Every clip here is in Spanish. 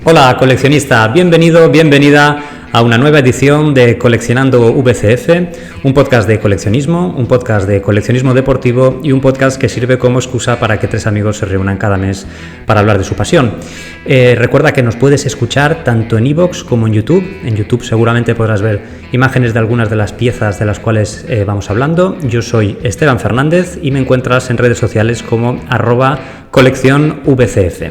Hola coleccionista, bienvenido, bienvenida a una nueva edición de Coleccionando VCF, un podcast de coleccionismo deportivo y un podcast que sirve como excusa para que tres amigos se reúnan cada mes para hablar de su pasión. Recuerda que nos puedes escuchar tanto en iVoox como en YouTube. En YouTube seguramente podrás ver imágenes de algunas de las piezas de las cuales vamos hablando. Yo soy Esteban Fernández y me encuentras en redes sociales como @coleccionvcf.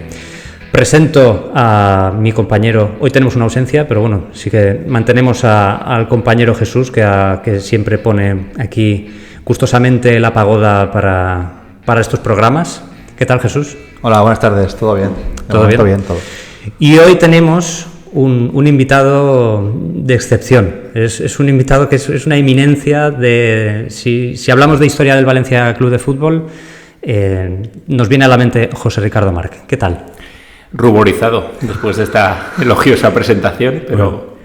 Presento a mi compañero. Hoy tenemos una ausencia, pero bueno, sí que mantenemos al compañero Jesús, que siempre pone aquí gustosamente la pagoda para estos programas. ¿Qué tal, Jesús? Hola, buenas tardes. ¿Todo bien? ¿Todo bien? Todo bien, todo. Y hoy tenemos un invitado de excepción. Es un invitado que es una eminencia de... Si hablamos de historia del Valencia Club de Fútbol, nos viene a la mente José Ricardo Marc. ¿Qué tal? Ruborizado después de esta elogiosa presentación, pero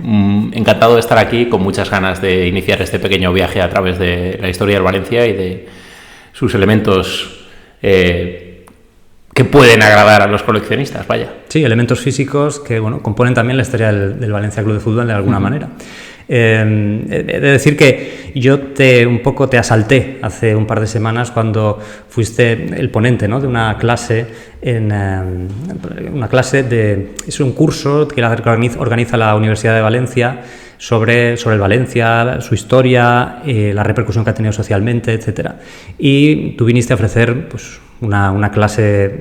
encantado de estar aquí, con muchas ganas de iniciar este pequeño viaje a través de la historia del Valencia y de sus elementos que pueden agradar a los coleccionistas, vaya. Sí, elementos físicos que componen también la historia del Valencia Club de Fútbol de alguna manera. He de decir que yo te asalté hace un par de semanas cuando fuiste el ponente, ¿no?, de una clase es un curso que organiza la Universidad de Valencia sobre el Valencia, su historia, la repercusión que ha tenido socialmente, etcétera. Y tú viniste a ofrecer pues una clase,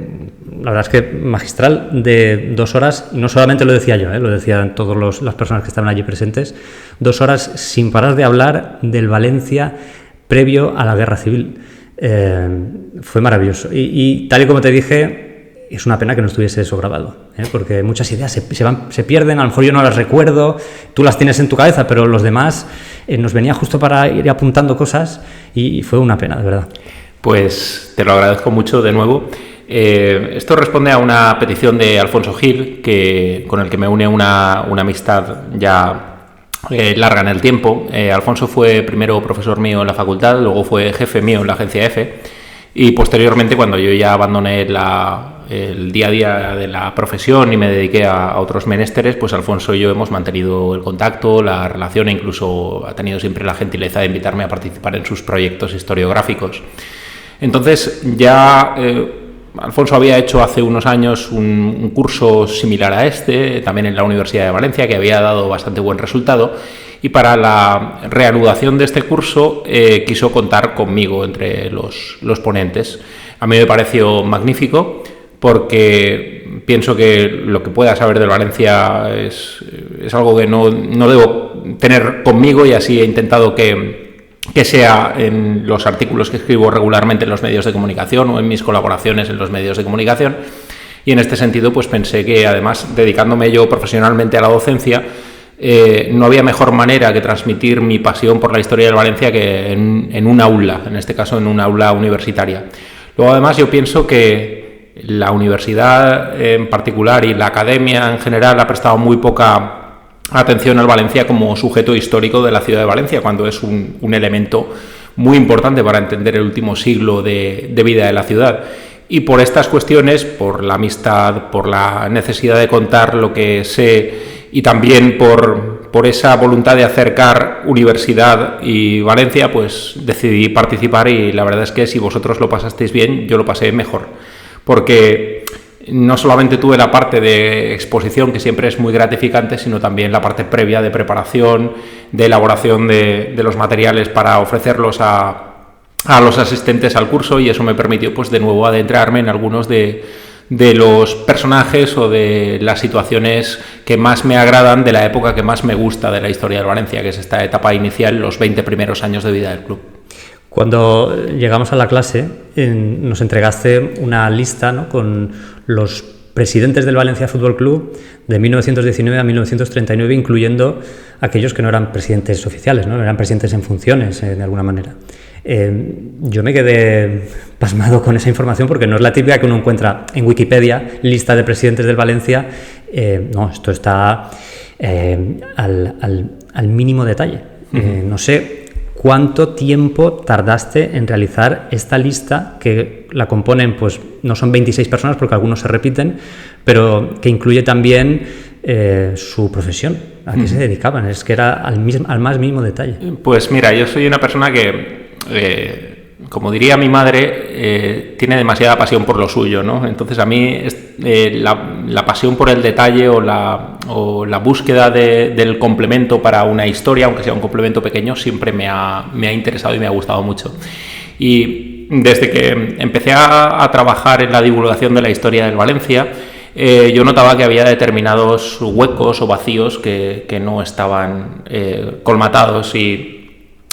la verdad es que magistral, de 2 horas, y no solamente lo decía yo, lo decían todas las personas que estaban allí presentes, 2 horas sin parar de hablar del Valencia previo a la Guerra Civil. Fue maravilloso y tal y como te dije, es una pena que no estuviese eso grabado, porque muchas ideas se pierden, a lo mejor yo no las recuerdo, tú las tienes en tu cabeza, pero los demás nos venía justo para ir apuntando cosas y fue una pena, de verdad. Pues te lo agradezco mucho de nuevo. Esto responde a una petición de Alfonso Gil, con el que me une una amistad ya larga en el tiempo. Alfonso fue primero profesor mío en la facultad, luego fue jefe mío en la agencia EFE, y posteriormente, cuando yo ya abandoné el día a día de la profesión y me dediqué a otros menesteres, pues Alfonso y yo hemos mantenido el contacto, la relación, e incluso ha tenido siempre la gentileza de invitarme a participar en sus proyectos historiográficos. Entonces ya Alfonso había hecho hace unos años un curso similar a este, también en la Universidad de Valencia, que había dado bastante buen resultado, y para la reanudación de este curso quiso contar conmigo entre los ponentes. A mí me pareció magnífico, porque pienso que lo que pueda saber del Valencia es algo que no debo tener conmigo, y así he intentado que sea en los artículos que escribo regularmente en los medios de comunicación o en mis colaboraciones en los medios de comunicación. Y en este sentido, pues pensé que, además, dedicándome yo profesionalmente a la docencia, no había mejor manera que transmitir mi pasión por la historia del Valencia que en un aula, en este caso en un aula universitaria. Luego, además, yo pienso que la universidad en particular y la academia en general ha prestado muy poca atención al Valencia como sujeto histórico de la ciudad de Valencia, cuando es un elemento muy importante para entender el último siglo de vida de la ciudad. Y por estas cuestiones, por la amistad, por la necesidad de contar lo que sé, y también por esa voluntad de acercar universidad y Valencia, pues decidí participar, y la verdad es que si vosotros lo pasasteis bien, yo lo pasé mejor, porque no solamente tuve la parte de exposición, que siempre es muy gratificante, sino también la parte previa de preparación, de elaboración de los materiales para ofrecerlos a los asistentes al curso, y eso me permitió, pues, de nuevo adentrarme en algunos de los personajes o de las situaciones que más me agradan de la época que más me gusta de la historia del Valencia, que es esta etapa inicial, los 20 primeros años de vida del club. Cuando llegamos a la clase, nos entregaste una lista, ¿no?, con los presidentes del Valencia Fútbol Club de 1919 a 1939, incluyendo aquellos que no eran presidentes oficiales, ¿no?, eran presidentes en funciones, de alguna manera. Yo me quedé pasmado con esa información, porque no es la típica que uno encuentra en Wikipedia, lista de presidentes del Valencia. No, esto está al mínimo detalle. No sé ¿cuánto tiempo tardaste en realizar esta lista que la componen, pues no son 26 personas porque algunos se repiten, pero que incluye también su profesión? ¿A qué se dedicaban? Es que era al más mínimo detalle. Pues mira, yo soy una persona que como diría mi madre, tiene demasiada pasión por lo suyo, ¿no? Entonces a mí la pasión por el detalle o la búsqueda del complemento para una historia, aunque sea un complemento pequeño, siempre me ha interesado y me ha gustado mucho. Y desde que empecé a trabajar en la divulgación de la historia del Valencia, yo notaba que había determinados huecos o vacíos que no estaban colmatados, y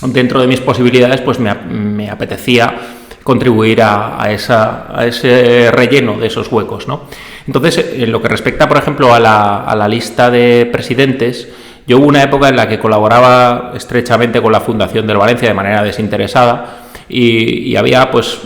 dentro de mis posibilidades pues me apetecía contribuir a ese relleno de esos huecos, ¿no? Entonces, en lo que respecta, por ejemplo, a la lista de presidentes, yo hubo una época en la que colaboraba estrechamente con la Fundación del Valencia de manera desinteresada, y había, pues,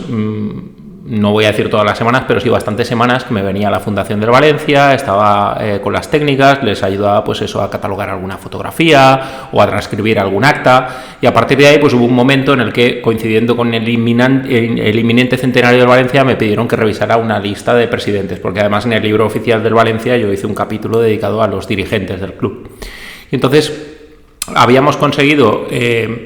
no voy a decir todas las semanas, pero sí bastantes semanas que me venía a la Fundación del Valencia, estaba con las técnicas, les ayudaba pues eso a catalogar alguna fotografía o a transcribir algún acta, y a partir de ahí pues hubo un momento en el que, coincidiendo con el inminente centenario del Valencia, me pidieron que revisara una lista de presidentes, porque además en el libro oficial del Valencia yo hice un capítulo dedicado a los dirigentes del club. Y entonces habíamos conseguido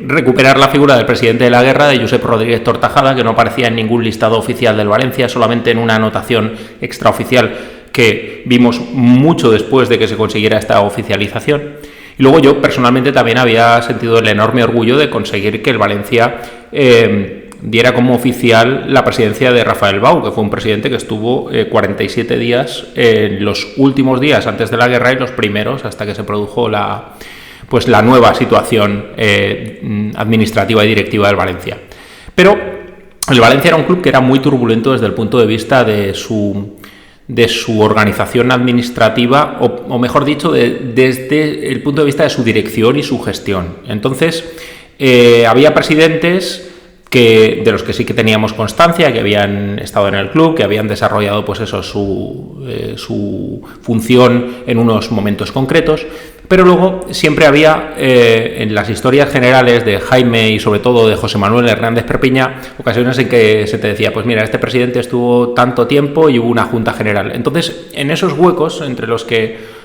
recuperar la figura del presidente de la guerra, de Josep Rodríguez Tortajada, que no aparecía en ningún listado oficial del Valencia, solamente en una anotación extraoficial que vimos mucho después de que se consiguiera esta oficialización. Y luego yo personalmente también había sentido el enorme orgullo de conseguir que el Valencia diera como oficial la presidencia de Rafael Bau, que fue un presidente que estuvo 47 días, los últimos días antes de la guerra y los primeros hasta que se produjo la nueva situación administrativa y directiva del Valencia. Pero el Valencia era un club que era muy turbulento desde el punto de vista de su organización administrativa, o mejor dicho, desde el punto de vista de su dirección y su gestión. Entonces, había presidentes de los que sí que teníamos constancia, que habían estado en el club, que habían desarrollado pues eso, su función en unos momentos concretos, pero luego siempre había en las historias generales de Jaime y sobre todo de José Manuel Hernández Perpiñá ocasiones en que se te decía, pues mira, este presidente estuvo tanto tiempo y hubo una junta general. Entonces, en esos huecos entre los que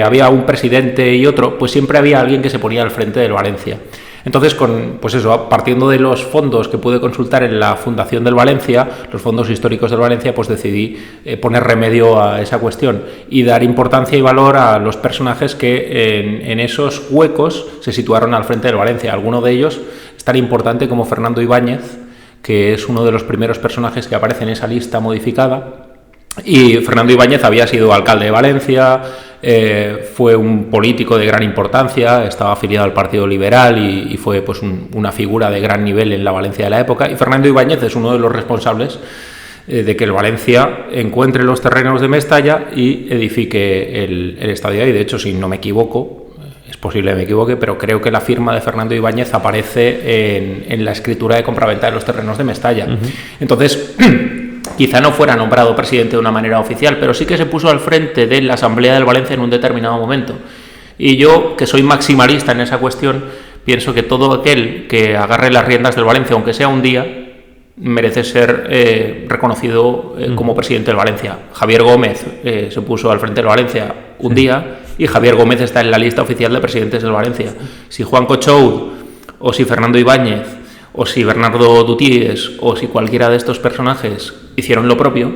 había un presidente y otro, pues siempre había alguien que se ponía al frente del Valencia. Entonces, partiendo de los fondos que pude consultar en la Fundación del Valencia, los fondos históricos del Valencia, pues decidí poner remedio a esa cuestión y dar importancia y valor a los personajes que en esos huecos se situaron al frente del Valencia. Alguno de ellos es tan importante como Fernando Ibáñez, que es uno de los primeros personajes que aparece en esa lista modificada. Y Fernando Ibáñez había sido alcalde de Valencia, fue un político de gran importancia, estaba afiliado al Partido Liberal y fue pues una figura de gran nivel en la Valencia de la época. Y Fernando Ibáñez es uno de los responsables de que el Valencia encuentre los terrenos de Mestalla y edifique el estadio ahí. De hecho, si no me equivoco, es posible que me equivoque, pero creo que la firma de Fernando Ibáñez aparece en la escritura de compraventa de los terrenos de Mestalla. Uh-huh. Entonces, quizá no fuera nombrado presidente de una manera oficial, pero sí que se puso al frente de la Asamblea del Valencia en un determinado momento. Y yo, que soy maximalista en esa cuestión, pienso que todo aquel que agarre las riendas del Valencia, aunque sea un día, merece ser reconocido como presidente del Valencia. Javier Gómez se puso al frente del Valencia un día y Javier Gómez está en la lista oficial de presidentes del Valencia. Si Juan Cochoud o si Fernando Ibáñez o si Bernardo Dutíes o si cualquiera de estos personajes hicieron lo propio,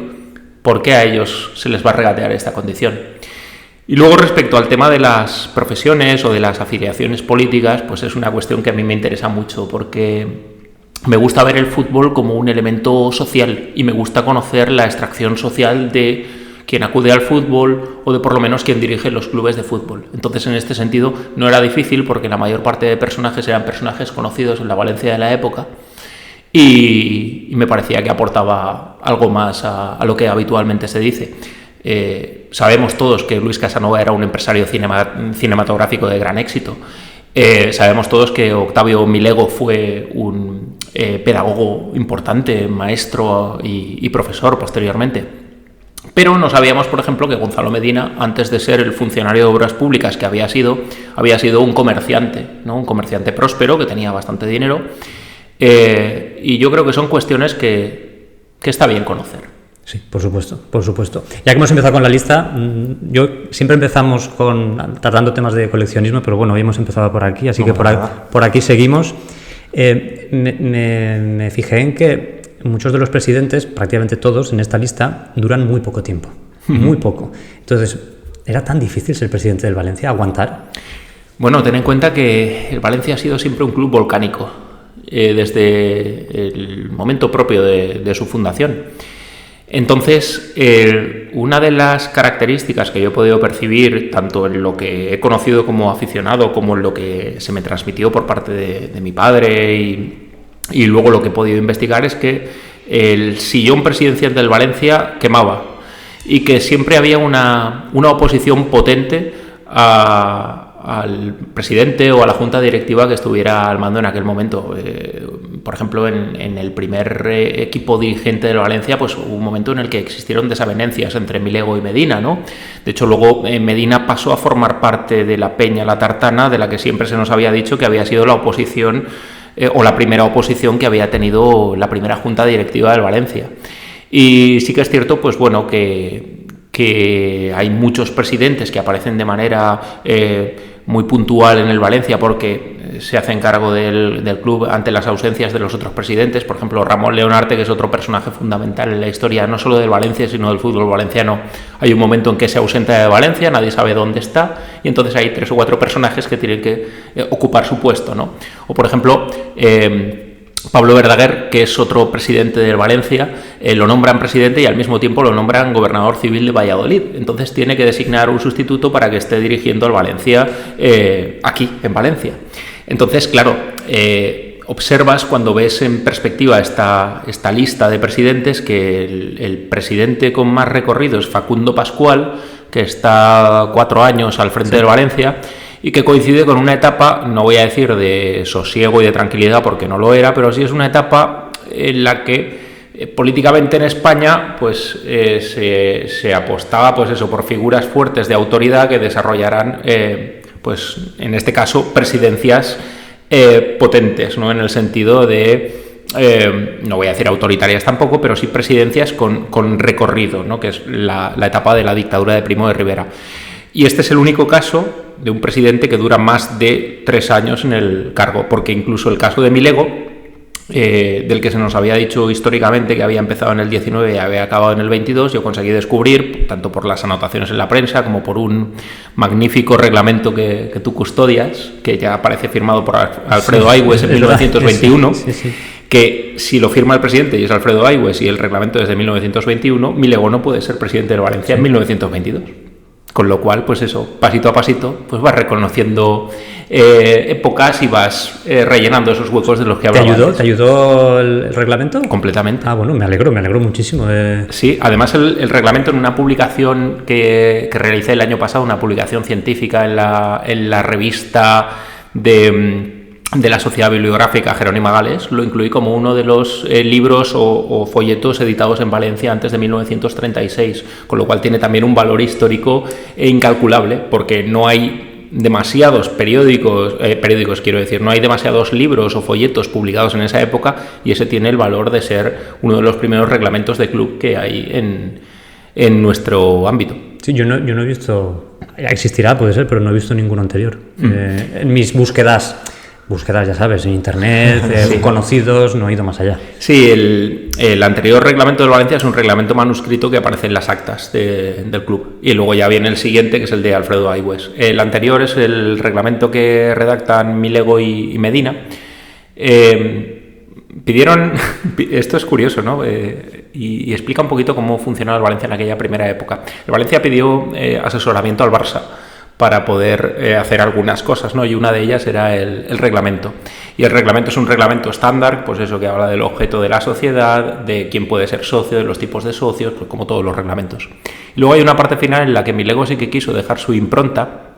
¿por qué a ellos se les va a regatear esta condición? Y luego, respecto al tema de las profesiones o de las afiliaciones políticas, pues es una cuestión que a mí me interesa mucho, porque me gusta ver el fútbol como un elemento social y me gusta conocer la extracción social de quien acude al fútbol o de por lo menos quien dirige los clubes de fútbol. Entonces, en este sentido, no era difícil porque la mayor parte de personajes eran personajes conocidos en la Valencia de la época y me parecía que aportaba algo más a lo que habitualmente se dice. Sabemos todos que Luis Casanova era un empresario cinematográfico de gran éxito. Sabemos todos que Octavio Milego fue un pedagogo importante, maestro y profesor posteriormente. Pero no sabíamos, por ejemplo, que Gonzalo Medina, antes de ser el funcionario de Obras Públicas que había sido un comerciante, ¿no? Un comerciante próspero que tenía bastante dinero. Y yo creo que son cuestiones que está bien conocer. Sí, por supuesto, por supuesto. Ya que hemos empezado con la lista, yo siempre empezamos tratando temas de coleccionismo, pero bueno, hoy hemos empezado por aquí, así que por aquí seguimos. Me fijé en que muchos de los presidentes, prácticamente todos en esta lista, duran muy poco tiempo, muy poco. Entonces, ¿era tan difícil ser presidente del Valencia, aguantar? Bueno, ten en cuenta que el Valencia ha sido siempre un club volcánico, desde el momento propio de su fundación. Entonces, una de las características que yo he podido percibir, tanto en lo que he conocido como aficionado, como en lo que se me transmitió por parte de mi padre y luego lo que he podido investigar, es que el sillón presidencial del Valencia quemaba y que siempre había una oposición potente al presidente o a la junta directiva que estuviera al mando en aquel momento. Por ejemplo, en el primer equipo dirigente del Valencia, pues hubo un momento en el que existieron desavenencias entre Milego y Medina, ¿no? De hecho, luego Medina pasó a formar parte de la Peña La Tartana, de la que siempre se nos había dicho que había sido la oposición o la primera oposición que había tenido la primera junta directiva del Valencia. Y sí que es cierto, pues bueno, que hay muchos presidentes que aparecen de manera muy puntual en el Valencia porque se hacen cargo del club ante las ausencias de los otros presidentes. Por ejemplo, Ramón Leonarte, que es otro personaje fundamental en la historia no solo del Valencia, sino del fútbol valenciano. Hay un momento en que se ausenta de Valencia, nadie sabe dónde está, y entonces hay 3 o 4 personajes que tienen que ocupar su puesto, ¿no? O, por ejemplo, Pablo Verdaguer, que es otro presidente del Valencia, lo nombran presidente y al mismo tiempo lo nombran gobernador civil de Valladolid. Entonces tiene que designar un sustituto para que esté dirigiendo al Valencia aquí, en Valencia. Entonces, claro, observas cuando ves en perspectiva esta lista de presidentes que el presidente con más recorrido es Facundo Pascual, que está 4 años al frente del Valencia, y que coincide con una etapa, no voy a decir de sosiego y de tranquilidad porque no lo era, pero sí es una etapa en la que políticamente en España pues se apostaba pues eso, por figuras fuertes de autoridad que desarrollaran pues en este caso presidencias potentes, ¿no? En el sentido de no voy a decir autoritarias tampoco, pero sí presidencias con recorrido, ¿no? Que es la etapa de la dictadura de Primo de Rivera. Y este es el único caso de un presidente que dura más de 3 años en el cargo, porque incluso el caso de Milego, del que se nos había dicho históricamente que había empezado en el 19 y había acabado en el 22, yo conseguí descubrir, tanto por las anotaciones en la prensa como por un magnífico reglamento que tú custodias, que ya aparece firmado por Alfredo Aigües en 1921, que si lo firma el presidente y es Alfredo Aigües y el reglamento es de 1921, Milego no puede ser presidente de Valencia en 1922. Con lo cual, pues eso, pasito a pasito, pues vas reconociendo épocas y vas rellenando esos huecos de los que hablaba. ¿Te ayudó el reglamento? Completamente. Ah, bueno, me alegro muchísimo. Sí, además el reglamento en una publicación que realicé el año pasado, una publicación científica en la revista de la Sociedad Bibliográfica Jerónima Gales, lo incluí como uno de los libros o folletos editados en Valencia antes de 1936, con lo cual tiene también un valor histórico incalculable, porque no hay demasiados periódicos, quiero decir, no hay demasiados libros o folletos publicados en esa época, y ese tiene el valor de ser uno de los primeros reglamentos de club que hay en nuestro ámbito. Sí, yo no he visto, existirá, puede ser, pero no he visto ninguno anterior. En mis búsquedas, ya sabes, en internet, sí, conocidos, no he ido más allá. Sí, el anterior reglamento del Valencia es un reglamento manuscrito que aparece en las actas del club. Y luego ya viene el siguiente, que es el de Alfredo Aigües. El anterior es el reglamento que redactan Milego y Medina. Pidieron, esto es curioso, ¿no? Y explica un poquito cómo funcionaba el Valencia en aquella primera época. El Valencia pidió asesoramiento al Barça para poder hacer algunas cosas, ¿no? Y una de ellas era el reglamento. Y el reglamento es un reglamento estándar, pues eso, que habla del objeto de la sociedad, de quién puede ser socio, de los tipos de socios, pues como todos los reglamentos. Y luego hay una parte final en la que Milego sí que quiso dejar su impronta,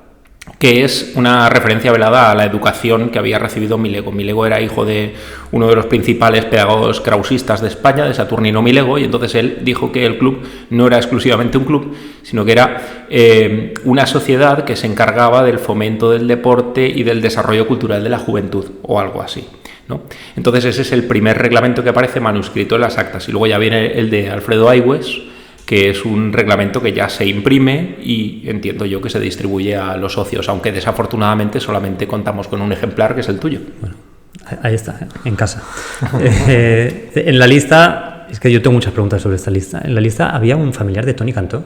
que es una referencia velada a la educación que había recibido Milego. Milego era hijo de uno de los principales pedagogos krausistas de España, de Saturnino Milego, y entonces él dijo que el club no era exclusivamente un club, sino que era una sociedad que se encargaba del fomento del deporte y del desarrollo cultural de la juventud, o algo así, ¿no? Entonces ese es el primer reglamento que aparece manuscrito en las actas, y luego ya viene el de Alfredo Aigües, que es un reglamento que ya se imprime y entiendo yo que se distribuye a los socios, aunque desafortunadamente solamente contamos con un ejemplar, que es el tuyo. Bueno, ahí está, en casa. En la lista, es que yo tengo muchas preguntas sobre esta lista. En la lista había un familiar de Toni Cantó.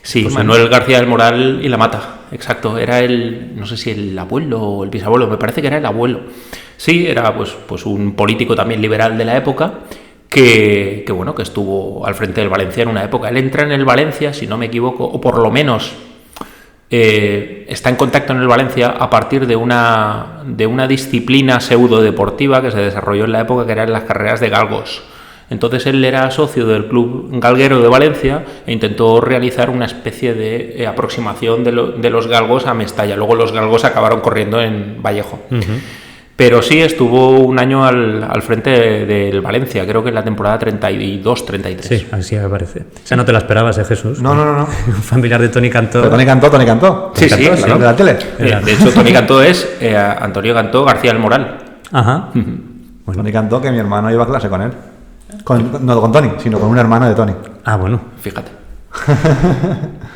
Sí, pues Manuel García del Moral y la Mata, exacto. Era el, no sé si el abuelo o el bisabuelo, me parece que era el abuelo. Sí, era pues un político también liberal de la época, que bueno, que estuvo al frente del Valencia en una época. Él entra en el Valencia, si no me equivoco, o por lo menos está en contacto en el Valencia a partir de una disciplina pseudo-deportiva que se desarrolló en la época, que eran las carreras de galgos. Entonces él era socio del Club Galguero de Valencia e intentó realizar una especie de aproximación de los galgos a Mestalla. Luego los galgos acabaron corriendo en Vallejo. Uh-huh. Pero sí estuvo un año al frente del Valencia, creo que en la temporada 32-33. Sí, así me parece. O sea, no te la esperabas, Jesús. No. Un familiar de Toni Cantó. Pero Toni Cantó. Sí, Cantó, sí. De la tele. De hecho, Toni Cantó es Antonio Cantó García del Moral. Ajá. Bueno. Toni Cantó, que mi hermano iba a clase con él. No con Toni, sino con un hermano de Toni. Ah, bueno. Fíjate.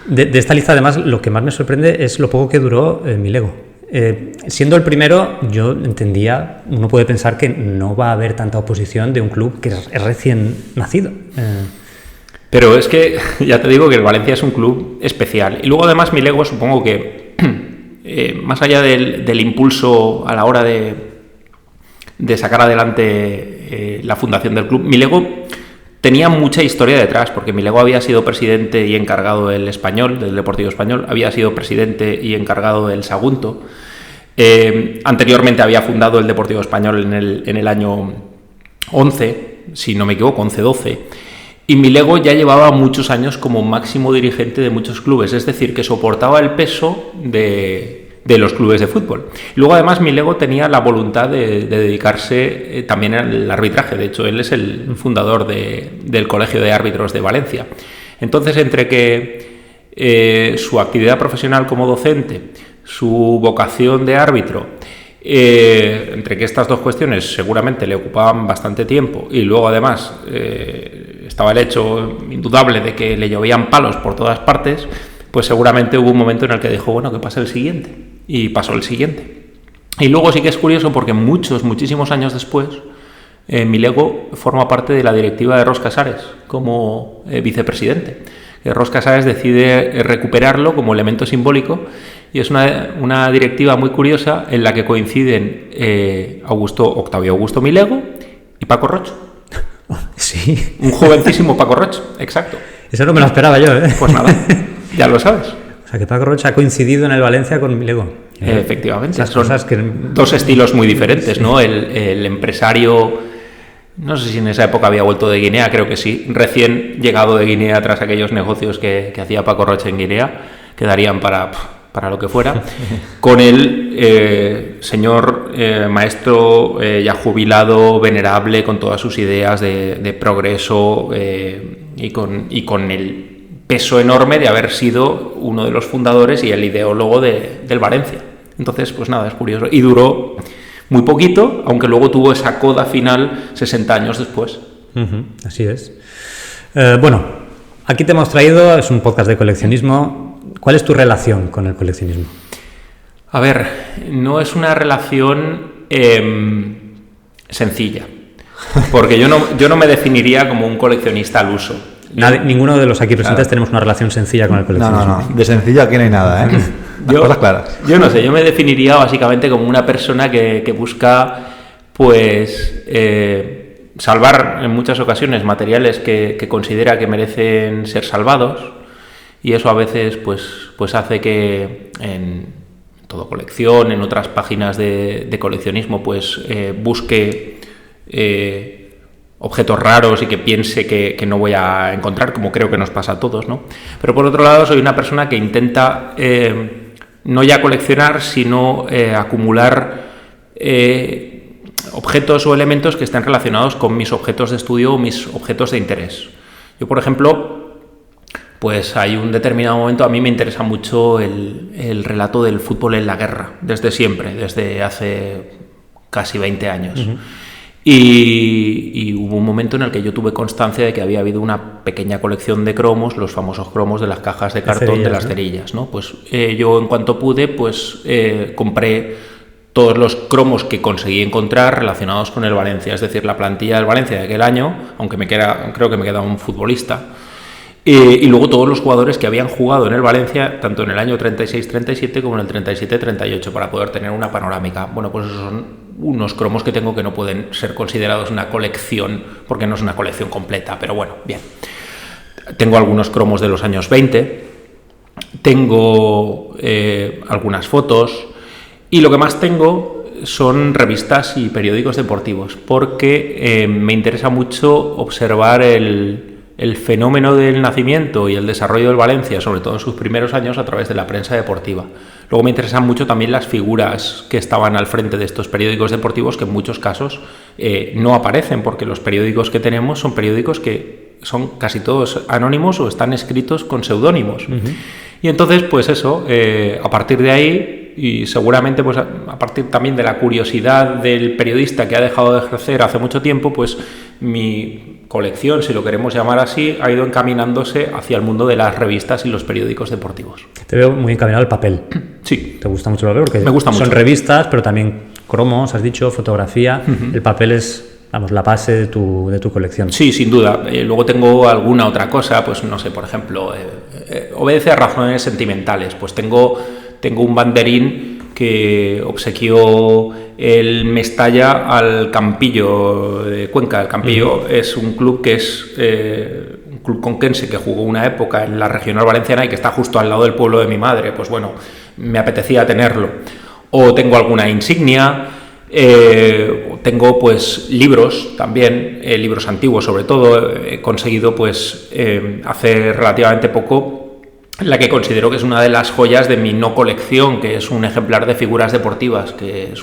De esta lista, además, lo que más me sorprende es lo poco que duró Milego. Siendo el primero, yo entendía, uno puede pensar que no va a haber tanta oposición de un club que es recién nacido. Pero es que, ya te digo que el Valencia es un club especial. Y luego además Milego, supongo que, más allá del impulso a la hora de sacar adelante la fundación del club, Milego tenía mucha historia detrás, porque Milego había sido presidente y encargado del Español, del Deportivo Español, había sido presidente y encargado del Sagunto. Anteriormente había fundado el Deportivo Español en el año 11, si no me equivoco, 11-12. Y Milego ya llevaba muchos años como máximo dirigente de muchos clubes, es decir, que soportaba el peso de los clubes de fútbol. Y luego además Milego tenía la voluntad de dedicarse también al arbitraje. De hecho, él es el fundador del Colegio de Árbitros de Valencia. Entonces, entre que su actividad profesional como docente, su vocación de árbitro, entre que estas dos cuestiones seguramente le ocupaban bastante tiempo, y luego además estaba el hecho indudable de que le llovían palos por todas partes, pues seguramente hubo un momento en el que dijo, bueno, que pase el siguiente. Y pasó el siguiente. Y luego sí que es curioso porque muchísimos años después, Milego forma parte de la directiva de Ros Casares como vicepresidente. Ros Casares decide recuperarlo como elemento simbólico, y es una directiva muy curiosa en la que coinciden Octavio Augusto Milego y Paco Roch. Sí. Un jovencísimo Paco Roch, exacto. Eso no me lo esperaba yo, ¿eh? Pues nada, ya lo sabes. O sea, que Paco Rocha ha coincidido en el Valencia con Milego. Efectivamente. Esas cosas que... Dos estilos muy diferentes, sí. ¿No? El empresario, no sé si en esa época había vuelto de Guinea, creo que sí, recién llegado de Guinea tras aquellos negocios que hacía Paco Rocha en Guinea, que darían para lo que fuera, con el señor maestro ya jubilado, venerable, con todas sus ideas de progreso y con el peso enorme de haber sido uno de los fundadores y el ideólogo del Valencia. Entonces, pues nada, es curioso. Y duró muy poquito, aunque luego tuvo esa coda final 60 años después. Así es. Bueno, aquí te hemos traído, es un podcast de coleccionismo. ¿Cuál es tu relación con el coleccionismo? A ver, no es una relación sencilla, porque yo no me definiría como un coleccionista al uso. Ninguno de los aquí presentes tenemos una relación sencilla con el coleccionismo. No. De sencillo aquí no hay nada, ¿eh? Cosas claras. Yo no sé, yo me definiría básicamente como una persona que busca, pues, salvar en muchas ocasiones materiales que considera que merecen ser salvados, y eso a veces, pues hace que en Todo Colección, en otras páginas de coleccionismo, pues busque objetos raros y que piense que no voy a encontrar, como creo que nos pasa a todos, ¿no? Pero por otro lado soy una persona que intenta no ya coleccionar, sino acumular objetos o elementos que estén relacionados con mis objetos de estudio o mis objetos de interés. Yo, por ejemplo, pues hay un determinado momento, a mí me interesa mucho el relato del fútbol en la guerra, desde siempre, desde hace casi 20 años. Uh-huh. Y hubo un momento en el que yo tuve constancia de que había habido una pequeña colección de cromos, los famosos cromos de las cajas de cartón de las cerillas, ¿no? Pues yo, en cuanto pude, pues compré todos los cromos que conseguí encontrar relacionados con el Valencia, es decir, la plantilla del Valencia de aquel año, aunque creo que me queda un futbolista, y luego todos los jugadores que habían jugado en el Valencia, tanto en el año 36-37 como en el 37-38, para poder tener una panorámica. Bueno, pues esos son unos cromos que tengo que no pueden ser considerados una colección, porque no es una colección completa, pero bueno, bien. Tengo algunos cromos de los años 20, tengo algunas fotos, y lo que más tengo son revistas y periódicos deportivos, porque me interesa mucho observar el fenómeno del nacimiento y el desarrollo del Valencia, sobre todo en sus primeros años, a través de la prensa deportiva. Luego me interesan mucho también las figuras que estaban al frente de estos periódicos deportivos, que en muchos casos no aparecen, porque los periódicos que tenemos son periódicos que son casi todos anónimos o están escritos con seudónimos. Uh-huh. Y entonces, pues eso, a partir de ahí, y seguramente pues a partir también de la curiosidad del periodista que ha dejado de ejercer hace mucho tiempo, pues mi colección, si lo queremos llamar así, ha ido encaminándose hacia el mundo de las revistas y los periódicos deportivos. Te veo muy encaminado al papel. Sí. ¿Te gusta mucho el papel? Porque me gusta mucho. Son revistas, pero también cromos, has dicho, fotografía. Uh-huh. El papel es, vamos, la base de tu colección. Sí, sin duda. Luego tengo alguna otra cosa, pues no sé, por ejemplo, obedece a razones sentimentales. Pues tengo un banderín que obsequió el Mestalla al Campillo de Cuenca. El Campillo es un club que es un club conquense que jugó una época en la regional valenciana y que está justo al lado del pueblo de mi madre. Pues bueno, me apetecía tenerlo. O tengo alguna insignia, tengo pues libros también, libros antiguos sobre todo. He conseguido pues hace relativamente poco la que considero que es una de las joyas de mi no colección, que es un ejemplar de figuras deportivas, que es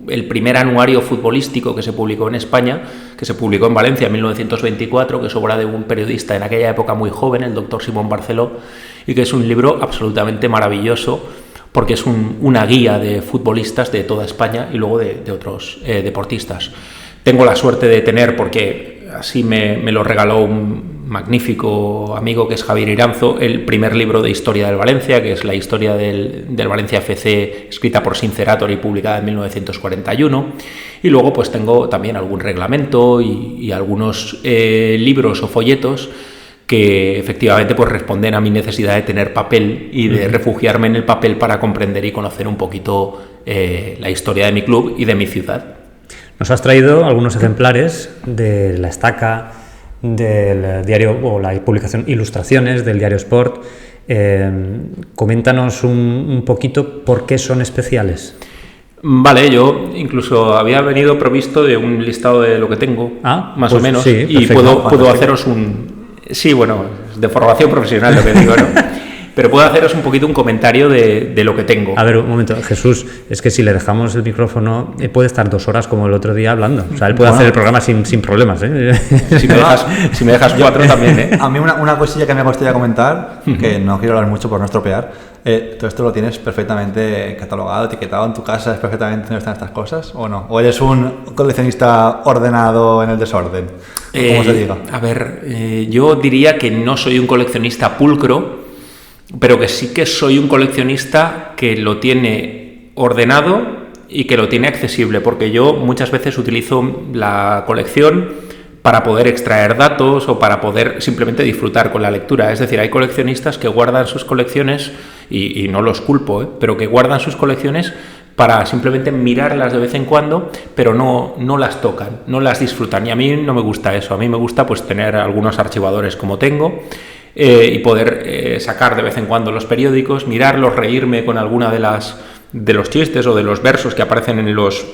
el primer anuario futbolístico que se publicó en España, que se publicó en Valencia en 1924, que es obra de un periodista en aquella época muy joven, el doctor Simón Barceló, y que es un libro absolutamente maravilloso, porque es una guía de futbolistas de toda España y luego de otros deportistas. Tengo la suerte de tener, porque así me lo regaló un magnífico amigo que es Javier Iranzo, el primer libro de historia del Valencia, que es la historia del Valencia FC, escrita por Sincerator y publicada en 1941. Y luego pues tengo también algún reglamento y algunos libros o folletos que efectivamente pues responden a mi necesidad de tener papel y de refugiarme en el papel para comprender y conocer un poquito la historia de mi club y de mi ciudad. Nos has traído algunos ejemplares de La Estaca, del diario, o la publicación Ilustraciones del diario Sport. Coméntanos un poquito por qué son especiales. Vale, yo incluso había venido provisto de un listado de lo que tengo, más o menos, sí, y puedo haceros un... Sí, bueno, de formación profesional lo que digo, ¿no? Pero puedo haceros un poquito un comentario de lo que tengo. A ver, un momento, Jesús, es que si le dejamos el micrófono, puede estar 2 horas como el otro día hablando. O sea, él puede hacer el programa sin problemas, ¿eh? Si me dejas 4 también, ¿eh? A mí una cosilla que me gustaría comentar, que no quiero hablar mucho por no estropear, ¿todo esto lo tienes perfectamente catalogado, etiquetado en tu casa? ¿Sabes perfectamente dónde están estas cosas o no? ¿O eres un coleccionista ordenado en el desorden? ¿Cómo se diga? A ver, yo diría que no soy un coleccionista pulcro, pero que sí que soy un coleccionista que lo tiene ordenado y que lo tiene accesible, porque yo muchas veces utilizo la colección para poder extraer datos o para poder simplemente disfrutar con la lectura. Es decir, hay coleccionistas que guardan sus colecciones, y no los culpo, pero que guardan sus colecciones para simplemente mirarlas de vez en cuando, pero no las tocan, no las disfrutan. Y a mí no me gusta eso. A mí me gusta pues tener algunos archivadores como tengo, y poder sacar de vez en cuando los periódicos, mirarlos, reírme con alguna de los chistes o de los versos que aparecen en los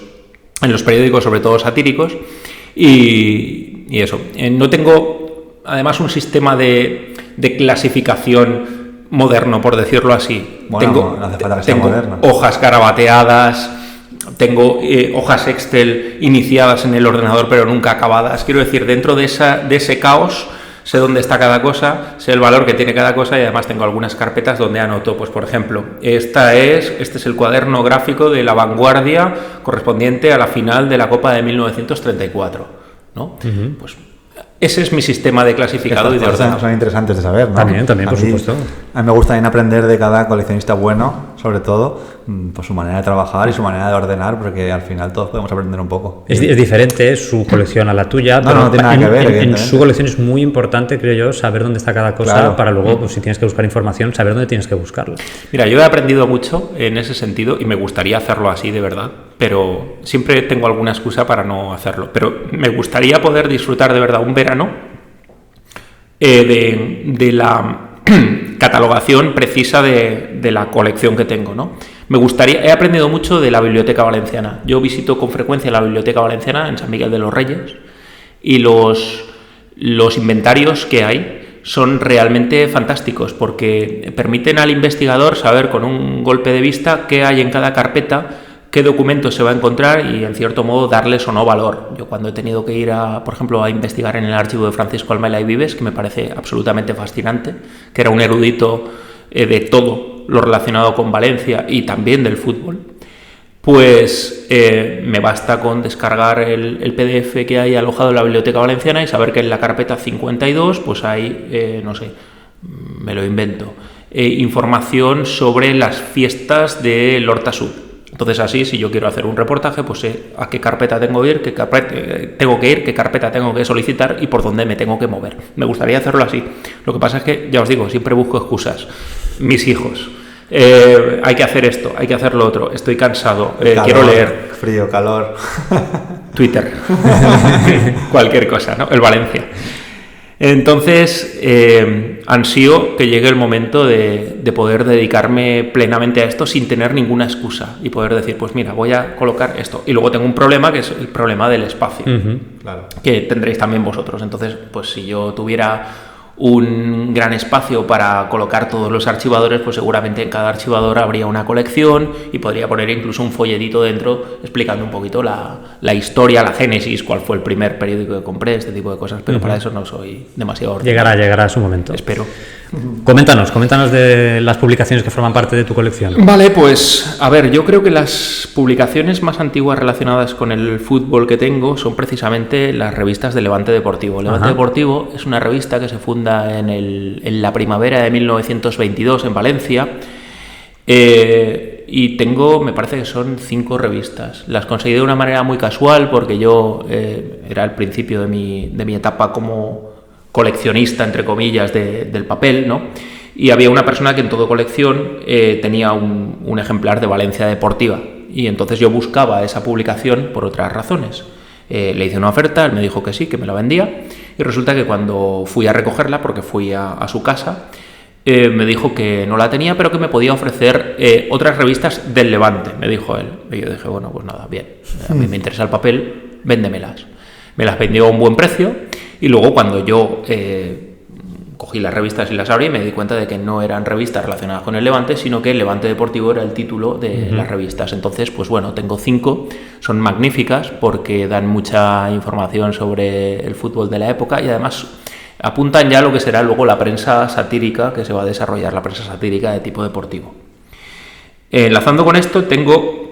periódicos, sobre todo satíricos, y eso. No tengo además un sistema de clasificación moderno, por decirlo así. Bueno, no hace falta que sea tengo moderno. hojas garabateadas, tengo hojas Excel iniciadas en el ordenador pero nunca acabadas. Quiero decir, dentro de ese caos sé dónde está cada cosa, sé el valor que tiene cada cosa y además tengo algunas carpetas donde anoto, pues por ejemplo, este es el cuaderno gráfico de La Vanguardia correspondiente a la final de la Copa de 1934, ¿no? Pues ese es mi sistema de clasificado y de ordenado. Son interesantes de saber, ¿no? También, por supuesto. A mí me gusta también aprender de cada coleccionista bueno, sobre todo, pues su manera de trabajar y su manera de ordenar, porque al final todos podemos aprender un poco. Es diferente su colección a la tuya, No, pero no tiene nada que ver, en su colección es muy importante, creo yo, saber dónde está cada cosa, claro, para luego, pues si tienes que buscar información, saber dónde tienes que buscarla. Mira, yo he aprendido mucho en ese sentido y me gustaría hacerlo así de verdad, pero siempre tengo alguna excusa para no hacerlo. Pero me gustaría poder disfrutar de verdad un verano de la catalogación precisa de la colección que tengo, ¿no? He aprendido mucho de la Biblioteca Valenciana. Yo visito con frecuencia la Biblioteca Valenciana en San Miguel de los Reyes y los inventarios que hay son realmente fantásticos porque permiten al investigador saber con un golpe de vista qué hay en cada carpeta, qué documentos se va a encontrar y, en cierto modo, darles o no valor. Yo cuando he tenido que ir, por ejemplo, a investigar en el archivo de Francisco Almela y Vives, que me parece absolutamente fascinante, que era un erudito de todo lo relacionado con Valencia y también del fútbol, pues me basta con descargar el PDF que hay alojado en la Biblioteca Valenciana y saber que en la carpeta 52 pues hay, no sé, me lo invento, información sobre las fiestas del Horta Sud. Entonces así, si yo quiero hacer un reportaje, pues sé a qué carpeta tengo que ir, qué carpeta tengo que solicitar y por dónde me tengo que mover. Me gustaría hacerlo así. Lo que pasa es que, ya os digo, siempre busco excusas. Mis hijos. Hay que hacer esto, hay que hacer lo otro. Estoy cansado, quiero leer. Frío, calor. Twitter. Cualquier cosa, ¿no? El Valencia. Entonces, ansío que llegue el momento de poder dedicarme plenamente a esto sin tener ninguna excusa y poder decir, pues mira, voy a colocar esto. Y luego tengo un problema que es el problema del espacio, Claro. que tendréis también vosotros. Entonces, pues si yo tuviera un gran espacio para colocar todos los archivadores, pues seguramente en cada archivador habría una colección y podría poner incluso un folletito dentro explicando un poquito la historia, la génesis, cuál fue el primer periódico que compré, este tipo de cosas, pero para eso no soy demasiado ordenado. Llegará su momento. Espero. Coméntanos de las publicaciones que forman parte de tu colección. Vale, pues a ver, yo creo que las publicaciones más antiguas relacionadas con el fútbol que tengo son precisamente las revistas de Levante Deportivo. Levante Deportivo es una revista que se funda en la primavera de 1922 en Valencia y tengo, me parece que son 5 revistas. Las conseguí de una manera muy casual porque yo era el principio de mi etapa como coleccionista, entre comillas, del papel, ¿no? Y había una persona que en toda colección tenía un ejemplar de Valencia Deportiva y entonces yo buscaba esa publicación por otras razones. Le hice una oferta, él me dijo que sí, que me la vendía y resulta que cuando fui a recogerla, porque fui a su casa, me dijo que no la tenía, pero que me podía ofrecer otras revistas del Levante, me dijo él. Y yo dije, bueno, pues nada, bien, a mí me interesa el papel, véndemelas. Me las vendió a un buen precio y luego cuando yo cogí las revistas y las abrí me di cuenta de que no eran revistas relacionadas con el Levante, sino que el Levante Deportivo era el título de las revistas. Entonces, pues bueno, tengo 5, son magníficas porque dan mucha información sobre el fútbol de la época y además apuntan ya a lo que será luego la prensa satírica que se va a desarrollar, la prensa satírica de tipo deportivo. Enlazando con esto, tengo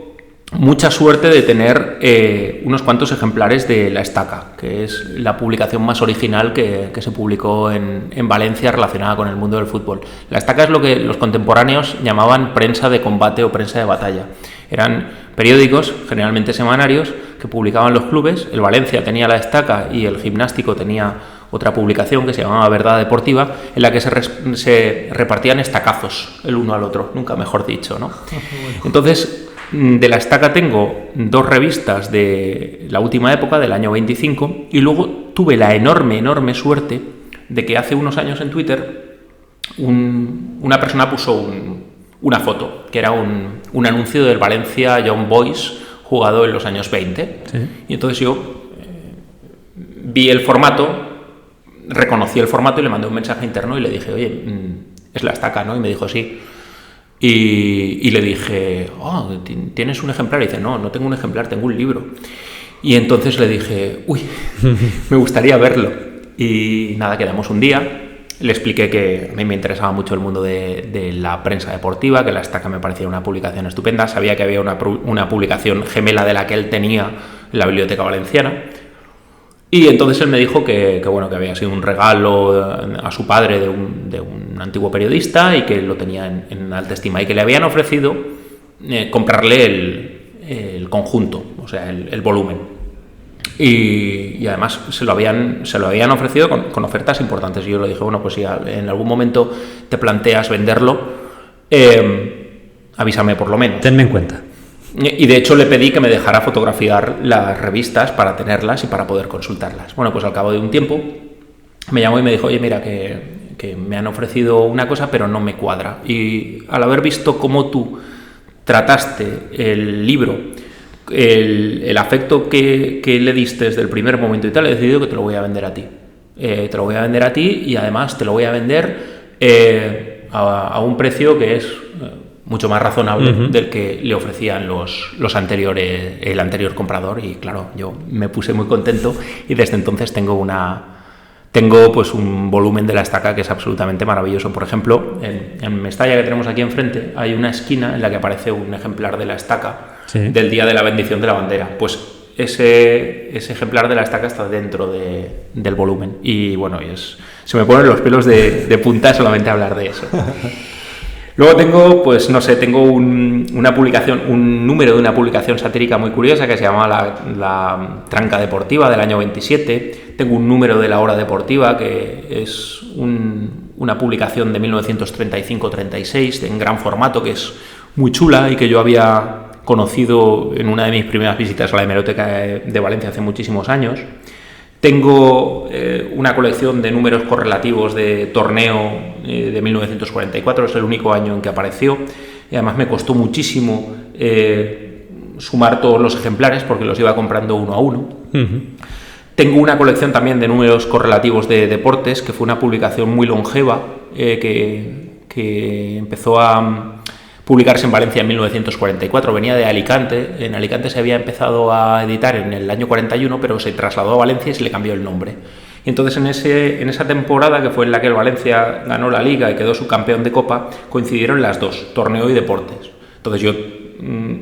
mucha suerte de tener unos cuantos ejemplares de La Estaca, que es la publicación más original que se publicó en Valencia relacionada con el mundo del fútbol. La Estaca es lo que los contemporáneos llamaban prensa de combate o prensa de batalla. Eran periódicos, generalmente semanarios, que publicaban los clubes. El Valencia tenía La Estaca y el Gimnástico tenía otra publicación que se llamaba Verdad Deportiva, en la que se repartían estacazos el uno al otro, nunca mejor dicho, ¿no? Entonces, de La Estaca tengo 2 revistas de la última época, del año 25, y luego tuve la enorme suerte de que hace unos años en Twitter una persona puso una foto, que era un anuncio del Valencia Young Boys jugado en los años 20. ¿Sí? Y entonces yo vi el formato, reconocí el formato y le mandé un mensaje interno y le dije, oye, es la estaca, ¿no? Y me dijo, sí. Y le dije, ¿tienes un ejemplar? Y dice, no tengo un ejemplar, tengo un libro. Y entonces le dije, uy, me gustaría verlo. Y nada, quedamos un día. Le expliqué que a mí me interesaba mucho el mundo de la prensa deportiva, que la estaca me parecía una publicación estupenda. Sabía que había una publicación gemela de la que él tenía en la Biblioteca Valenciana. Y entonces él me dijo que había sido un regalo a su padre de un antiguo periodista y que lo tenía en alta estima y que le habían ofrecido comprarle el conjunto, o sea, el volumen. Y además se lo habían ofrecido con ofertas importantes. Y yo le dije, bueno, pues si en algún momento te planteas venderlo, avísame por lo menos. Tenme en cuenta. Y de hecho le pedí que me dejara fotografiar las revistas para tenerlas y para poder consultarlas. Bueno, pues al cabo de un tiempo me llamó y me dijo, oye, mira, que me han ofrecido una cosa pero no me cuadra. Y al haber visto cómo tú trataste el libro, el afecto que le diste desde el primer momento y tal, he decidido que te lo voy a vender a ti. Te lo voy a vender a ti y además te lo voy a vender a un precio que es mucho más razonable del que le ofrecían el anterior comprador. Y claro, yo me puse muy contento y desde entonces tengo pues un volumen de la estaca que es absolutamente maravilloso. Por ejemplo, en Mestalla, que tenemos aquí enfrente, hay una esquina en la que aparece un ejemplar de la estaca del día de la bendición de la bandera. Pues ese ejemplar de la estaca está dentro del volumen. Y bueno, se me ponen los pelos de punta solamente hablar de eso. Luego tengo, pues no sé, tengo un número de una publicación satírica muy curiosa que se llama La Tranca Deportiva, del año 27. Tengo un número de La Hora Deportiva, que es una publicación de 1935-36 en gran formato, que es muy chula y que yo había conocido en una de mis primeras visitas a la hemeroteca de Valencia hace muchísimos años. Tengo una colección de números correlativos de torneo de 1944, es el único año en que apareció, y además me costó muchísimo sumar todos los ejemplares porque los iba comprando uno a uno. Tengo una colección también de números correlativos de deportes, que fue una publicación muy longeva que empezó a publicarse en Valencia en 1944, venía de Alicante. En Alicante se había empezado a editar en el año 41, pero se trasladó a Valencia y se le cambió el nombre. Y entonces en esa temporada, que fue en la que el Valencia ganó la Liga y quedó subcampeón de Copa, coincidieron las dos, torneo y deportes. Entonces yo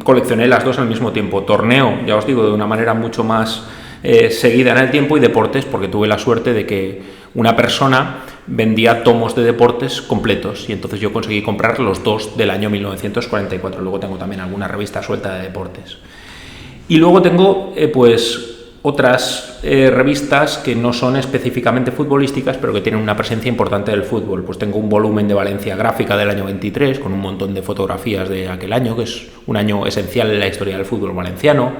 coleccioné las dos al mismo tiempo. Torneo, ya os digo, de una manera mucho más seguida en el tiempo, y deportes porque tuve la suerte de que una persona vendía tomos de deportes completos y entonces yo conseguí comprar los dos del año 1944. Luego tengo también alguna revista suelta de deportes. Y luego tengo pues otras revistas que no son específicamente futbolísticas, pero que tienen una presencia importante del fútbol. Pues tengo un volumen de Valencia Gráfica del año 23 con un montón de fotografías de aquel año, que es un año esencial en la historia del fútbol valenciano.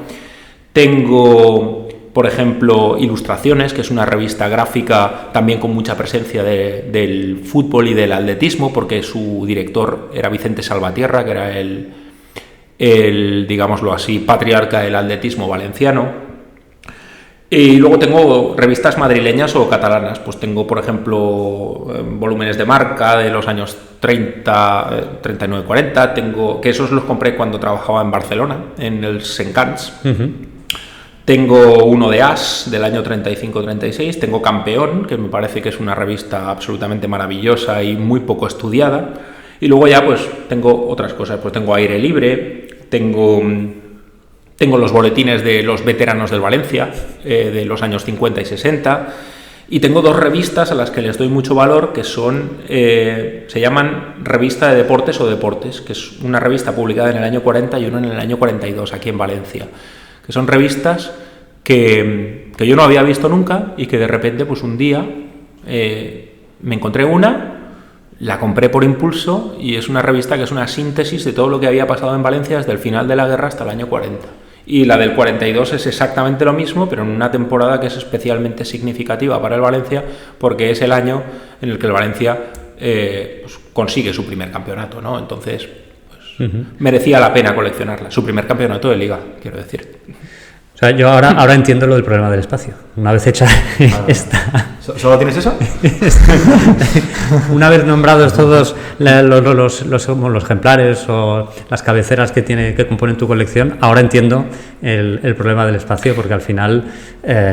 Tengo, por ejemplo, Ilustraciones, que es una revista gráfica también con mucha presencia del fútbol y del atletismo, porque su director era Vicente Salvatierra, que era el digámoslo así, patriarca del atletismo valenciano. Y luego tengo revistas madrileñas o catalanas. Pues tengo, por ejemplo, volúmenes de Marca de los años 30, 39, 40. Tengo, que esos los compré cuando trabajaba en Barcelona, en el Sencans. Tengo uno de As del año 35-36, tengo Campeón, que me parece que es una revista absolutamente maravillosa y muy poco estudiada, y luego ya pues tengo otras cosas, pues tengo Aire Libre, tengo los boletines de los veteranos del Valencia, de los años 50 y 60, y tengo dos revistas a las que les doy mucho valor, que son, se llaman Revista de Deportes o Deportes, que es una revista publicada en el año 40 y una en el año 42 aquí en Valencia, que son revistas que yo no había visto nunca y que de repente pues un día me encontré una, la compré por impulso, y es una revista que es una síntesis de todo lo que había pasado en Valencia desde el final de la guerra hasta el año 40. Y la del 42 es exactamente lo mismo, pero en una temporada que es especialmente significativa para el Valencia, porque es el año en el que el Valencia pues consigue su primer campeonato, ¿no? Entonces merecía la pena coleccionarla. Su primer campeonato de Liga, quiero decir. sea, yo ahora entiendo lo del problema del espacio. Una vez hecha esta... ¿Solo tienes eso? Una vez nombrados todos los ejemplares o las cabeceras que componen tu colección, ahora entiendo el problema del espacio, porque al final,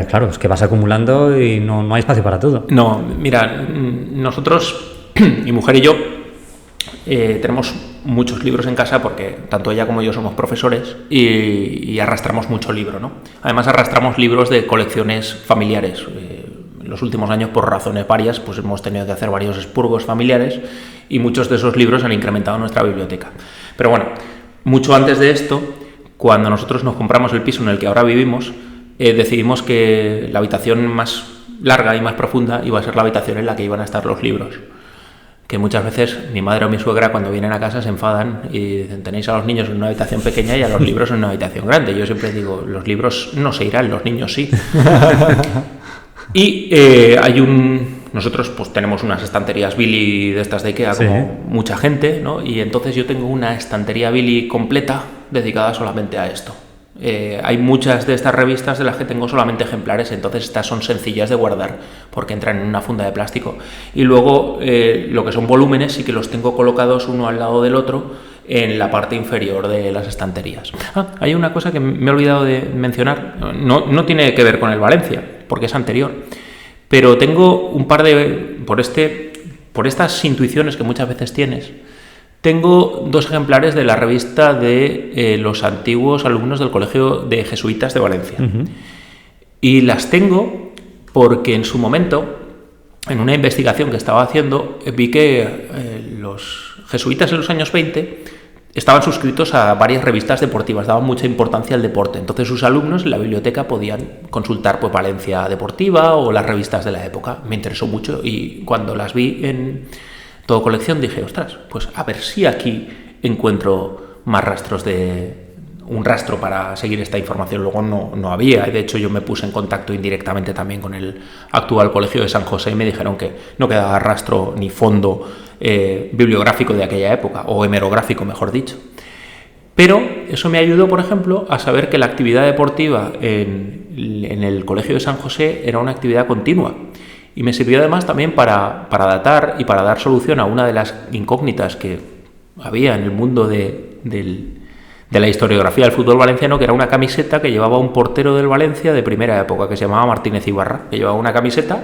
claro, es que vas acumulando y no hay espacio para todo. No, mira, nosotros, mi mujer y yo, tenemos muchos libros en casa porque tanto ella como yo somos profesores y arrastramos mucho libro, ¿no? Además arrastramos libros de colecciones familiares. En los últimos años, por razones varias, pues hemos tenido que hacer varios expurgos familiares y muchos de esos libros han incrementado nuestra biblioteca. Pero bueno, mucho antes de esto, cuando nosotros nos compramos el piso en el que ahora vivimos, decidimos que la habitación más larga y más profunda iba a ser la habitación en la que iban a estar los libros. Que muchas veces mi madre o mi suegra cuando vienen a casa se enfadan y dicen: tenéis a los niños en una habitación pequeña y a los libros en una habitación grande. Yo siempre digo, los libros no se irán, los niños sí. Y nosotros pues tenemos unas estanterías Billy de estas de Ikea, como mucha gente, ¿no? Y entonces yo tengo una estantería Billy completa dedicada solamente a esto. Hay muchas de estas revistas de las que tengo solamente ejemplares, entonces estas son sencillas de guardar porque entran en una funda de plástico. Y luego lo que son volúmenes sí que los tengo colocados uno al lado del otro en la parte inferior de las estanterías. Hay una cosa que me he olvidado de mencionar, no tiene que ver con el Valencia, porque es anterior, pero tengo un par de... por estas intuiciones que muchas veces tienes, tengo 2 ejemplares de la revista de los antiguos alumnos del Colegio de Jesuitas de Valencia. Uh-huh. Y las tengo porque en su momento, en una investigación que estaba haciendo, vi que los jesuitas en los años 20 estaban suscritos a varias revistas deportivas, daban mucha importancia al deporte. Entonces sus alumnos en la biblioteca podían consultar pues Valencia Deportiva o las revistas de la época. Me interesó mucho y cuando las vi en Todo Colección dije, ostras, pues a ver si aquí encuentro más rastros un rastro para seguir esta información. Luego no había, de hecho yo me puse en contacto indirectamente también con el actual Colegio de San José y me dijeron que no quedaba rastro ni fondo bibliográfico de aquella época, o hemerográfico mejor dicho. Pero eso me ayudó, por ejemplo, a saber que la actividad deportiva en el Colegio de San José era una actividad continua. Y me sirvió además también para datar y para dar solución a una de las incógnitas que había en el mundo de la historiografía del fútbol valenciano, que era una camiseta que llevaba un portero del Valencia de primera época, que se llamaba Martínez Ibarra, que llevaba una camiseta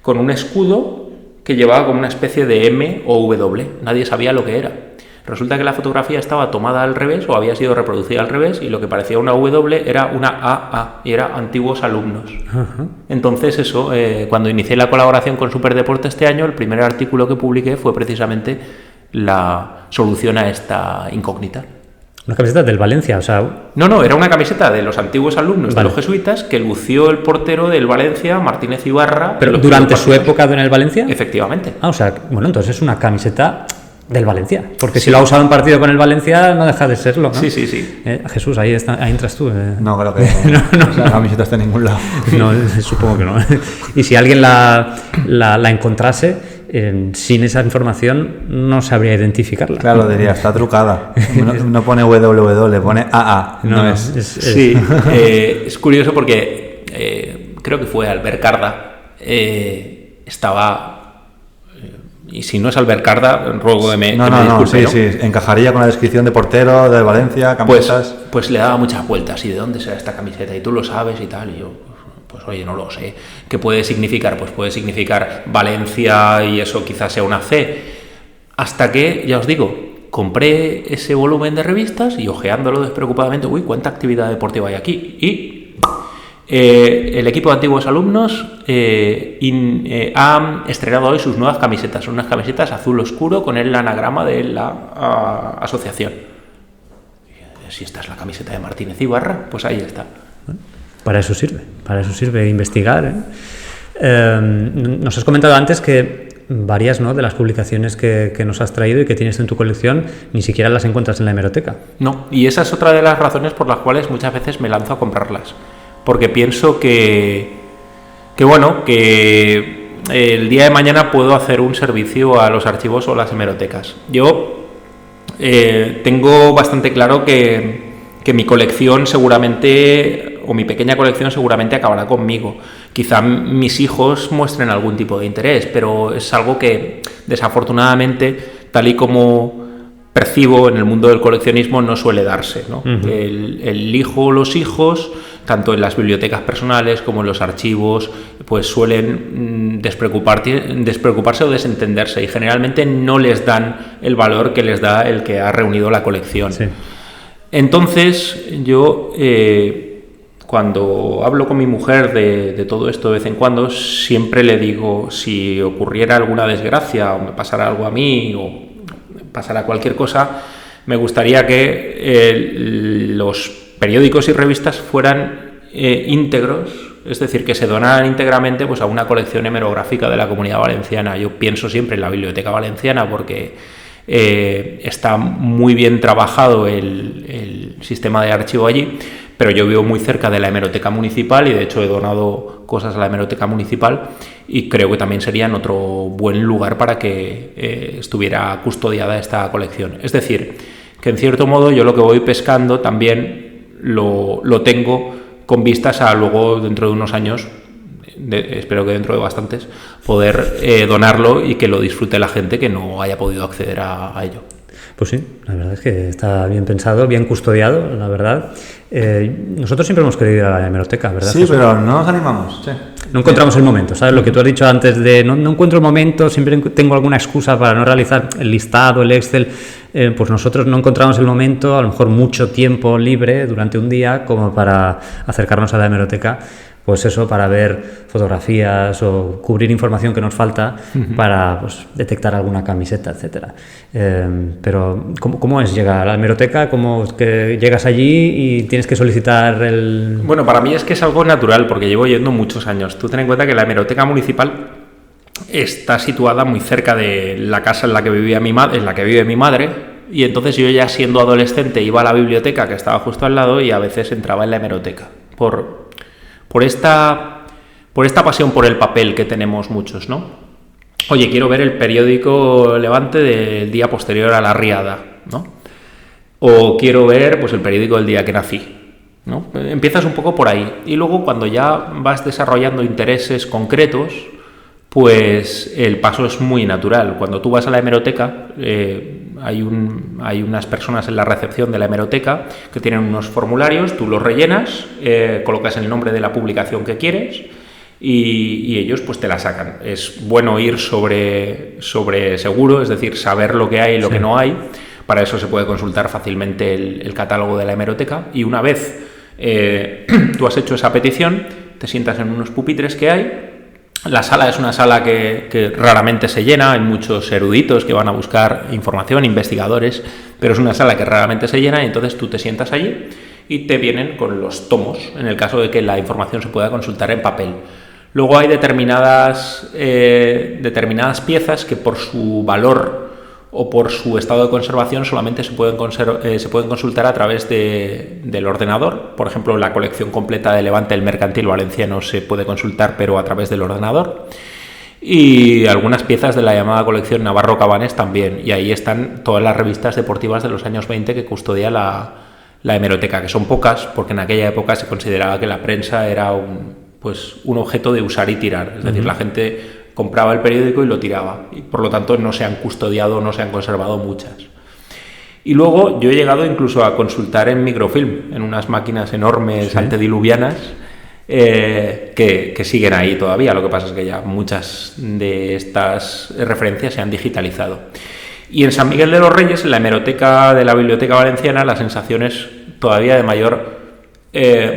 con un escudo que llevaba como una especie de M o W. Nadie sabía lo que era. Resulta que la fotografía estaba tomada al revés o había sido reproducida al revés y lo que parecía una W era una AA y era antiguos alumnos. Uh-huh. Entonces eso, cuando inicié la colaboración con Superdeporte este año, el primer artículo que publiqué fue precisamente la solución a esta incógnita. ¿Una camiseta del Valencia? O sea... No, era una camiseta de los antiguos alumnos de los jesuitas que lució el portero del Valencia, Martínez Ibarra. ¿Pero durante su época en el Valencia? Efectivamente. O sea, bueno, entonces es una camiseta del Valencia, porque si lo ha usado en partido con el Valencia no deja de serlo, ¿no? Sí. Jesús, ahí entras tú. No, creo que no. La camiseta está en ningún lado. No, supongo que no. Y si alguien la encontrase sin esa información, no sabría identificarla. Claro, diría, está trucada. No pone www, pone AA. No es. Sí, es curioso porque creo que fue Albert Carda, estaba... Y si no es Albert Carda, ruego que me disculpe. No, sí, encajaría con la descripción de portero, de Valencia, camisetas. Pues le daba muchas vueltas. ¿Y de dónde será esta camiseta? Y tú lo sabes y tal. Y yo, pues oye, no lo sé. ¿Qué puede significar? Pues puede significar Valencia y eso quizás sea una C. Hasta que, ya os digo, compré ese volumen de revistas y ojeándolo despreocupadamente, uy, ¿cuánta actividad deportiva hay aquí? Y el equipo de antiguos alumnos ha estrenado hoy sus nuevas camisetas. Son unas camisetas azul oscuro con el anagrama de la asociación. Si esta es la camiseta de Martínez Ibarra, pues ahí está. Para eso sirve investigar. Nos has comentado antes que varias, ¿no?, de las publicaciones que nos has traído y que tienes en tu colección ni siquiera las encuentras en la hemeroteca. No, y esa es otra de las razones por las cuales muchas veces me lanzo a comprarlas. Porque pienso que el día de mañana puedo hacer un servicio a los archivos o las hemerotecas. Yo tengo bastante claro que mi colección seguramente o mi pequeña colección seguramente acabará conmigo. Quizá mis hijos muestren algún tipo de interés, pero es algo que desafortunadamente, tal y como percibo en el mundo del coleccionismo, no suele darse, ¿no? El hijo o los hijos, tanto en las bibliotecas personales como en los archivos, pues suelen despreocuparse o desentenderse, y generalmente no les dan el valor que les da el que ha reunido la colección. Sí. Entonces, yo cuando hablo con mi mujer de todo esto de vez en cuando, siempre le digo, si ocurriera alguna desgracia o me pasara algo a mí o pasara cualquier cosa, me gustaría que los periódicos y revistas fueran íntegros, es decir, que se donaran íntegramente pues, a una colección hemerográfica de la Comunidad Valenciana. Yo pienso siempre en la Biblioteca Valenciana porque está muy bien trabajado el sistema de archivo allí, pero yo vivo muy cerca de la Hemeroteca Municipal y de hecho he donado cosas a la Hemeroteca Municipal y creo que también serían otro buen lugar para que estuviera custodiada esta colección. Es decir, que en cierto modo yo lo que voy pescando también lo tengo con vistas a luego dentro de unos años, espero que dentro de bastantes, poder donarlo y que lo disfrute la gente que no haya podido acceder a ello. Pues sí, la verdad es que está bien pensado, bien custodiado, la verdad. Nosotros siempre hemos querido ir a la hemeroteca, ¿verdad? Sí, Jesús? Pero no nos animamos. Sí. No encontramos el momento, ¿sabes? Lo que tú has dicho antes de no encuentro el momento, siempre tengo alguna excusa para no realizar el listado, el Excel. Pues nosotros no encontramos el momento, a lo mejor mucho tiempo libre durante un día como para acercarnos a la hemeroteca. Pues eso, para ver fotografías o cubrir información que nos falta para pues, detectar alguna camiseta, etcétera. Pero, ¿cómo es llegar a la hemeroteca? ¿Cómo es que llegas allí y tienes que solicitar el...? Bueno, para mí es que es algo natural, porque llevo yendo muchos años. Tú ten en cuenta que la hemeroteca municipal está situada muy cerca de la casa en la que vive mi madre, y entonces yo ya siendo adolescente iba a la biblioteca que estaba justo al lado y a veces entraba en la hemeroteca. Por esta pasión por el papel que tenemos muchos, ¿no? Oye, quiero ver el periódico Levante del día posterior a la riada, ¿no? O quiero ver pues el periódico del día que nací, ¿no? Empiezas un poco por ahí y luego cuando ya vas desarrollando intereses concretos, pues el paso es muy natural. Cuando tú vas a la hemeroteca, hay unas personas en la recepción de la hemeroteca que tienen unos formularios, tú los rellenas, colocas el nombre de la publicación que quieres y ellos pues te la sacan. Es bueno ir sobre seguro, es decir, saber lo que hay y lo que no hay. Para eso se puede consultar fácilmente el catálogo de la hemeroteca y una vez tú has hecho esa petición, te sientas en unos pupitres que hay. La sala es una sala que raramente se llena, hay muchos eruditos que van a buscar información, investigadores, pero es una sala que raramente se llena y entonces tú te sientas allí y te vienen con los tomos, en el caso de que la información se pueda consultar en papel. Luego hay determinadas piezas que por su valor o por su estado de conservación solamente se pueden consultar a través del ordenador. Por ejemplo, la colección completa de Levante el Mercantil Valenciano se puede consultar, pero a través del ordenador. Y algunas piezas de la llamada colección Navarro Cabanes también. Y ahí están todas las revistas deportivas de los años 20 que custodia la hemeroteca, que son pocas, porque en aquella época se consideraba que la prensa era un objeto de usar y tirar. Es decir, la gente compraba el periódico y lo tiraba, y por lo tanto no se han custodiado, no se han conservado muchas. Y luego yo he llegado incluso a consultar en microfilm, en unas máquinas enormes, ¿sí?, antediluvianas, que siguen ahí todavía. Lo que pasa es que ya muchas de estas referencias se han digitalizado. Y en San Miguel de los Reyes, en la hemeroteca de la Biblioteca Valenciana, la sensación es todavía de mayor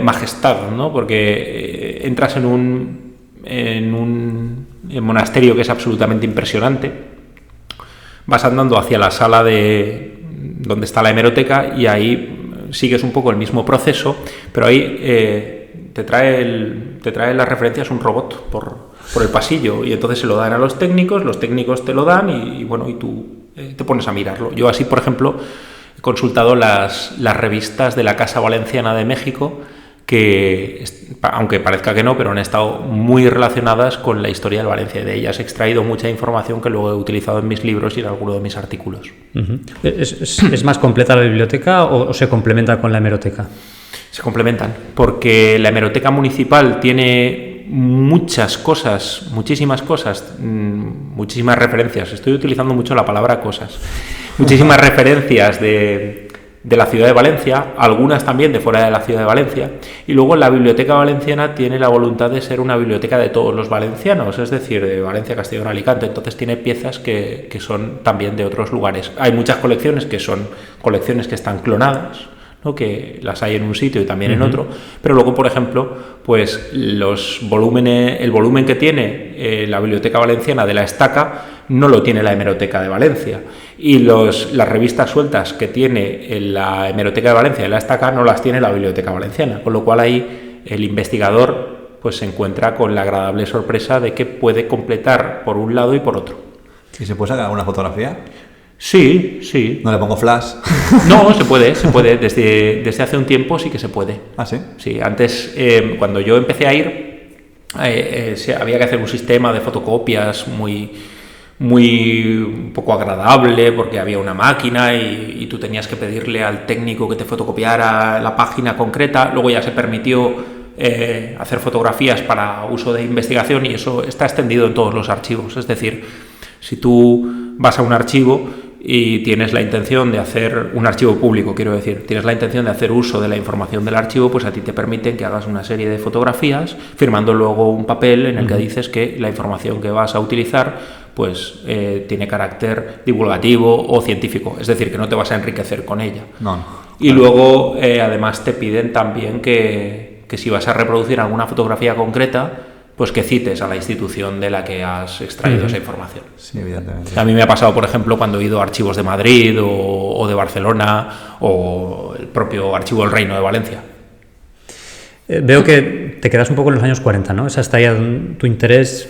majestad, ¿no? Porque entras en un monasterio que es absolutamente impresionante, vas andando hacia la sala donde está la hemeroteca y ahí sigues un poco el mismo proceso, pero ahí te trae las referencias un robot por el pasillo y entonces se lo dan a los técnicos te lo dan y tú te pones a mirarlo. Yo así, por ejemplo, he consultado las revistas de la Casa Valenciana de México, que, aunque parezca que no, pero han estado muy relacionadas con la historia del Valencia. De ellas he extraído mucha información que luego he utilizado en mis libros y en alguno de mis artículos. ¿Es más completa la biblioteca o se complementa con la hemeroteca? Se complementan, porque la hemeroteca municipal tiene muchas cosas, muchísimas cosas, muchísimas referencias. Estoy utilizando mucho la palabra cosas. Muchísimas referencias de la ciudad de Valencia, algunas también de fuera de la ciudad de Valencia, y luego la Biblioteca Valenciana tiene la voluntad de ser una biblioteca de todos los valencianos, es decir, de Valencia, Castellón, Alicante, entonces tiene piezas que son también de otros lugares. Hay muchas colecciones que son colecciones que están clonadas, ¿no? Que las hay en un sitio y también en otro, pero luego, por ejemplo, pues el volumen que tiene la Biblioteca Valenciana de La Estaca no lo tiene la Hemeroteca de Valencia, y las revistas sueltas que tiene la Hemeroteca de Valencia de La Estaca no las tiene la Biblioteca Valenciana, con lo cual ahí el investigador pues se encuentra con la agradable sorpresa de que puede completar por un lado y por otro. ¿Y se puede sacar alguna fotografía? Sí, sí. ¿No le pongo flash? No, se puede. Desde hace un tiempo sí que se puede. ¿Ah, sí? Sí, antes, cuando yo empecé a ir, había que hacer un sistema de fotocopias muy un poco agradable, porque había una máquina y tú tenías que pedirle al técnico que te fotocopiara la página concreta. Luego ya se permitió hacer fotografías para uso de investigación, y eso está extendido en todos los archivos. Es decir, si tú vas a un archivo y tienes la intención de hacer un archivo público, quiero decir, tienes la intención de hacer uso de la información del archivo, pues a ti te permiten que hagas una serie de fotografías, firmando luego un papel en el que dices que la información que vas a utilizar pues tiene carácter divulgativo o científico, es decir, que no te vas a enriquecer con ella. No. Y luego además te piden también que si vas a reproducir alguna fotografía concreta, pues que cites a la institución de la que has extraído esa información. Sí, evidentemente. A mí me ha pasado, por ejemplo, cuando he ido a archivos de Madrid o de Barcelona, o el propio archivo del Reino de Valencia. Veo que te quedas un poco en los años 40, ¿no? Esa está ya tu interés,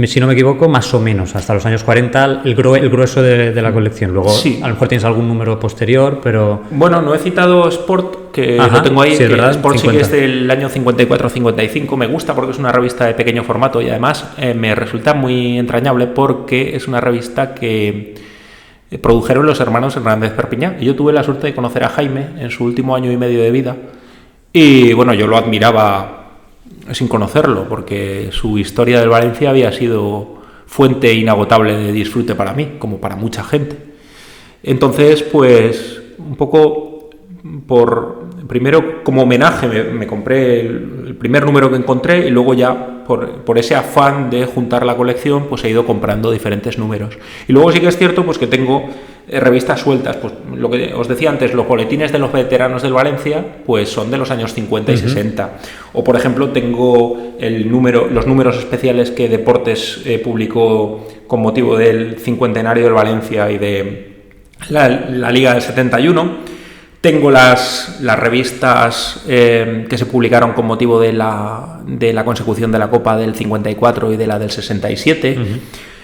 si no me equivoco, más o menos, hasta los años 40, el grueso de la colección. Luego, sí, a lo mejor tienes algún número posterior, pero... Bueno, no he citado Sport, que lo tengo ahí, sí, es que verdad, Sport 50. Sí que es del año 54-55, me gusta porque es una revista de pequeño formato, y además me resulta muy entrañable porque es una revista que produjeron los hermanos Hernández Perpiñán, y yo tuve la suerte de conocer a Jaime en su último año y medio de vida, y bueno, yo lo admiraba sin conocerlo, porque su historia del Valencia había sido fuente inagotable de disfrute para mí, como para mucha gente. Entonces, pues, un poco primero como homenaje me compré el primer número que encontré, y luego ya por ese afán de juntar la colección, pues he ido comprando diferentes números. Y luego sí que es cierto pues que tengo revistas sueltas, pues lo que os decía antes, los boletines de los veteranos del Valencia, pues son de los años 50 y 60. O por ejemplo tengo los números especiales que Deportes publicó con motivo del cincuentenario del Valencia y de la Liga del 71. Tengo las revistas que se publicaron con motivo de la consecución de la Copa del 54 y de la del 67.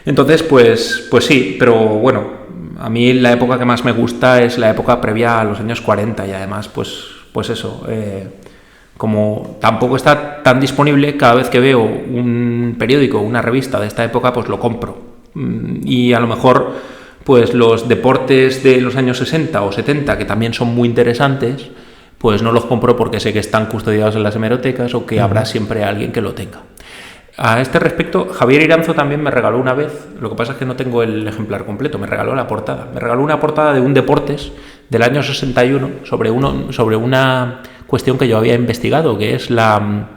Entonces, pues sí, pero bueno, a mí la época que más me gusta es la época previa a los años 40, y además, pues eso, como tampoco está tan disponible, cada vez que veo un periódico, una revista de esta época, pues lo compro. Y a lo mejor pues los deportes de los años 60 o 70, que también son muy interesantes, pues no los compro porque sé que están custodiados en las hemerotecas o que habrá siempre alguien que lo tenga. A este respecto, Javier Iranzo también me regaló una vez, lo que pasa es que no tengo el ejemplar completo, me regaló la portada. Me regaló una portada de un Deportes del año 61 sobre una cuestión que yo había investigado, que es la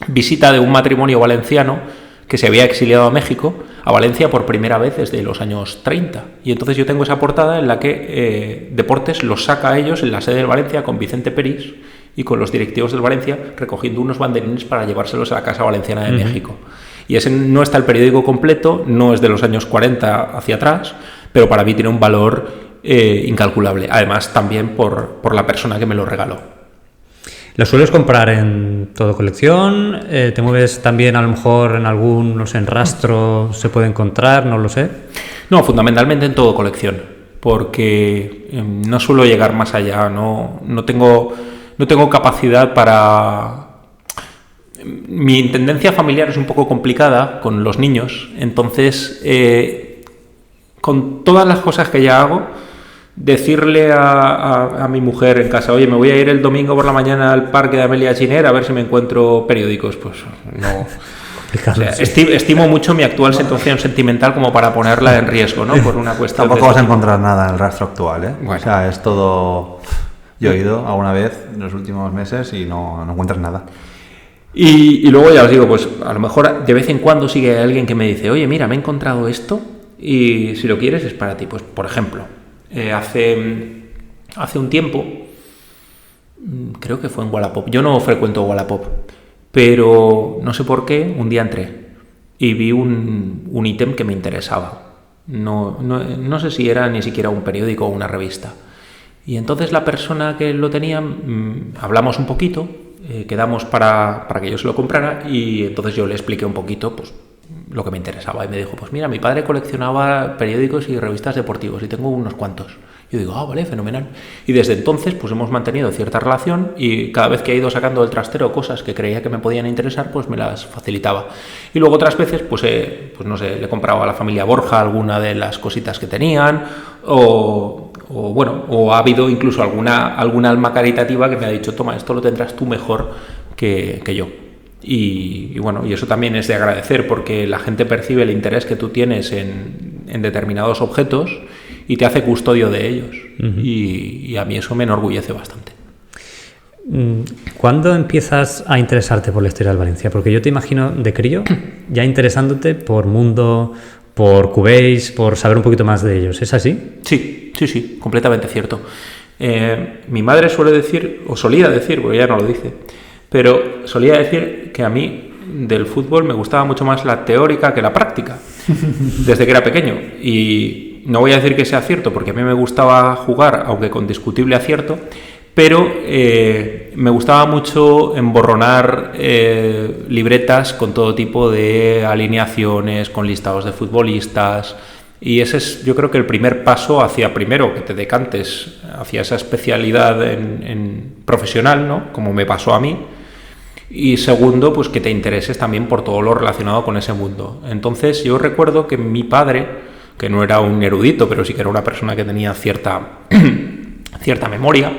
visita de un matrimonio valenciano que se había exiliado a México, a Valencia por primera vez desde los años 30. Y entonces yo tengo esa portada en la que Deportes los saca a ellos en la sede del Valencia con Vicente Peris y con los directivos del Valencia recogiendo unos banderines para llevárselos a la Casa Valenciana de México. Y ese no está el periódico completo, no es de los años 40 hacia atrás, pero para mí tiene un valor incalculable. Además, también por la persona que me lo regaló. ¿Lo sueles comprar en todo colección? ¿Te mueves también a lo mejor en algún, no sé, en rastro se puede encontrar? No lo sé. No, fundamentalmente en todo colección, porque no suelo llegar más allá, no tengo capacidad para... Mi tendencia familiar es un poco complicada con los niños, entonces con todas las cosas que ya hago, decirle a mi mujer en casa, oye, me voy a ir el domingo por la mañana al parque de Amelia Giner a ver si me encuentro periódicos, pues no. O sea, estimo mucho mi actual situación sentimental como para ponerla en riesgo, ¿no? Por una cuestión. Tampoco vas a encontrar nada en el rastro actual, ¿eh? Bueno. O sea, es todo... Yo he ido alguna vez en los últimos meses y no encuentras nada. Y luego ya os digo, pues a lo mejor de vez en cuando sigue alguien que me dice, oye, mira, me he encontrado esto y si lo quieres es para ti. Pues, por ejemplo, hace un tiempo, creo que fue en Wallapop. Yo no frecuento Wallapop, pero no sé por qué, un día entré y vi un ítem que me interesaba. No sé si era ni siquiera un periódico o una revista. Y entonces la persona que lo tenía, hablamos un poquito, quedamos para que yo se lo comprara y entonces yo le expliqué un poquito pues, lo que me interesaba. Y me dijo, pues mira, mi padre coleccionaba periódicos y revistas deportivos y tengo unos cuantos. Yo digo, vale, fenomenal. Y desde entonces pues hemos mantenido cierta relación y cada vez que he ido sacando del trastero cosas que creía que me podían interesar, pues me las facilitaba. Y luego otras veces, pues no sé, le compraba a la familia Borja alguna de las cositas que tenían o ha habido incluso alguna alma caritativa que me ha dicho, toma, esto lo tendrás tú mejor que yo. Y bueno, y eso también es de agradecer porque la gente percibe el interés que tú tienes en determinados objetos y te hace custodio de ellos. Uh-huh. Y a mí eso me enorgullece bastante. ¿Cuándo empiezas a interesarte por la historia del Valencia? Porque yo te imagino de crío ya interesándote por Mundo, por Cubase, por saber un poquito más de ellos. ¿Es así? Sí, completamente cierto. Mi madre suele decir, o solía decir, porque ya no lo dice, pero solía decir que a mí del fútbol me gustaba mucho más la teórica que la práctica, desde que era pequeño. Y no voy a decir que sea cierto, porque a mí me gustaba jugar, aunque con discutible acierto, pero me gustaba mucho emborronar libretas con todo tipo de alineaciones, con listados de futbolistas, y ese es, yo creo que el primer paso hacia, primero, que te decantes hacia esa especialidad en profesional, ¿no? Como me pasó a mí, y segundo, pues que te intereses también por todo lo relacionado con ese mundo. Entonces yo recuerdo que mi padre, que no era un erudito, pero sí que era una persona que tenía cierta memoria,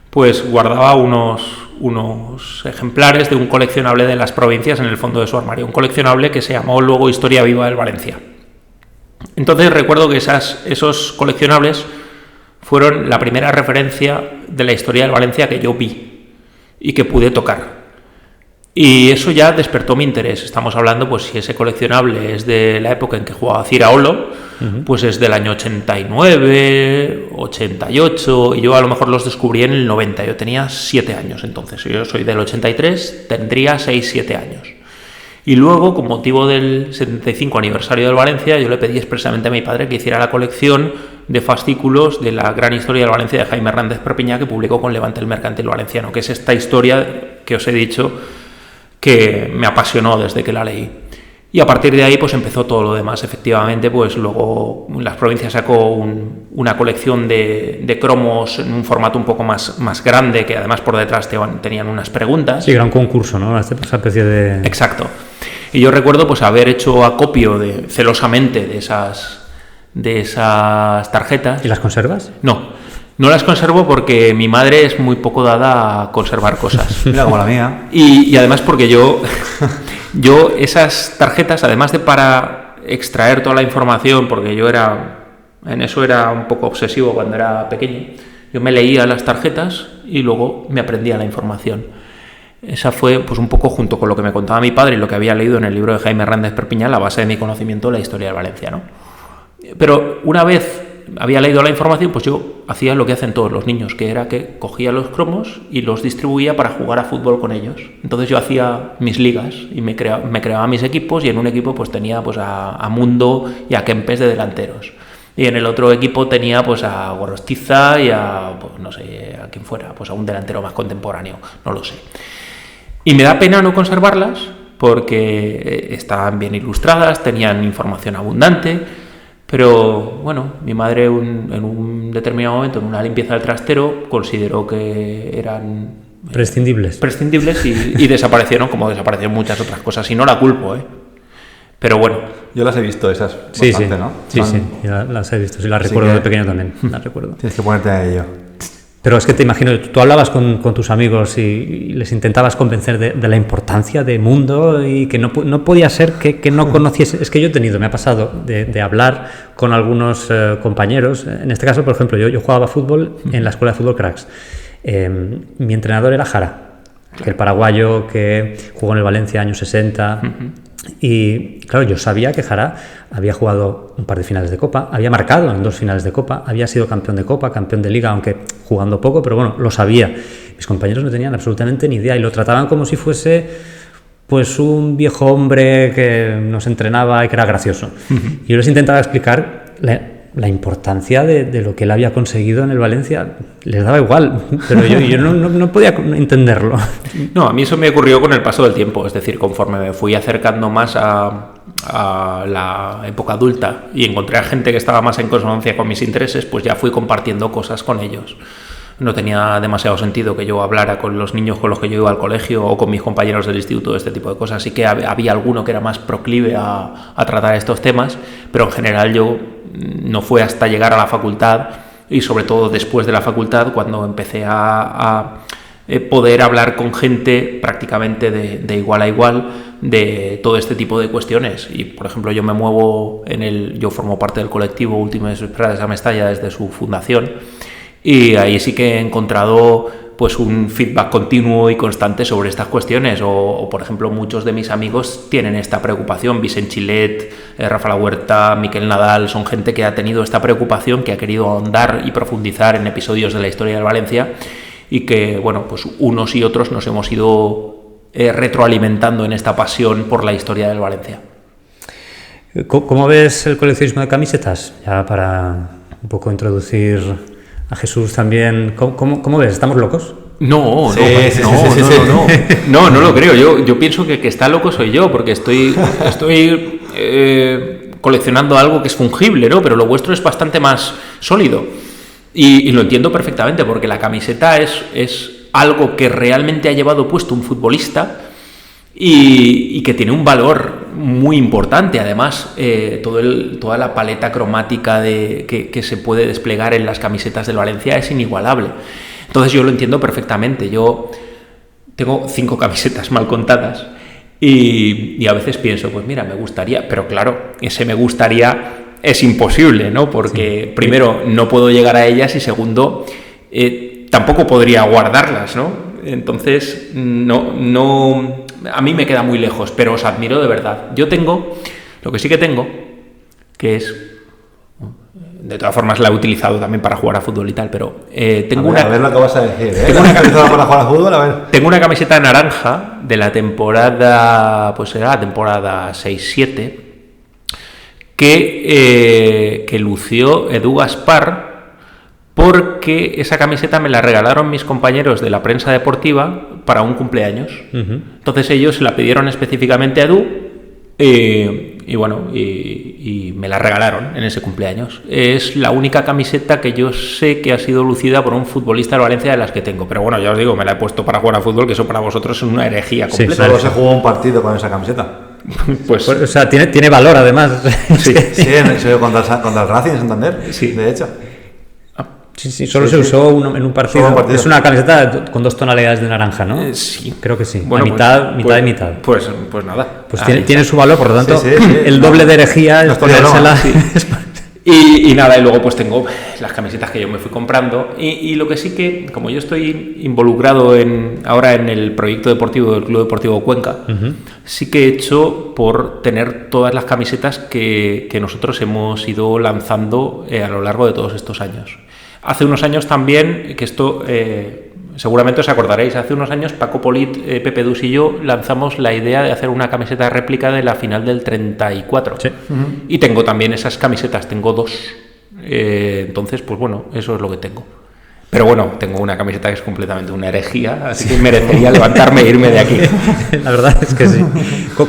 pues guardaba unos ejemplares de un coleccionable de las provincias en el fondo de su armario, un coleccionable que se llamó luego Historia Viva del Valencia. Entonces recuerdo que esos coleccionables fueron la primera referencia de la historia del Valencia que yo vi y que pude tocar. Y eso ya despertó mi interés. Estamos hablando, pues si ese coleccionable es de la época en que jugaba Ciraolo, uh-huh, pues es del año 89, 88, y yo a lo mejor los descubrí en el 90. Yo tenía 7 años entonces. Yo soy del 83, tendría 6-7 años. Y luego, con motivo del 75 aniversario del Valencia, yo le pedí expresamente a mi padre que hiciera la colección de fascículos de la gran historia del Valencia de Jaime Hernández Perpiñá, que publicó con Levante el Mercantil Valenciano, que es esta historia que os he dicho que me apasionó desde que la leí. Y a partir de ahí pues empezó todo lo demás. Efectivamente, pues luego Las Provincias sacó una colección de cromos en un formato un poco más grande, que además por detrás tenían unas preguntas. Sí, era un concurso, ¿no? Esa especie de... Exacto. Y yo recuerdo pues haber hecho acopio celosamente de esas tarjetas. ¿Y las conservas? No las conservo porque mi madre es muy poco dada a conservar cosas. Mira, como la mía. Y además porque yo esas tarjetas, además de para extraer toda la información, porque yo en eso era un poco obsesivo cuando era pequeño, yo me leía las tarjetas y luego me aprendía la información. Esa fue pues un poco, junto con lo que me contaba mi padre y lo que había leído en el libro de Jaime Hernández Perpiñán, la base de mi conocimiento de la historia del Valencia, ¿no? Pero una vez había leído la información, pues yo hacía lo que hacen todos los niños, que era que cogía los cromos y los distribuía para jugar a fútbol con ellos. Entonces yo hacía mis ligas y me creaba mis equipos, y en un equipo pues tenía pues a Mundo y a Kempes de delanteros. Y en el otro equipo tenía pues a Gorostiza y pues no sé a quién fuera, pues a un delantero más contemporáneo, no lo sé. Y me da pena no conservarlas porque estaban bien ilustradas, tenían información abundante. Pero bueno, mi madre en un determinado momento, en una limpieza del trastero, consideró que eran prescindibles y desaparecieron, como desaparecieron muchas otras cosas, y no la culpo, Pero bueno, Yo las he visto, esas Sí, bastante, sí. ¿no? Sí, Son- sí, las he visto. Sí, las Así recuerdo que- de pequeño también. Las recuerdo. Tienes que ponerte a ello. Pero es que te imagino, tú hablabas con tus amigos y les intentabas convencer de la importancia de mundo y que no podía ser que no conociese. Es que yo me ha pasado de hablar con algunos compañeros. En este caso, por ejemplo, yo jugaba fútbol en la escuela de fútbol Cracks. Mi entrenador era Jara, el paraguayo que jugó en el Valencia años 60. Y claro, yo sabía que Jara había jugado un par de finales de Copa, había marcado en 2 finales de Copa, había sido campeón de Copa, campeón de Liga, aunque jugando poco, pero bueno, lo sabía. Mis compañeros no tenían absolutamente ni idea y lo trataban como si fuese pues un viejo hombre que nos entrenaba y que era gracioso. Y yo les intentaba explicar la importancia de lo que él había conseguido en el Valencia. Les daba igual, pero yo no podía entenderlo. No, a mí eso me ocurrió con el paso del tiempo, es decir, conforme me fui acercando más a la época adulta y encontré a gente que estaba más en consonancia con mis intereses, pues ya fui compartiendo cosas con ellos. No tenía demasiado sentido que yo hablara con los niños con los que yo iba al colegio o con mis compañeros del instituto de este tipo de cosas. Sí que había alguno que era más proclive a tratar estos temas, pero en general yo no fue hasta llegar a la facultad y sobre todo después de la facultad cuando empecé a poder hablar con gente prácticamente de igual a igual de todo este tipo de cuestiones. Y por ejemplo yo me muevo yo formo parte del colectivo Últimes Esperades a Mestalla desde su fundación y ahí sí que he encontrado pues un feedback continuo y constante sobre estas cuestiones o por ejemplo muchos de mis amigos tienen esta preocupación. Vicent Chilet, Rafa La Huerta, Miquel Nadal son gente que ha tenido esta preocupación, que ha querido ahondar y profundizar en episodios de la historia del Valencia y que bueno pues unos y otros nos hemos ido retroalimentando en esta pasión por la historia del Valencia. ¿Cómo ves el coleccionismo de camisetas? Ya para un poco introducir a Jesús también. ¿Cómo ves? ¿Estamos locos? No lo creo. Yo pienso que está loco soy yo, porque estoy coleccionando algo que es fungible, ¿no? Pero lo vuestro es bastante más sólido. Y lo entiendo perfectamente, porque la camiseta es algo que realmente ha llevado puesto un futbolista y que tiene un valor muy importante. Además, toda la paleta cromática que se puede desplegar en las camisetas del Valencia es inigualable. Entonces yo lo entiendo perfectamente. Yo tengo 5 camisetas mal contadas y a veces pienso, pues mira, me gustaría, pero claro, ese me gustaría es imposible, ¿no? Porque sí. Primero no puedo llegar a ellas y segundo tampoco podría guardarlas, ¿no? Entonces no a mí me queda muy lejos, pero os admiro de verdad. Yo tengo, lo que sí que tengo, que es, de todas formas la he utilizado también para jugar a fútbol y tal, pero tengo a ver lo que vas a decir, ¿eh? Tengo una camiseta para jugar a fútbol, a ver. Tengo una camiseta naranja de la temporada, pues era la temporada 6-7, que lució Edu Gaspar, porque esa camiseta me la regalaron mis compañeros de la prensa deportiva para un cumpleaños. Uh-huh. Entonces ellos se la pidieron específicamente a Edu y bueno, y me la regalaron en ese cumpleaños. Es la única camiseta que yo sé que ha sido lucida por un futbolista de Valencia de las que tengo. Pero bueno, ya os digo, me la he puesto para jugar a fútbol, que eso para vosotros es una herejía completa. Sí, solo se jugó un partido con esa camiseta. Pues o sea, tiene valor además. Sí, contra el Racing de Santander, sí. De hecho. Sí, solo se usó en un partido. Es una camiseta con 2 tonalidades de naranja, ¿no? Sí. Creo que sí. Bueno, mitad y mitad. Pues nada. Pues tiene su valor, por lo tanto, el doble de herejía es ponérsela. Y nada, y luego pues tengo las camisetas que yo me fui comprando y lo que sí que, como yo estoy involucrado ahora en el proyecto deportivo del Club Deportivo Cuenca, uh-huh. Sí que he hecho por tener todas las camisetas que nosotros hemos ido lanzando a lo largo de todos estos años. Hace unos años también, que esto seguramente os acordaréis, hace unos años Paco Polit, Pepe Dus y yo lanzamos la idea de hacer una camiseta réplica de la final del 34. Sí. Uh-huh. Y tengo también esas camisetas, tengo 2. Entonces, pues bueno, eso es lo que tengo. Pero bueno, tengo una camiseta que es completamente una herejía, así que merecería levantarme e irme de aquí. La verdad es que sí.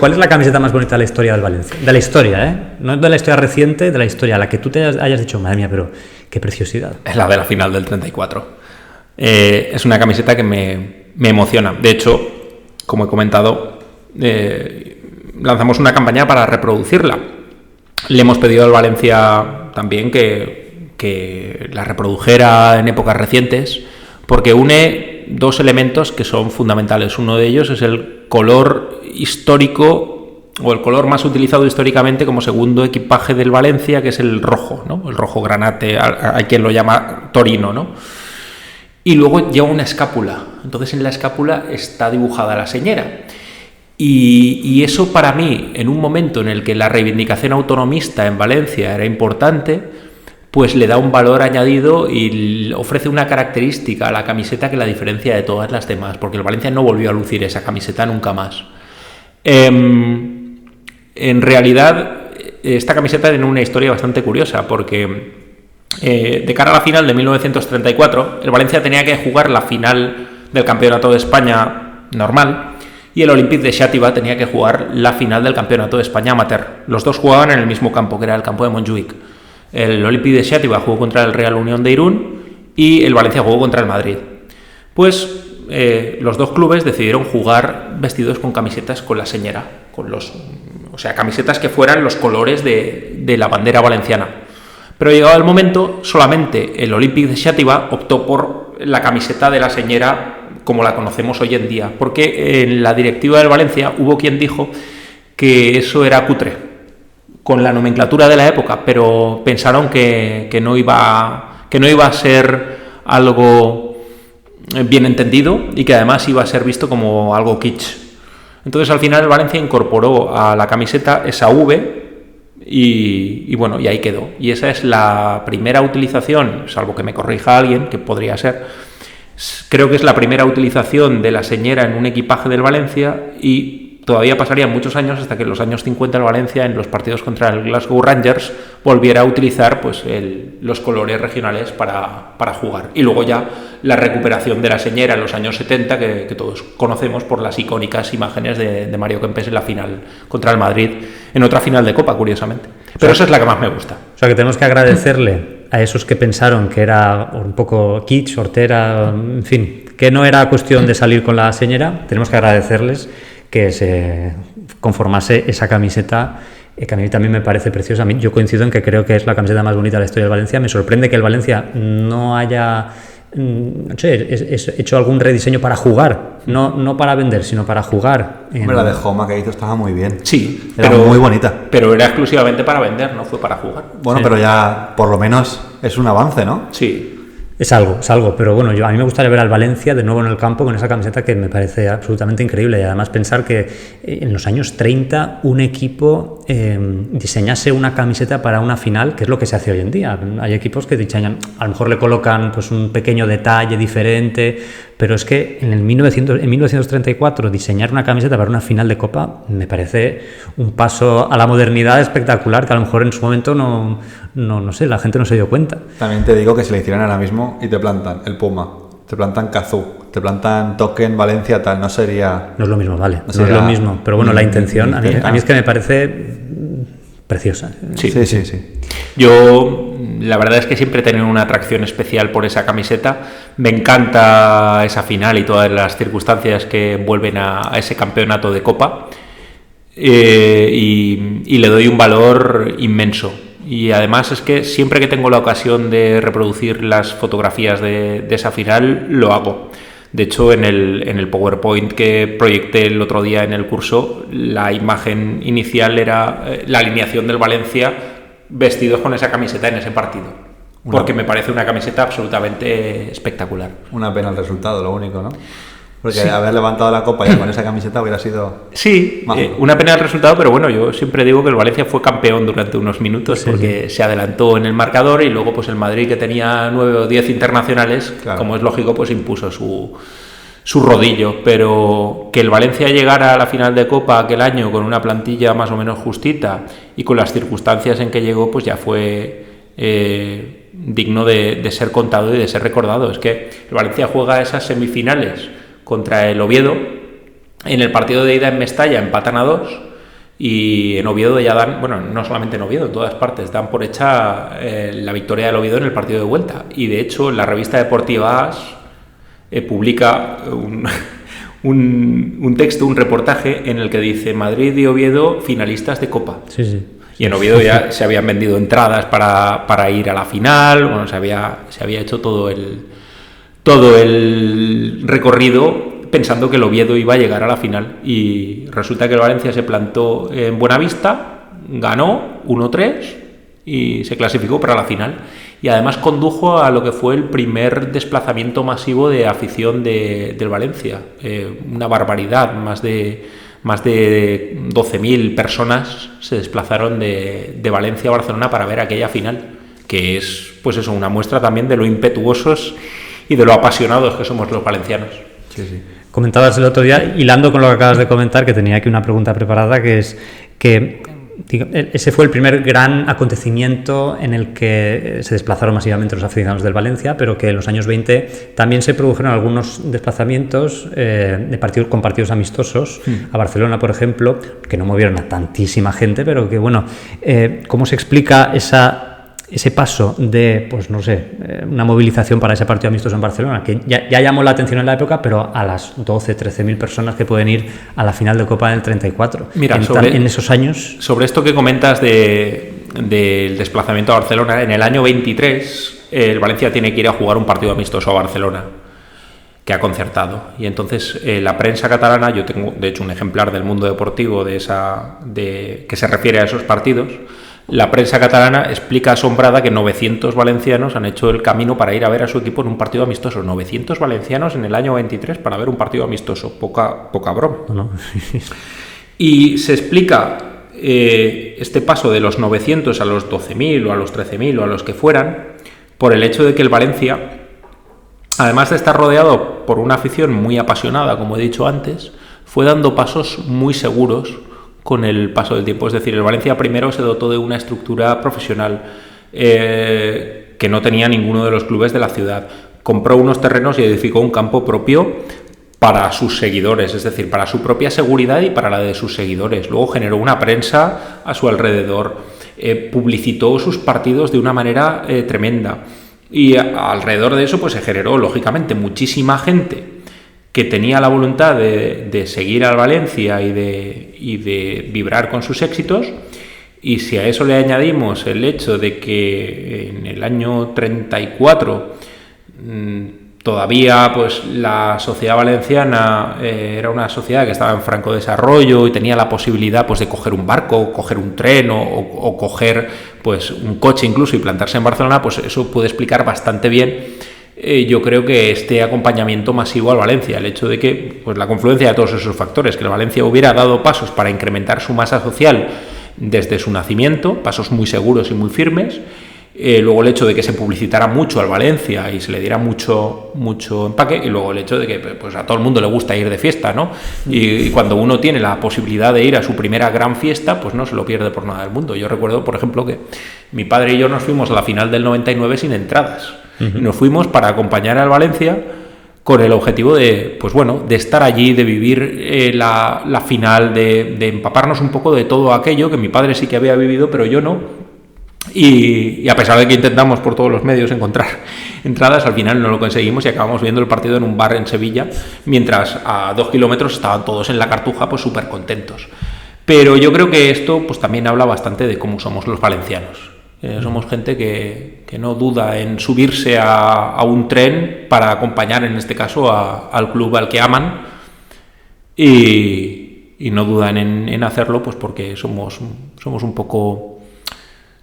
¿Cuál es la camiseta más bonita de la historia del Valencia? De la historia, ¿eh? No de la historia reciente, de la historia. La que tú te hayas dicho, madre mía, pero qué preciosidad. Es la de la final del 34. Es una camiseta que me emociona. De hecho, como he comentado, lanzamos una campaña para reproducirla. Le hemos pedido al Valencia también que la reprodujera en épocas recientes, porque une dos elementos que son fundamentales. Uno de ellos es el color histórico, o el color más utilizado históricamente como segundo equipaje del Valencia, que es el rojo, ¿no? El rojo granate, hay quien lo llama torino, ¿no? Y luego lleva una escápula. Entonces en la escápula está dibujada la señera. Y eso para mí, en un momento en el que la reivindicación autonomista en Valencia era importante, pues le da un valor añadido y ofrece una característica a la camiseta que la diferencia de todas las demás, porque el Valencia no volvió a lucir esa camiseta nunca más. En realidad, esta camiseta tiene una historia bastante curiosa, porque de cara a la final de 1934, el Valencia tenía que jugar la final del Campeonato de España normal, y el Olympique de Xàtiva tenía que jugar la final del Campeonato de España amateur. Los dos jugaban en el mismo campo, que era el campo de Montjuïc. El Olympique de Xàtiva jugó contra el Real Unión de Irún y el Valencia jugó contra el Madrid. Pues los dos clubes decidieron jugar vestidos con camisetas con la señera, camisetas que fueran los colores de la bandera valenciana. Pero llegado el momento, solamente el Olympique de Xàtiva optó por la camiseta de la señera como la conocemos hoy en día, porque en la directiva del Valencia hubo quien dijo que eso era cutre, con la nomenclatura de la época, pero pensaron que no iba a ser algo bien entendido y que además iba a ser visto como algo kitsch. Entonces al final el Valencia incorporó a la camiseta esa V y bueno, y ahí quedó. Y esa es la primera utilización, salvo que me corrija alguien, que podría ser. Creo que es la primera utilización de la señera en un equipaje del Valencia y todavía pasarían muchos años hasta que en los años 50 el Valencia, en los partidos contra el Glasgow Rangers, volviera a utilizar pues los colores regionales para jugar. Y luego ya la recuperación de la señera en los años 70, que todos conocemos por las icónicas imágenes de Mario Kempes en la final contra el Madrid, en otra final de Copa, curiosamente. Pero esa es la que más me gusta. O sea, que tenemos que agradecerle a esos que pensaron que era un poco kitsch, hortera, en fin, que no era cuestión de salir con la señera. Tenemos que agradecerles que se conformase esa camiseta, que a mí también me parece preciosa. Yo coincido en que creo que es la camiseta más bonita de la historia del Valencia. Me sorprende que el Valencia no haya hecho algún rediseño para jugar, no para vender, sino para jugar. Hombre, la de Joma que hizo estaba muy bien. Sí, era muy bonita. Pero era exclusivamente para vender, no fue para jugar. Bueno, sí. Pero ya por lo menos es un avance, ¿no? Sí. Es algo, pero bueno, a mí me gustaría ver al Valencia de nuevo en el campo con esa camiseta que me parece absolutamente increíble, y además pensar que en los años 30 un equipo diseñase una camiseta para una final, que es lo que se hace hoy en día. Hay equipos que diseñan, a lo mejor le colocan pues un pequeño detalle diferente, pero es que en 1934 diseñar una camiseta para una final de Copa me parece un paso a la modernidad espectacular, que a lo mejor en su momento no sé, la gente no se dio cuenta. También te digo que si le hicieran ahora mismo y te plantan el Puma, te plantan Cazú, te plantan Token, Valencia, tal, no sería... No es lo mismo, vale, no es lo mismo, pero bueno, la intención a mí es que me parece preciosa. Sí. Yo, la verdad es que siempre he tenido una atracción especial por esa camiseta. Me encanta esa final y todas las circunstancias que envuelven a ese campeonato de Copa, y le doy un valor inmenso. Y además es que siempre que tengo la ocasión de reproducir las fotografías de esa final, lo hago. De hecho, en el PowerPoint que proyecté el otro día en el curso, la imagen inicial era la alineación del Valencia vestidos con esa camiseta en ese partido. Porque me parece una camiseta absolutamente espectacular. Una pena el resultado, lo único, ¿no? Porque sí, haber levantado la copa ya con esa camiseta hubiera sido... Sí, una pena el resultado, pero bueno, yo siempre digo que el Valencia fue campeón durante unos minutos, porque se adelantó en el marcador y luego pues el Madrid, que tenía 9 o 10 internacionales, claro, como es lógico, pues impuso su rodillo. Pero que el Valencia llegara a la final de Copa aquel año con una plantilla más o menos justita y con las circunstancias en que llegó, pues ya fue digno de ser contado y de ser recordado. Es que el Valencia juega esas semifinales contra el Oviedo. En el partido de ida en Mestalla empatan a 2 y en Oviedo ya dan, bueno, no solamente en Oviedo, en todas partes dan por hecha la victoria del Oviedo en el partido de vuelta. Y de hecho la revista deportiva AS publica un texto, un reportaje en el que dice Madrid y Oviedo finalistas de Copa. Sí. Y en Oviedo ya se habían vendido entradas para ir a la final, bueno, se había hecho todo el recorrido pensando que el Oviedo iba a llegar a la final. Y resulta que el Valencia se plantó en Buenavista, ganó 1-3 y se clasificó para la final. Y además condujo a lo que fue el primer desplazamiento masivo de afición del Valencia. Una barbaridad, más de 12.000 personas se desplazaron de Valencia a Barcelona para ver aquella final, que es, pues eso, una muestra también de lo impetuosos y de lo apasionados que somos los valencianos. Sí. Comentabas el otro día, hilando con lo que acabas de comentar, que tenía aquí una pregunta preparada, que es que ese fue el primer gran acontecimiento en el que se desplazaron masivamente los aficionados del Valencia, pero que en los años 20 también se produjeron algunos desplazamientos con partidos amistosos a Barcelona, por ejemplo, que no movieron a tantísima gente, pero que, bueno, ¿cómo se explica ese paso de, pues no sé, una movilización para ese partido amistoso en Barcelona, que ya llamó la atención en la época, pero a las 12, 13.000 personas que pueden ir a la final de Copa del 34? Mira, en esos años... Sobre esto que comentas del desplazamiento a Barcelona, en el año 23 el Valencia tiene que ir a jugar un partido amistoso a Barcelona, que ha concertado. Y entonces la prensa catalana, yo tengo de hecho un ejemplar del Mundo Deportivo que se refiere a esos partidos. La prensa catalana explica asombrada que 900 valencianos han hecho el camino para ir a ver a su equipo en un partido amistoso. 900 valencianos en el año 23 para ver un partido amistoso. Poca broma. No. Y se explica este paso de los 900 a los 12.000 o a los 13.000 o a los que fueran por el hecho de que el Valencia, además de estar rodeado por una afición muy apasionada, como he dicho antes, fue dando pasos muy seguros con el paso del tiempo. Es decir, el Valencia primero se dotó de una estructura profesional que no tenía ninguno de los clubes de la ciudad. Compró unos terrenos y edificó un campo propio para sus seguidores, es decir, para su propia seguridad y para la de sus seguidores. Luego generó una prensa a su alrededor, publicitó sus partidos de una manera tremenda. Y alrededor de eso pues se generó, lógicamente, muchísima gente que tenía la voluntad de seguir al Valencia y de vibrar con sus éxitos. Y si a eso le añadimos el hecho de que en el año 34 todavía pues la sociedad valenciana era una sociedad que estaba en franco desarrollo y tenía la posibilidad pues de coger un barco, coger un tren o coger pues un coche incluso y plantarse en Barcelona, pues eso puede explicar bastante bien yo creo que este acompañamiento masivo al Valencia, el hecho de que pues la confluencia de todos esos factores, que el Valencia hubiera dado pasos para incrementar su masa social desde su nacimiento, pasos muy seguros y muy firmes, luego el hecho de que se publicitara mucho al Valencia y se le diera mucho empaque, y luego el hecho de que pues a todo el mundo le gusta ir de fiesta, ¿no? Y cuando uno tiene la posibilidad de ir a su primera gran fiesta, pues no se lo pierde por nada del mundo. Yo recuerdo, por ejemplo, que mi padre y yo nos fuimos a la final del 99 sin entradas. Y nos fuimos para acompañar al Valencia con el objetivo de, pues bueno, de estar allí, de vivir la final, de empaparnos un poco de todo aquello que mi padre sí que había vivido, pero yo no. Y a pesar de que intentamos por todos los medios encontrar entradas, al final no lo conseguimos y acabamos viendo el partido en un bar en Sevilla, mientras a 2 kilómetros estaban todos en la Cartuja pues súper contentos. Pero yo creo que esto pues también habla bastante de cómo somos los valencianos. Somos gente que no duda en subirse a un tren para acompañar, en este caso, al club al que aman, y no dudan en hacerlo, pues porque somos un poco,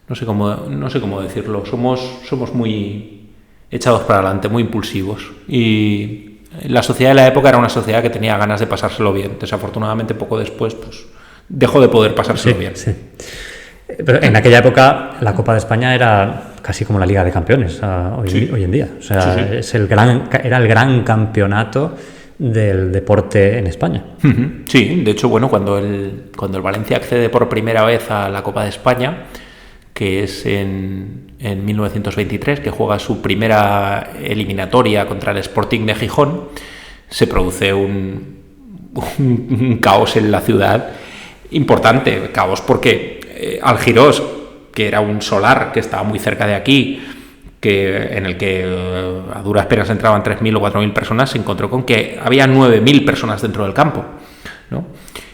no sé cómo decirlo, somos muy echados para adelante, muy impulsivos. Y la sociedad de la época era una sociedad que tenía ganas de pasárselo bien. Desafortunadamente, poco después, pues dejó de poder pasárselo bien. Sí. Pero en aquella época la Copa de España era casi como la Liga de Campeones hoy en día. O sea, sí. Era el gran campeonato del deporte en España. Sí, de hecho, bueno, cuando el Valencia accede por primera vez a la Copa de España, que es en 1923, que juega su primera eliminatoria contra el Sporting de Gijón, se produce un caos en la ciudad importante. Caos porque Algirós, que era un solar que estaba muy cerca de aquí, en el que a duras penas entraban 3.000 o 4.000 personas, se encontró con que había 9.000 personas dentro del campo, ¿no?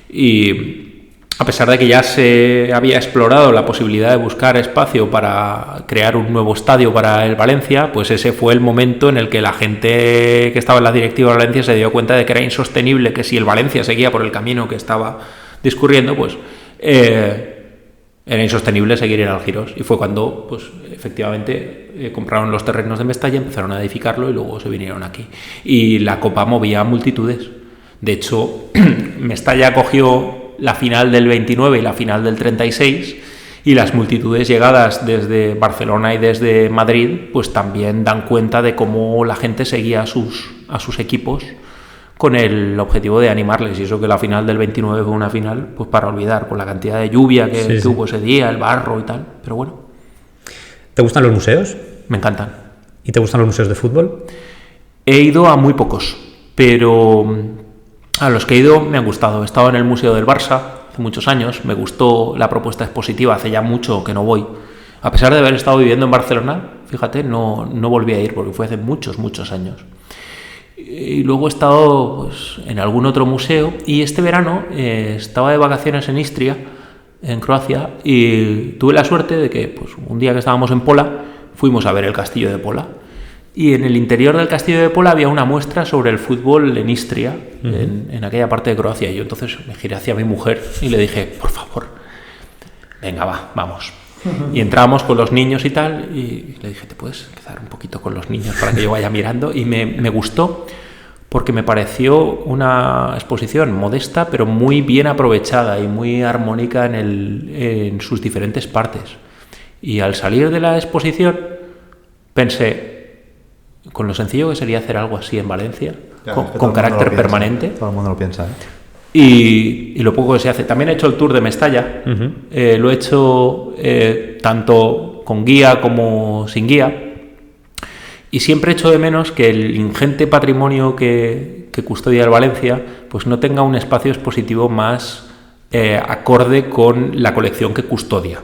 Y a pesar de que ya se había explorado la posibilidad de buscar espacio para crear un nuevo estadio para el Valencia, pues ese fue el momento en el que la gente que estaba en la directiva de Valencia se dio cuenta de que era insostenible, que si el Valencia seguía por el camino que estaba discurriendo, pues era insostenible seguir en Algiros. Y fue cuando, pues efectivamente, compraron los terrenos de Mestalla, empezaron a edificarlo y luego se vinieron aquí. Y la Copa movía multitudes. De hecho, Mestalla cogió la final del 29 y la final del 36, y las multitudes llegadas desde Barcelona y desde Madrid pues también dan cuenta de cómo la gente seguía a sus equipos con el objetivo de animarles, y eso que la final del 29 fue una final pues para olvidar, con la cantidad de lluvia que hubo ese día, el barro y tal, pero bueno. ¿Te gustan los museos? Me encantan. ¿Y te gustan los museos de fútbol? He ido a muy pocos, pero a los que he ido me han gustado. He estado en el Museo del Barça hace muchos años, me gustó la propuesta expositiva, hace ya mucho que no voy. A pesar de haber estado viviendo en Barcelona, fíjate, no volví a ir porque fue hace muchos años. Y luego he estado pues, en algún otro museo, y este verano estaba de vacaciones en Istria, en Croacia, y tuve la suerte de que pues, un día que estábamos en Pola, fuimos a ver el castillo de Pola. Y en el interior del castillo de Pola había una muestra sobre el fútbol en Istria, en aquella parte de Croacia. Y yo entonces me giré hacia mi mujer y le dije, por favor, venga, vamos. Y entrábamos con los niños y tal, y le dije, ¿te puedes quedar un poquito con los niños para que yo vaya mirando? Y me gustó porque me pareció una exposición modesta, pero muy bien aprovechada y muy armónica en sus diferentes partes. Y al salir de la exposición pensé, con lo sencillo que sería hacer algo así en Valencia, con carácter permanente. Todo el mundo lo piensa, ¿eh? Y lo poco que se hace. También he hecho el tour de Mestalla. Lo he hecho tanto con guía como sin guía. Y siempre echo de menos que el ingente patrimonio que custodia el Valencia pues no tenga un espacio expositivo más acorde con la colección que custodia.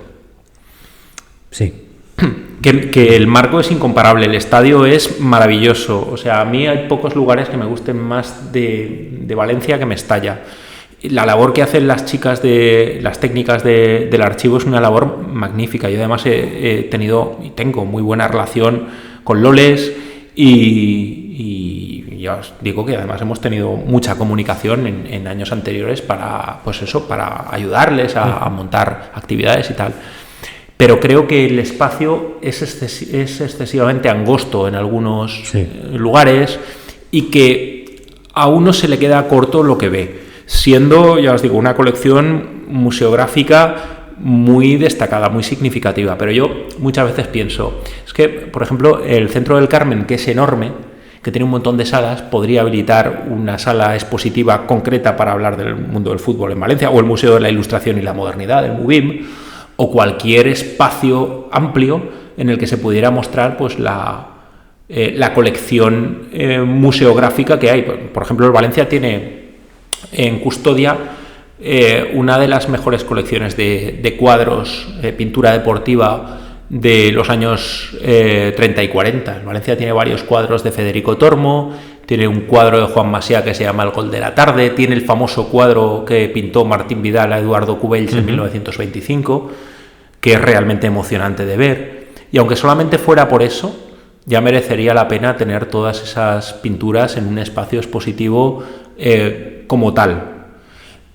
Sí. Que el marco es incomparable, el estadio es maravilloso. O sea, a mí hay pocos lugares que me gusten más de Valencia que Mestalla. La labor que hacen las chicas de las técnicas del archivo es una labor magnífica. Yo además he tenido y tengo muy buena relación con Loles, y ya os digo que además hemos tenido mucha comunicación en años anteriores para ayudarles a montar actividades y tal. Pero creo que el espacio es excesivamente angosto en algunos lugares, y que a uno se le queda corto lo que ve, siendo, ya os digo, una colección museográfica muy destacada, muy significativa. Pero yo muchas veces pienso, es que, por ejemplo, el Centro del Carmen, que es enorme, que tiene un montón de salas, podría habilitar una sala expositiva concreta para hablar del mundo del fútbol en Valencia, o el Museo de la Ilustración y la Modernidad, el MUBIM, o cualquier espacio amplio en el que se pudiera mostrar pues la colección museográfica que hay. Por ejemplo, el Valencia tiene en custodia una de las mejores colecciones de cuadros, pintura deportiva de los años 30 y 40. El Valencia tiene varios cuadros de Federico Tormo, tiene un cuadro de Juan Macià que se llama El Gol de la Tarde, tiene el famoso cuadro que pintó Martín Vidal a Eduardo Cubells en 1925, que es realmente emocionante de ver. Y aunque solamente fuera por eso, ya merecería la pena tener todas esas pinturas en un espacio expositivo como tal.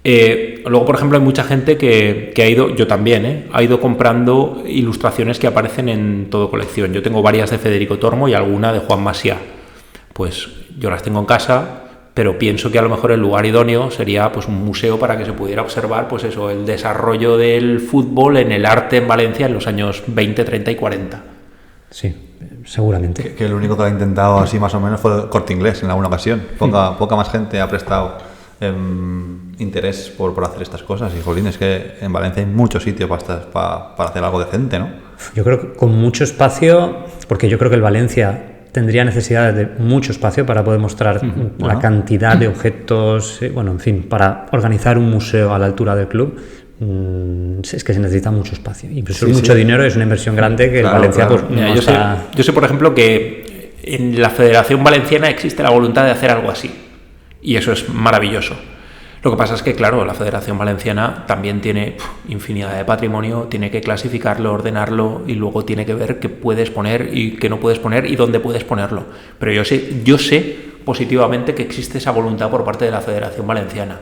Luego, por ejemplo, hay mucha gente que ha ido, yo también, ha ido comprando ilustraciones que aparecen en Todo Colección. Yo tengo varias de Federico Tormo y alguna de Juan Macià. Pues yo las tengo en casa, pero pienso que a lo mejor el lugar idóneo sería pues un museo para que se pudiera observar pues eso, el desarrollo del fútbol en el arte en Valencia en los años 20, 30 y 40. Sí, seguramente. Que el único que lo ha intentado así más o menos fue el Corte Inglés en alguna ocasión. Poca más gente ha prestado interés por hacer estas cosas. Y jolín, es que en Valencia hay mucho sitio para hacer algo decente, ¿no? Yo creo que con mucho espacio, porque yo creo que el Valencia tendría necesidad de mucho espacio para poder mostrar la cantidad de objetos, en fin, para organizar un museo a la altura del club. Es que se necesita mucho espacio y pues mucho dinero, es una inversión grande que Valencia pues mira, yo sé por ejemplo que en la Federación Valenciana existe la voluntad de hacer algo así y eso es maravilloso. Lo que pasa es que, claro, la Federación Valenciana también tiene infinidad de patrimonio, tiene que clasificarlo, ordenarlo y luego tiene que ver qué puedes poner y qué no puedes poner y dónde puedes ponerlo. Pero yo sé positivamente que existe esa voluntad por parte de la Federación Valenciana.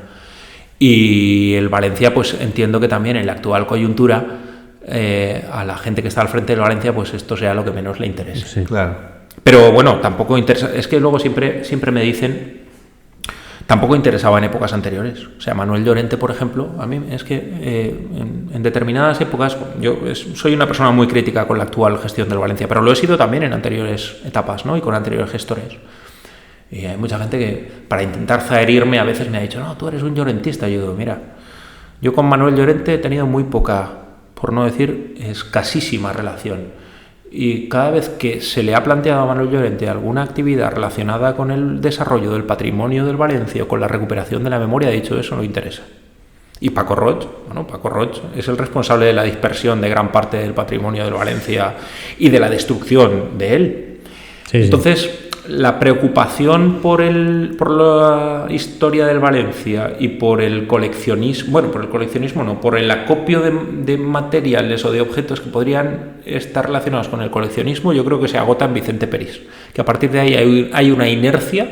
Y el Valencia, pues entiendo que también en la actual coyuntura, a la gente que está al frente del Valencia, pues esto sea lo que menos le interese. Sí, claro. Pero bueno, tampoco interesa, es que luego siempre me dicen, tampoco interesaba en épocas anteriores. O sea, Manuel Llorente, por ejemplo, a mí es que en determinadas épocas, soy una persona muy crítica con la actual gestión del Valencia, pero lo he sido también en anteriores etapas, ¿no? Y con anteriores gestores. Y hay mucha gente que, para intentar zaherirme, a veces me ha dicho, no, tú eres un llorentista. Y yo digo, mira, yo con Manuel Llorente he tenido muy poca, por no decir escasísima relación. Y cada vez que se le ha planteado a Manuel Llorente alguna actividad relacionada con el desarrollo del patrimonio del Valencia o con la recuperación de la memoria, ha dicho, eso no interesa. Y Paco Roig es el responsable de la dispersión de gran parte del patrimonio del Valencia y de la destrucción de él. Sí, entonces, sí. La preocupación por la historia del Valencia y por el coleccionismo, por el acopio de materiales o de objetos que podrían estar relacionados con el coleccionismo, yo creo que se agota en Vicente Peris, que a partir de ahí hay una inercia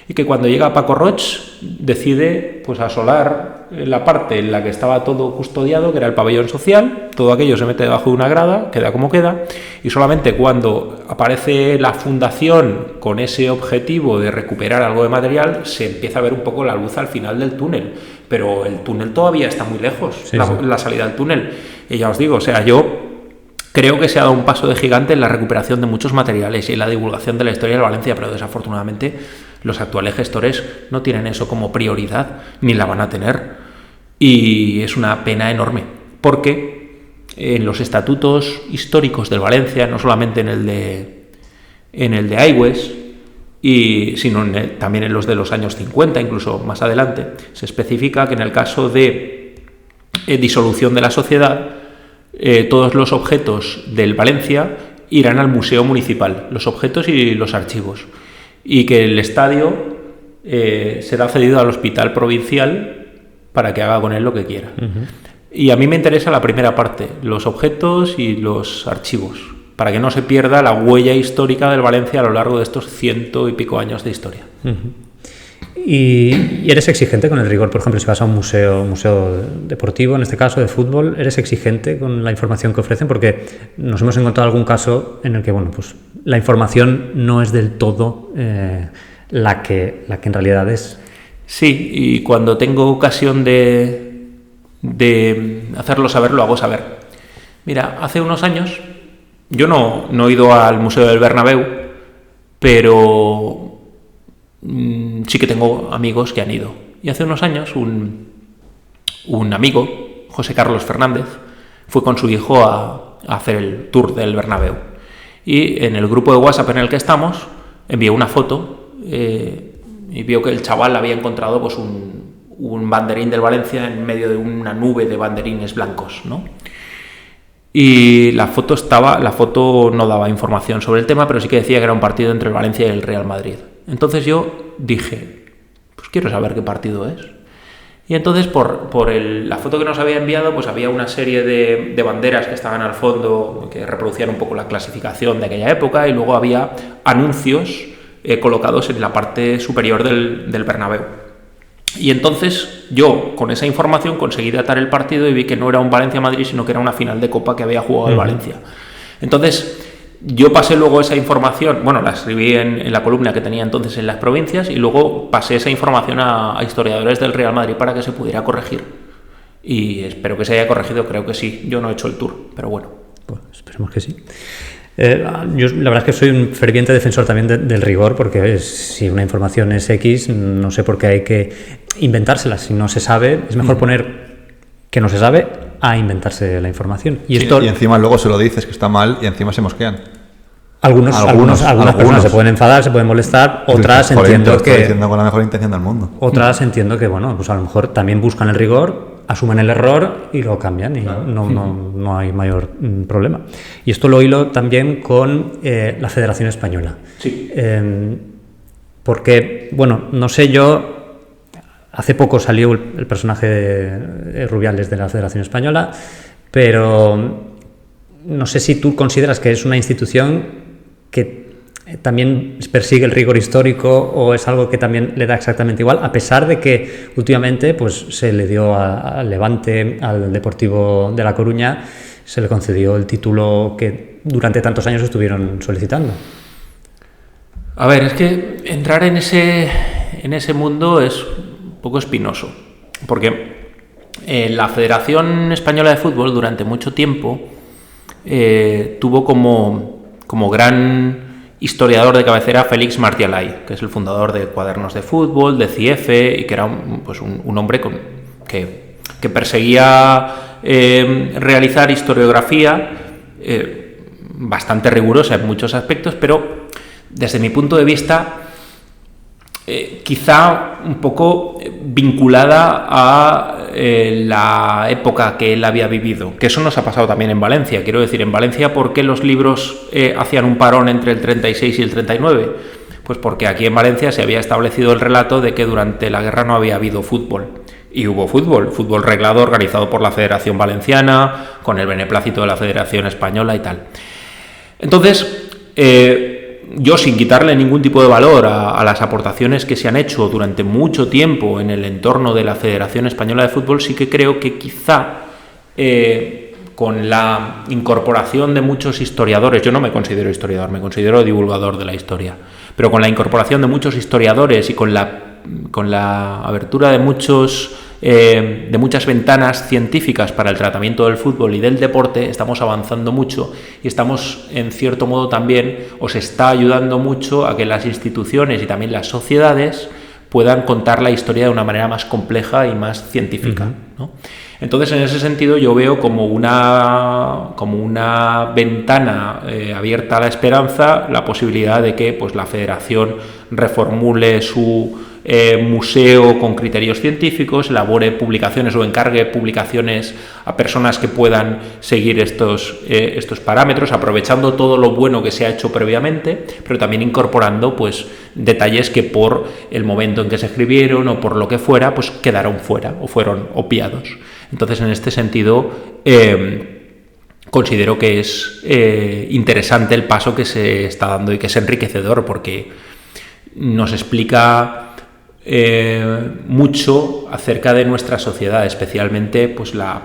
y que cuando llega Paco Roig decide pues asolar la parte en la que estaba todo custodiado, que era el pabellón social. Todo aquello se mete debajo de una grada, queda como queda, y solamente cuando aparece la fundación con ese objetivo de recuperar algo de material, se empieza a ver un poco la luz al final del túnel, pero el túnel todavía está muy lejos, sí. La salida del túnel, y ya os digo, o sea, yo creo que se ha dado un paso de gigante en la recuperación de muchos materiales y en la divulgación de la historia de Valencia, pero desafortunadamente los actuales gestores no tienen eso como prioridad, ni la van a tener. Y es una pena enorme, porque en los estatutos históricos del Valencia, no solamente en el de Aigües, sino también en los de los años 50, incluso más adelante, se especifica que en el caso de disolución de la sociedad, todos los objetos del Valencia irán al museo municipal, los objetos y los archivos, y que el estadio será cedido al hospital provincial para que haga con él lo que quiera. Uh-huh. Y a mí me interesa la primera parte, los objetos y los archivos, para que no se pierda la huella histórica del Valencia a lo largo de estos 100 y pico años de historia. Uh-huh. ¿Y eres exigente con el rigor? Por ejemplo, si vas a un museo deportivo, en este caso de fútbol, ¿eres exigente con la información que ofrecen? Porque nos hemos encontrado algún caso en el que, bueno, pues la información no es del todo la que en realidad es. Sí, y cuando tengo ocasión de hacerlo saber, lo hago saber. Mira, hace unos años, yo no he ido al Museo del Bernabéu, pero sí que tengo amigos que han ido. Y hace unos años un amigo, José Carlos Fernández, fue con su hijo a hacer el tour del Bernabéu. Y en el grupo de WhatsApp en el que estamos, envió una foto y vio que el chaval había encontrado pues un banderín del Valencia en medio de una nube de banderines blancos, ¿no? Y la foto no daba información sobre el tema, pero sí que decía que era un partido entre el Valencia y el Real Madrid. Entonces yo dije, pues quiero saber qué partido es. Y entonces por la foto que nos había enviado, pues había una serie de banderas que estaban al fondo, que reproducían un poco la clasificación de aquella época, y luego había anuncios colocados en la parte superior del Bernabéu. Y entonces yo, con esa información, conseguí datar el partido y vi que no era un Valencia-Madrid, sino que era una final de Copa que había jugado el Valencia. Entonces, yo pasé luego esa información, bueno, la escribí en la columna que tenía entonces en las provincias, y luego pasé esa información a historiadores del Real Madrid para que se pudiera corregir. Y espero que se haya corregido, creo que sí. Yo no he hecho el tour, pero bueno. Pues esperemos que sí. Yo la verdad es que soy un ferviente defensor también del rigor, porque si una información es X, no sé por qué hay que inventársela. Si no se sabe, es mejor poner que no se sabe a inventarse la información. Y encima luego se lo dices que está mal y encima se mosquean. Algunas personas se pueden enfadar, se pueden molestar, otras entiendo que... Estoy diciendo con la mejor intención del mundo. Otras entiendo que, bueno, pues a lo mejor también buscan el rigor, asumen el error y lo cambian, y claro, no hay mayor problema. Y esto lo hilo también con la Federación Española. Sí. Porque, bueno, no sé yo hace poco salió el personaje de Rubiales de la Federación Española, pero no sé si tú consideras que es una institución que también persigue el rigor histórico o es algo que también le da exactamente igual, a pesar de que últimamente pues, se le dio al Levante, al Deportivo de La Coruña, se le concedió el título que durante tantos años estuvieron solicitando. A ver, es que entrar en ese mundo es un poco espinoso, porque la Federación Española de Fútbol durante mucho tiempo tuvo como gran historiador de cabecera Félix Martí Alay, que es el fundador de Cuadernos de Fútbol, de CIEFE, y que era un hombre que perseguía realizar historiografía bastante rigurosa en muchos aspectos, pero desde mi punto de vista quizá un poco vinculada a la época que él había vivido, que eso nos ha pasado también en Valencia. Quiero decir, en Valencia, ¿por qué los libros hacían un parón entre el 36 y el 39? Pues porque aquí en Valencia se había establecido el relato de que durante la guerra no había habido fútbol. Y hubo fútbol reglado organizado por la Federación Valenciana, con el beneplácito de la Federación Española y tal. Entonces, yo, sin quitarle ningún tipo de valor a las aportaciones que se han hecho durante mucho tiempo en el entorno de la Federación Española de Fútbol, sí que creo que quizá con la incorporación de muchos historiadores, yo no me considero historiador, me considero divulgador de la historia, pero con la incorporación de muchos historiadores y con la abertura de muchas ventanas científicas para el tratamiento del fútbol y del deporte, estamos avanzando mucho y estamos, en cierto modo, también, os está ayudando mucho a que las instituciones y también las sociedades puedan contar la historia de una manera más compleja y más científica, ¿no? Entonces, en ese sentido, yo veo como una ventana abierta a la esperanza la posibilidad de que pues, la Federación reformule su museo con criterios científicos, elabore publicaciones o encargue publicaciones a personas que puedan seguir estos parámetros, aprovechando todo lo bueno que se ha hecho previamente, pero también incorporando pues detalles que por el momento en que se escribieron o por lo que fuera, pues quedaron fuera o fueron obviados. Entonces, en este sentido, considero que es interesante el paso que se está dando y que es enriquecedor porque nos explica mucho acerca de nuestra sociedad, especialmente pues la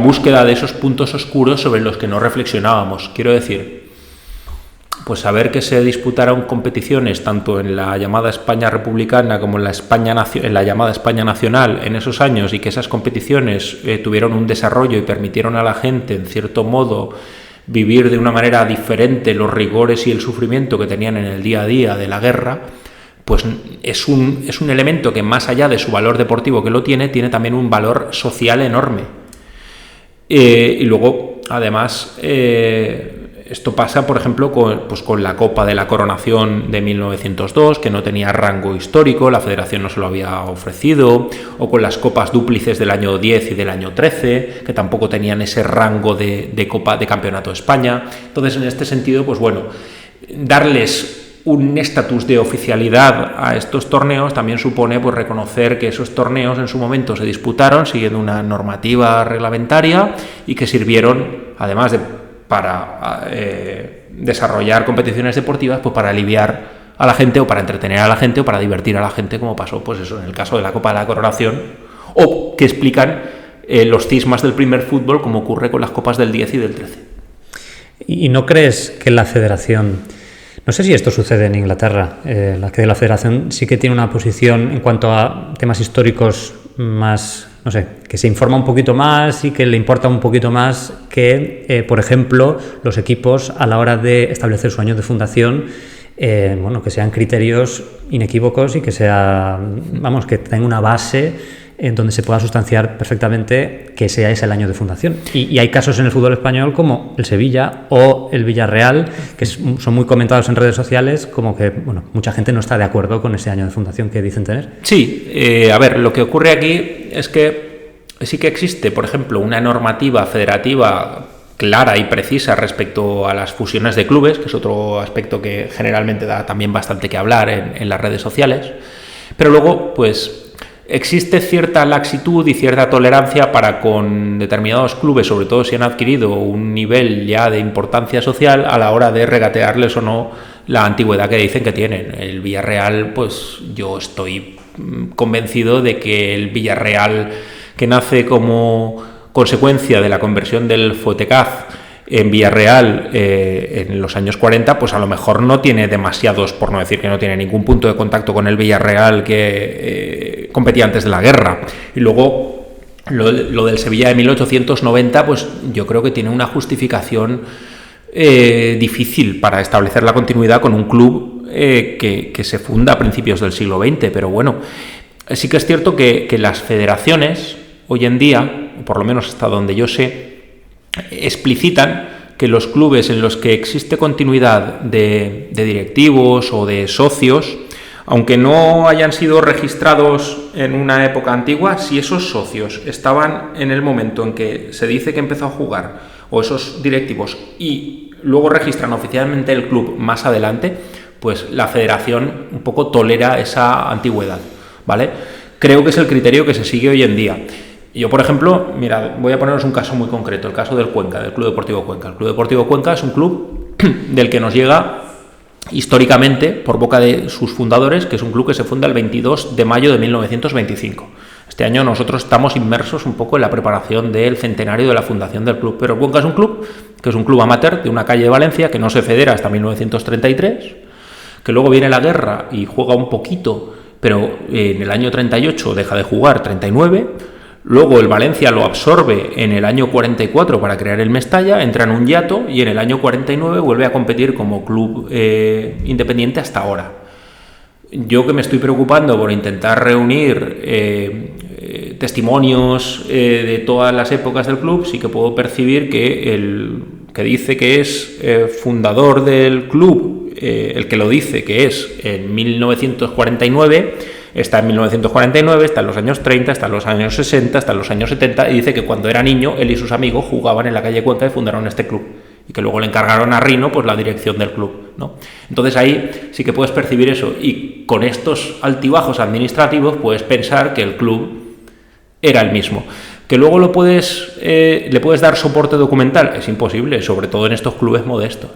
búsqueda de esos puntos oscuros sobre los que no reflexionábamos. Quiero decir, pues saber que se disputaron competiciones tanto en la llamada España republicana como en la llamada España nacional en esos años y que esas competiciones tuvieron un desarrollo y permitieron a la gente, en cierto modo, vivir de una manera diferente los rigores y el sufrimiento que tenían en el día a día de la guerra, pues es un elemento que, más allá de su valor deportivo que lo tiene también un valor social enorme. Y luego, además, esto pasa, por ejemplo, con la Copa de la Coronación de 1902, que no tenía rango histórico, la Federación no se lo había ofrecido, o con las Copas Dúplices del año 10 y del año 13, que tampoco tenían ese rango de Copa de Campeonato de España. Entonces, en este sentido, pues bueno, darles un estatus de oficialidad a estos torneos también supone pues reconocer que esos torneos en su momento se disputaron siguiendo una normativa reglamentaria y que sirvieron, además de para desarrollar competiciones deportivas, pues para aliviar a la gente o para entretener a la gente o para divertir a la gente, como pasó pues eso en el caso de la Copa de la Coronación, o que explican los cismas del primer fútbol, como ocurre con las copas del 10 y del 13. ¿Y no crees que la Federación, no sé si esto sucede en Inglaterra, que la Federación sí que tiene una posición en cuanto a temas históricos más, no sé, que se informa un poquito más y que le importa un poquito más que, por ejemplo, los equipos a la hora de establecer su año de fundación, que sean criterios inequívocos y que que tengan una base en donde se pueda sustanciar perfectamente que sea ese el año de fundación. Y hay casos en el fútbol español como el Sevilla o el Villarreal, que son muy comentados en redes sociales, como que mucha gente no está de acuerdo con ese año de fundación que dicen tener. Sí, a ver, lo que ocurre aquí es que sí que existe, por ejemplo, una normativa federativa clara y precisa respecto a las fusiones de clubes, que es otro aspecto que generalmente da también bastante que hablar en las redes sociales. Pero luego, pues existe cierta laxitud y cierta tolerancia para con determinados clubes, sobre todo si han adquirido un nivel ya de importancia social, a la hora de regatearles o no la antigüedad que dicen que tienen. El Villarreal, pues yo estoy convencido de que el Villarreal, que nace como consecuencia de la conversión del Fuetecaz en Villarreal en los años 40, pues a lo mejor no tiene demasiados, por no decir que no tiene ningún punto de contacto con el Villarreal que competía antes de la guerra. Y luego lo del Sevilla de 1890, pues yo creo que tiene una justificación difícil para establecer la continuidad con un club que se funda a principios del siglo XX. Pero bueno, sí que es cierto que las federaciones hoy en día, por lo menos hasta donde yo sé, explicitan que los clubes en los que existe continuidad de directivos o de socios, aunque no hayan sido registrados en una época antigua, si esos socios estaban en el momento en que se dice que empezó a jugar, o esos directivos, y luego registran oficialmente el club más adelante, pues la federación un poco tolera esa antigüedad, ¿vale? Creo que es el criterio que se sigue hoy en día. Yo, por ejemplo, mira, voy a poneros un caso muy concreto, el caso del Cuenca, del Club Deportivo Cuenca. El Club Deportivo Cuenca es un club del que nos llega históricamente por boca de sus fundadores, que es un club que se funda el 22 de mayo de 1925. Este año nosotros estamos inmersos un poco en la preparación del centenario de la fundación del club, pero Cuenca es un club que es un club amateur de una calle de Valencia que no se federa hasta 1933, que luego viene la guerra y juega un poquito, pero en el año 38 deja de jugar, 39. Luego el Valencia lo absorbe en el año 44 para crear el Mestalla, entra en un hiato y en el año 49 vuelve a competir como club independiente hasta ahora. Yo que me estoy preocupando por intentar reunir testimonios de todas las épocas del club, sí que puedo percibir que el que dice que es fundador del club, el que lo dice que es en 1949, está en 1949, está en los años 30, está en los años 60, está en los años 70, y dice que cuando era niño él y sus amigos jugaban en la calle Cuenca y fundaron este club, y que luego le encargaron a Rino pues la dirección del club, ¿no? Entonces ahí sí que puedes percibir eso, y con estos altibajos administrativos puedes pensar que el club era el mismo. Que luego le puedes dar soporte documental, es imposible, sobre todo en estos clubes modestos.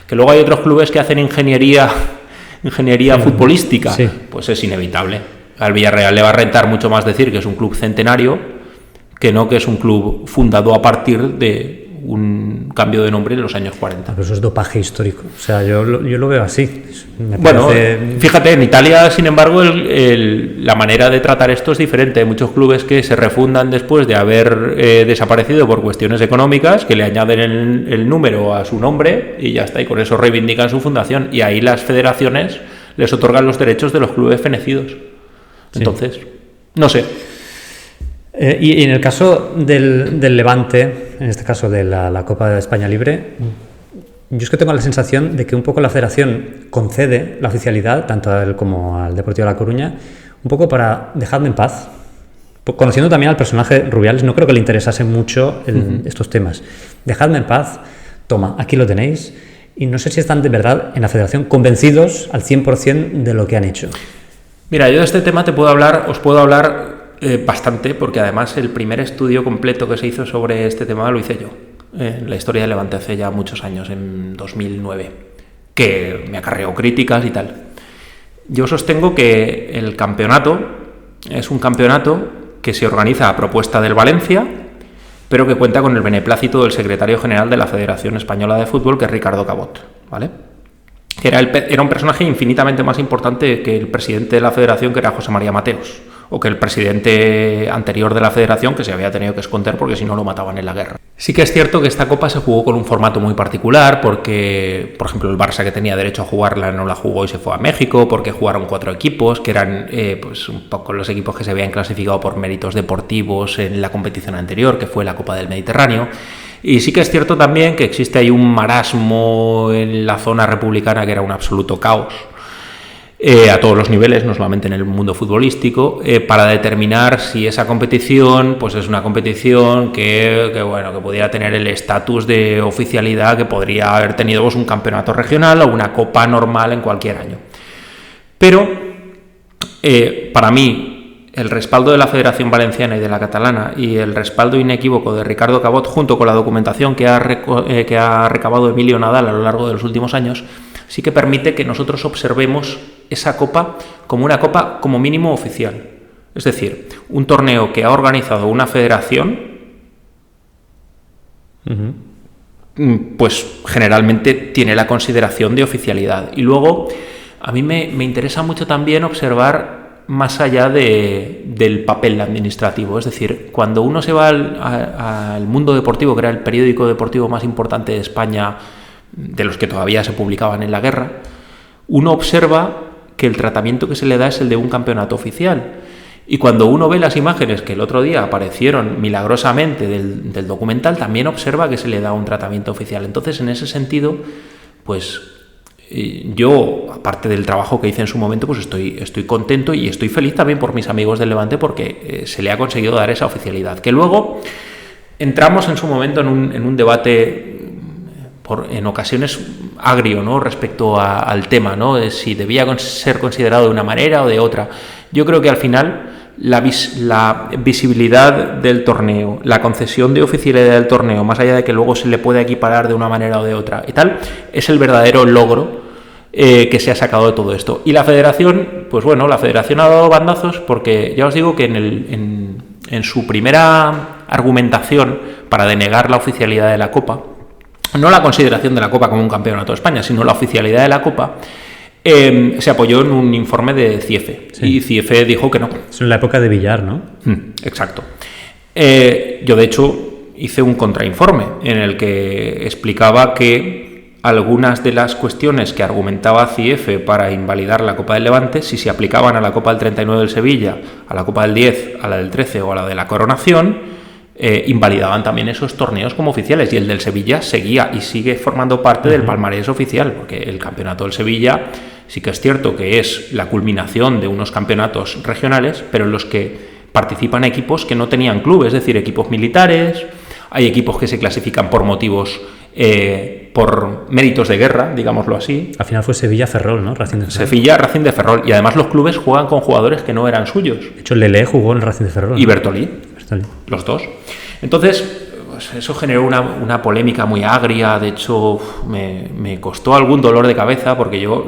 Que luego hay otros clubes que hacen ingeniería futbolística, sí, pues es inevitable. Al Villarreal le va a rentar mucho más decir que es un club centenario que no que es un club fundado a partir de un cambio de nombre en los años 40. Pero eso es dopaje histórico, o sea, yo lo veo así. Bueno, fíjate, en Italia, sin embargo, la manera de tratar esto es diferente. Hay muchos clubes que se refundan después de haber desaparecido por cuestiones económicas, que le añaden el número a su nombre y ya está, y con eso reivindican su fundación, y ahí las federaciones les otorgan los derechos de los clubes fenecidos. Entonces, sí. No sé. Y en el caso del Levante, en este caso de la Copa de España Libre, yo es que tengo la sensación de que un poco la Federación concede la oficialidad, tanto a él como al Deportivo de La Coruña, un poco para dejarme en paz. Conociendo también al personaje Rubiales, no creo que le interesase mucho estos temas. Dejadme en paz, toma, aquí lo tenéis. Y no sé si están de verdad en la Federación convencidos al 100% de lo que han hecho. Mira, yo de este tema os puedo hablar bastante, porque además el primer estudio completo que se hizo sobre este tema lo hice yo, en la historia de Levante hace ya muchos años, en 2009, que me acarreó críticas y tal. Yo sostengo que el campeonato es un campeonato que se organiza a propuesta del Valencia, pero que cuenta con el beneplácito del secretario general de la Federación Española de Fútbol, que es Ricardo Cabot, ¿vale? Que era un personaje infinitamente más importante que el presidente de la Federación, que era José María Mateos, o que el presidente anterior de la Federación, que se había tenido que esconder porque si no lo mataban en la guerra. Sí que es cierto que esta Copa se jugó con un formato muy particular, porque, por ejemplo, el Barça, que tenía derecho a jugarla, no la jugó y se fue a México, porque jugaron 4 equipos, que eran pues un poco los equipos que se habían clasificado por méritos deportivos en la competición anterior, que fue la Copa del Mediterráneo. Y sí que es cierto también que existe ahí un marasmo en la zona republicana que era un absoluto caos, a todos los niveles, no solamente en el mundo futbolístico, para determinar si esa competición pues es una competición que pudiera tener el estatus de oficialidad que podría haber tenido un campeonato regional o una copa normal en cualquier año. Pero para mí, el respaldo de la Federación Valenciana y de la Catalana y el respaldo inequívoco de Ricardo Cabot, junto con la documentación que ha recabado Emilio Nadal a lo largo de los últimos años, sí que permite que nosotros observemos esa Copa como una Copa como mínimo oficial. Es decir, un torneo que ha organizado una federación, pues generalmente tiene la consideración de oficialidad. Y luego, a mí me interesa mucho también observar más allá del papel administrativo. Es decir, cuando uno se va al Mundo Deportivo, que era el periódico deportivo más importante de España, de los que todavía se publicaban en la guerra, uno observa que el tratamiento que se le da es el de un campeonato oficial. Y cuando uno ve las imágenes que el otro día aparecieron milagrosamente del documental, también observa que se le da un tratamiento oficial. Entonces, en ese sentido, pues yo, aparte del trabajo que hice en su momento, pues estoy contento y estoy feliz también por mis amigos del Levante, porque se le ha conseguido dar esa oficialidad. Que luego entramos en su momento en un debate en ocasiones agrio, ¿no?, respecto al tema, ¿no?, de si debía ser considerado de una manera o de otra. Yo creo que al final la visibilidad del torneo, la concesión de oficialidad del torneo, más allá de que luego se le pueda equiparar de una manera o de otra y tal, es el verdadero logro que se ha sacado de todo esto. Y la federación, pues bueno, la federación ha dado bandazos, porque ya os digo que en su primera argumentación para denegar la oficialidad de la Copa, no la consideración de la Copa como un campeonato de España, sino la oficialidad de la Copa, se apoyó en un informe de CIEFE. Sí. Y CIEFE dijo que no. Es en la época de Villar, ¿no? Exacto. Yo, de hecho, hice un contrainforme en el que explicaba que algunas de las cuestiones que argumentaba CIEFE para invalidar la Copa del Levante, si se aplicaban a la Copa del 39 del Sevilla, a la Copa del 10, a la del 13 o a la de la Coronación, invalidaban también esos torneos como oficiales, y el del Sevilla seguía y sigue formando parte del palmarés oficial, porque el campeonato del Sevilla sí que es cierto que es la culminación de unos campeonatos regionales, pero en los que participan equipos que no tenían club, es decir, equipos militares, hay equipos que se clasifican por motivos, por méritos de guerra, digámoslo así. Al final fue Sevilla-Ferrol, ¿no? Racing de Ferrol. Sevilla-Racing de Ferrol, y además los clubes juegan con jugadores que no eran suyos. De hecho, Lelé jugó en el Racing de Ferrol, ¿no? Y Bertolí. Los dos. Entonces, pues eso generó una polémica muy agria. De hecho, me costó algún dolor de cabeza, porque yo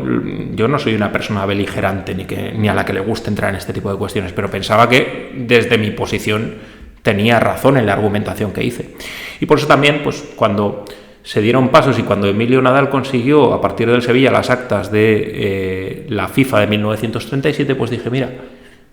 no soy una persona beligerante ni a la que le guste entrar en este tipo de cuestiones, pero pensaba que desde mi posición tenía razón en la argumentación que hice. Y por eso también, pues cuando se dieron pasos y cuando Emilio Nadal consiguió a partir del Sevilla las actas de la FIFA de 1937, pues dije, mira,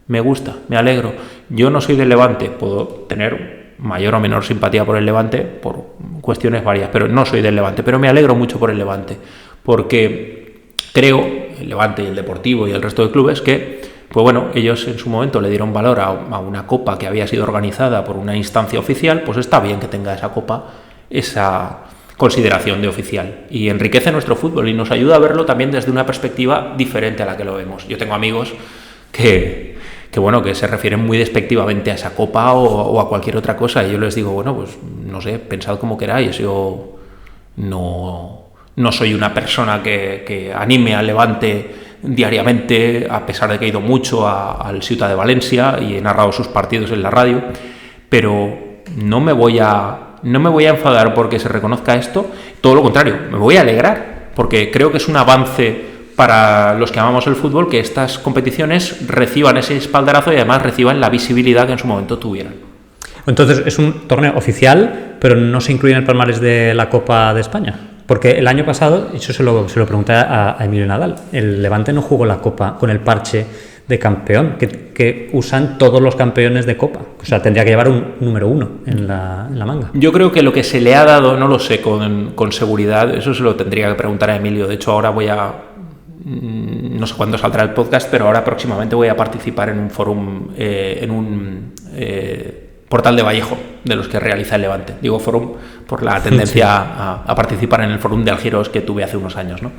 me gusta, me alegro. Yo no soy del Levante, puedo tener mayor o menor simpatía por el Levante por cuestiones varias, pero no soy del Levante, pero me alegro mucho por el Levante, porque creo, el Levante y el Deportivo y el resto de clubes, que pues bueno, ellos en su momento le dieron valor a una copa que había sido organizada por una instancia oficial, pues está bien que tenga esa copa esa consideración de oficial, y enriquece nuestro fútbol y nos ayuda a verlo también desde una perspectiva diferente a la que lo vemos. Yo tengo amigos que se refieren muy despectivamente a esa copa o a cualquier otra cosa, y yo les digo, bueno, pues no sé, pensad como queráis. Yo no soy una persona que anime al Levante diariamente, a pesar de que he ido mucho al Ciutat de Valencia y he narrado sus partidos en la radio, pero no me voy a enfadar porque se reconozca esto, todo lo contrario, me voy a alegrar, porque creo que es un avance para los que amamos el fútbol que estas competiciones reciban ese espaldarazo y además reciban la visibilidad que en su momento tuvieran. Entonces es un torneo oficial, pero no se incluye en el palmarés de la Copa de España. Porque el año pasado, eso se lo pregunté a Emilio Nadal, el Levante no jugó la Copa con el parche de campeón, que usan todos los campeones de Copa. O sea, tendría que llevar un número 1 en la manga. Yo creo que lo que se le ha dado, no lo sé con seguridad, eso se lo tendría que preguntar a Emilio. De hecho, ahora no sé cuándo saldrá el podcast, pero ahora próximamente voy a participar en un fórum, en un portal de Vallejo, de los que realiza el Levante. Digo fórum por la tendencia a participar en el fórum de Algiros que tuve hace unos años, ¿no?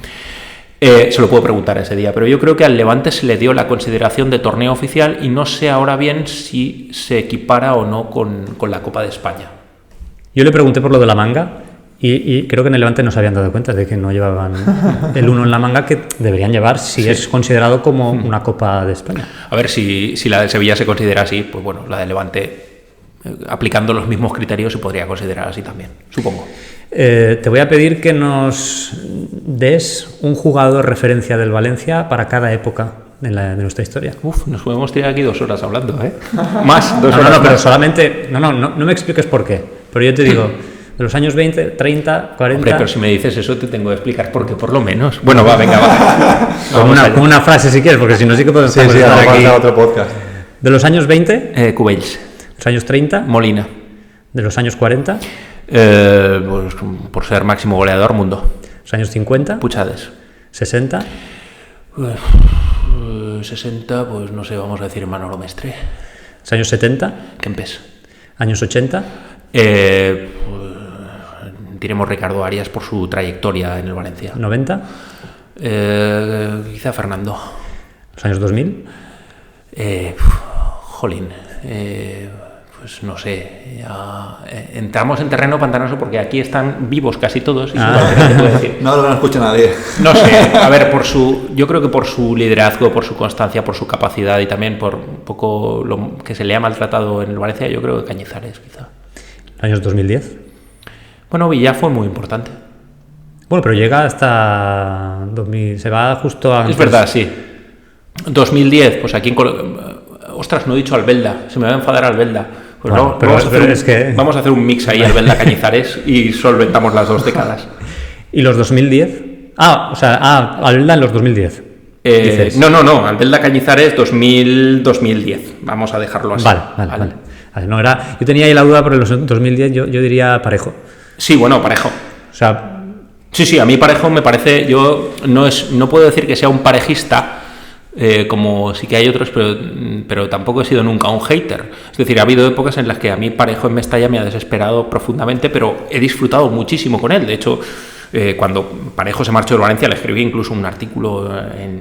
Se lo puedo preguntar ese día, pero yo creo que al Levante se le dio la consideración de torneo oficial y no sé ahora bien si se equipara o no con la Copa de España. Yo le pregunté por lo de la manga Y creo que en el Levante no se habían dado cuenta de que no llevaban el 1 en la manga que deberían llevar si es considerado como una Copa de España. A ver, si la de Sevilla se considera así, pues bueno, la de Levante, aplicando los mismos criterios, se podría considerar así también, supongo. Te voy a pedir que nos des un jugador referencia del Valencia para cada época de nuestra historia. Nos podemos tirar aquí 2 horas hablando, ¿eh? Más, 2 horas. No, pero solamente... No me expliques por qué. Pero yo te digo, de los años 20, 30, 40... Hombre, pero si me dices eso te tengo que explicar por qué, por lo menos. Bueno, venga, va. Con una frase si quieres, porque si no sí que podemos estar aquí. Otro podcast. De los años 20... Cubells. De los años 30... Molina. De los años 40... Pues, por ser máximo goleador, Mundo. Los años 50... Puchades. 60... 60, pues no sé, vamos a decir Manolo Mestre. Los años 70... Kempes. Años 80... Pues, diremos Ricardo Arias por su trayectoria en el Valencia. 90... Quizá Fernando. Los años 2000... Jolín... pues no sé, entramos en terreno pantanoso porque aquí están vivos casi todos. Y te puedo decir. No lo escucha nadie. No sé, a ver, yo creo que por su liderazgo, por su constancia, por su capacidad y también por un poco lo que se le ha maltratado en el Valencia, yo creo que Cañizares, quizá. ¿Años 2010? Bueno, Villa fue muy importante. Bueno, pero llega hasta 2000, se va justo a... Es verdad, sí. 2010, pues aquí ostras, no he dicho Albelda, se me va a enfadar Albelda. Pues bueno, vamos a hacer un mix ahí, Albelda Cañizares, y solventamos las 2 décadas. ¿Y los 2010? Albelda en los 2010. No, Albelda Cañizares 2010. Vamos a dejarlo así. Vale. No, yo tenía ahí la duda, pero en los 2010 yo diría Parejo. Sí, bueno, Parejo. O sea... Sí, a mí Parejo me parece... Yo no puedo decir que sea un parejista... como sí que hay otros, pero tampoco he sido nunca un hater. Es decir, ha habido épocas en las que a mí Parejo en Mestalla me ha desesperado profundamente, pero he disfrutado muchísimo con él. De hecho, cuando Parejo se marchó de Valencia, le escribí incluso un artículo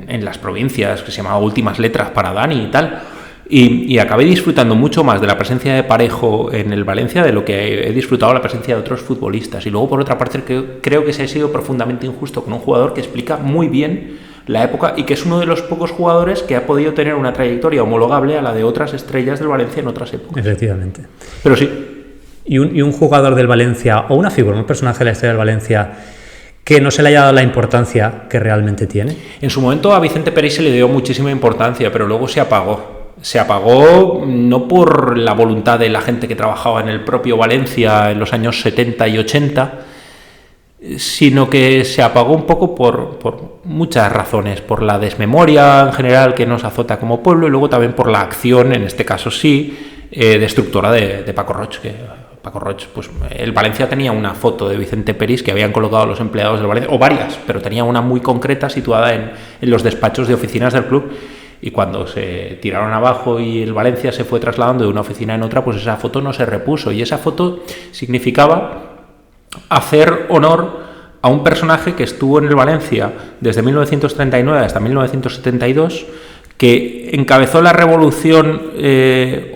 en Las Provincias que se llamaba Últimas Letras para Dani y tal. Y acabé disfrutando mucho más de la presencia de Parejo en el Valencia de lo que he disfrutado la presencia de otros futbolistas. Y luego, por otra parte, creo que se ha sido profundamente injusto con un jugador que explica muy bien la época y que es uno de los pocos jugadores que ha podido tener una trayectoria homologable a la de otras estrellas del Valencia en otras épocas. Efectivamente. Pero sí. ¿Y un jugador del Valencia, o una figura, un personaje de la historia del Valencia, que no se le haya dado la importancia que realmente tiene? En su momento a Vicente Peris se le dio muchísima importancia, pero luego se apagó. Se apagó no por la voluntad de la gente que trabajaba en el propio Valencia en los años 70 y 80, sino que se apagó un poco por muchas razones, por la desmemoria en general que nos azota como pueblo y luego también por la acción, en este caso sí, destructora de Paco Roig, que Paco Roig, pues el Valencia tenía una foto de Vicente Peris que habían colocado los empleados del Valencia, o varias, pero tenía una muy concreta situada en los despachos de oficinas del club. Y cuando se tiraron abajo y el Valencia se fue trasladando de una oficina en otra, pues esa foto no se repuso. Y esa foto significaba hacer honor a un personaje que estuvo en el Valencia desde 1939 hasta 1972, que encabezó la revolución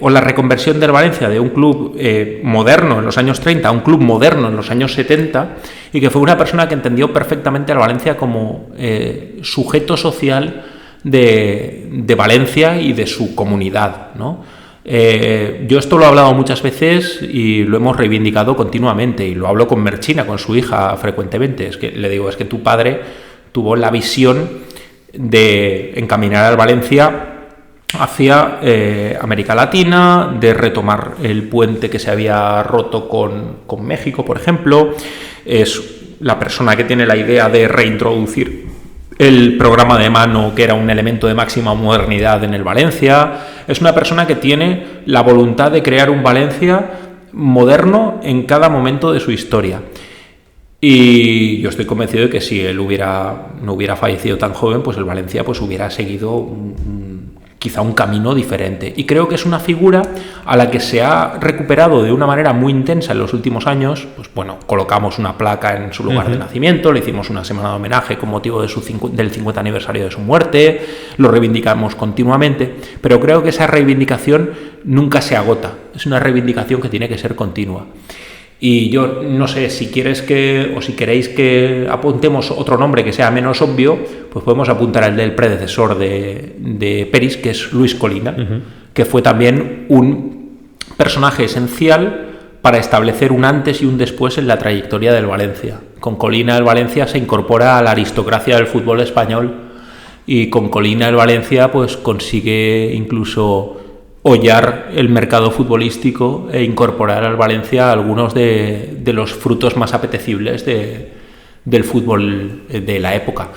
o la reconversión del Valencia de un club moderno en los años 30 a un club moderno en los años 70, y que fue una persona que entendió perfectamente al Valencia como sujeto social de Valencia y de su comunidad, ¿no? Yo esto lo he hablado muchas veces y lo hemos reivindicado continuamente, y lo hablo con Merchina, con su hija, frecuentemente. Es que le digo, es que tu padre tuvo la visión de encaminar al Valencia hacia América Latina, de retomar el puente que se había roto con México, por ejemplo. Es la persona que tiene la idea de reintroducir el programa de mano, que era un elemento de máxima modernidad en el Valencia. Es una persona que tiene la voluntad de crear un Valencia moderno en cada momento de su historia. Y yo estoy convencido de que si él no hubiera fallecido tan joven, pues el Valencia pues hubiera seguido quizá un camino diferente. Y creo que es una figura a la que se ha recuperado de una manera muy intensa en los últimos años. Pues bueno, colocamos una placa en su lugar de nacimiento, le hicimos una semana de homenaje con motivo del 50 aniversario de su muerte, lo reivindicamos continuamente, pero creo que esa reivindicación nunca se agota, es una reivindicación que tiene que ser continua. Y yo no sé si quieres que, o si queréis que apuntemos otro nombre que sea menos obvio, pues podemos apuntar el del predecesor de Peris, que es Luis Colina, que fue también un personaje esencial para establecer un antes y un después en la trayectoria del Valencia. Con Colina el Valencia se incorpora a la aristocracia del fútbol español y con Colina el Valencia pues consigue incluso hollar el mercado futbolístico e incorporar al Valencia algunos de los frutos más apetecibles del fútbol de la época.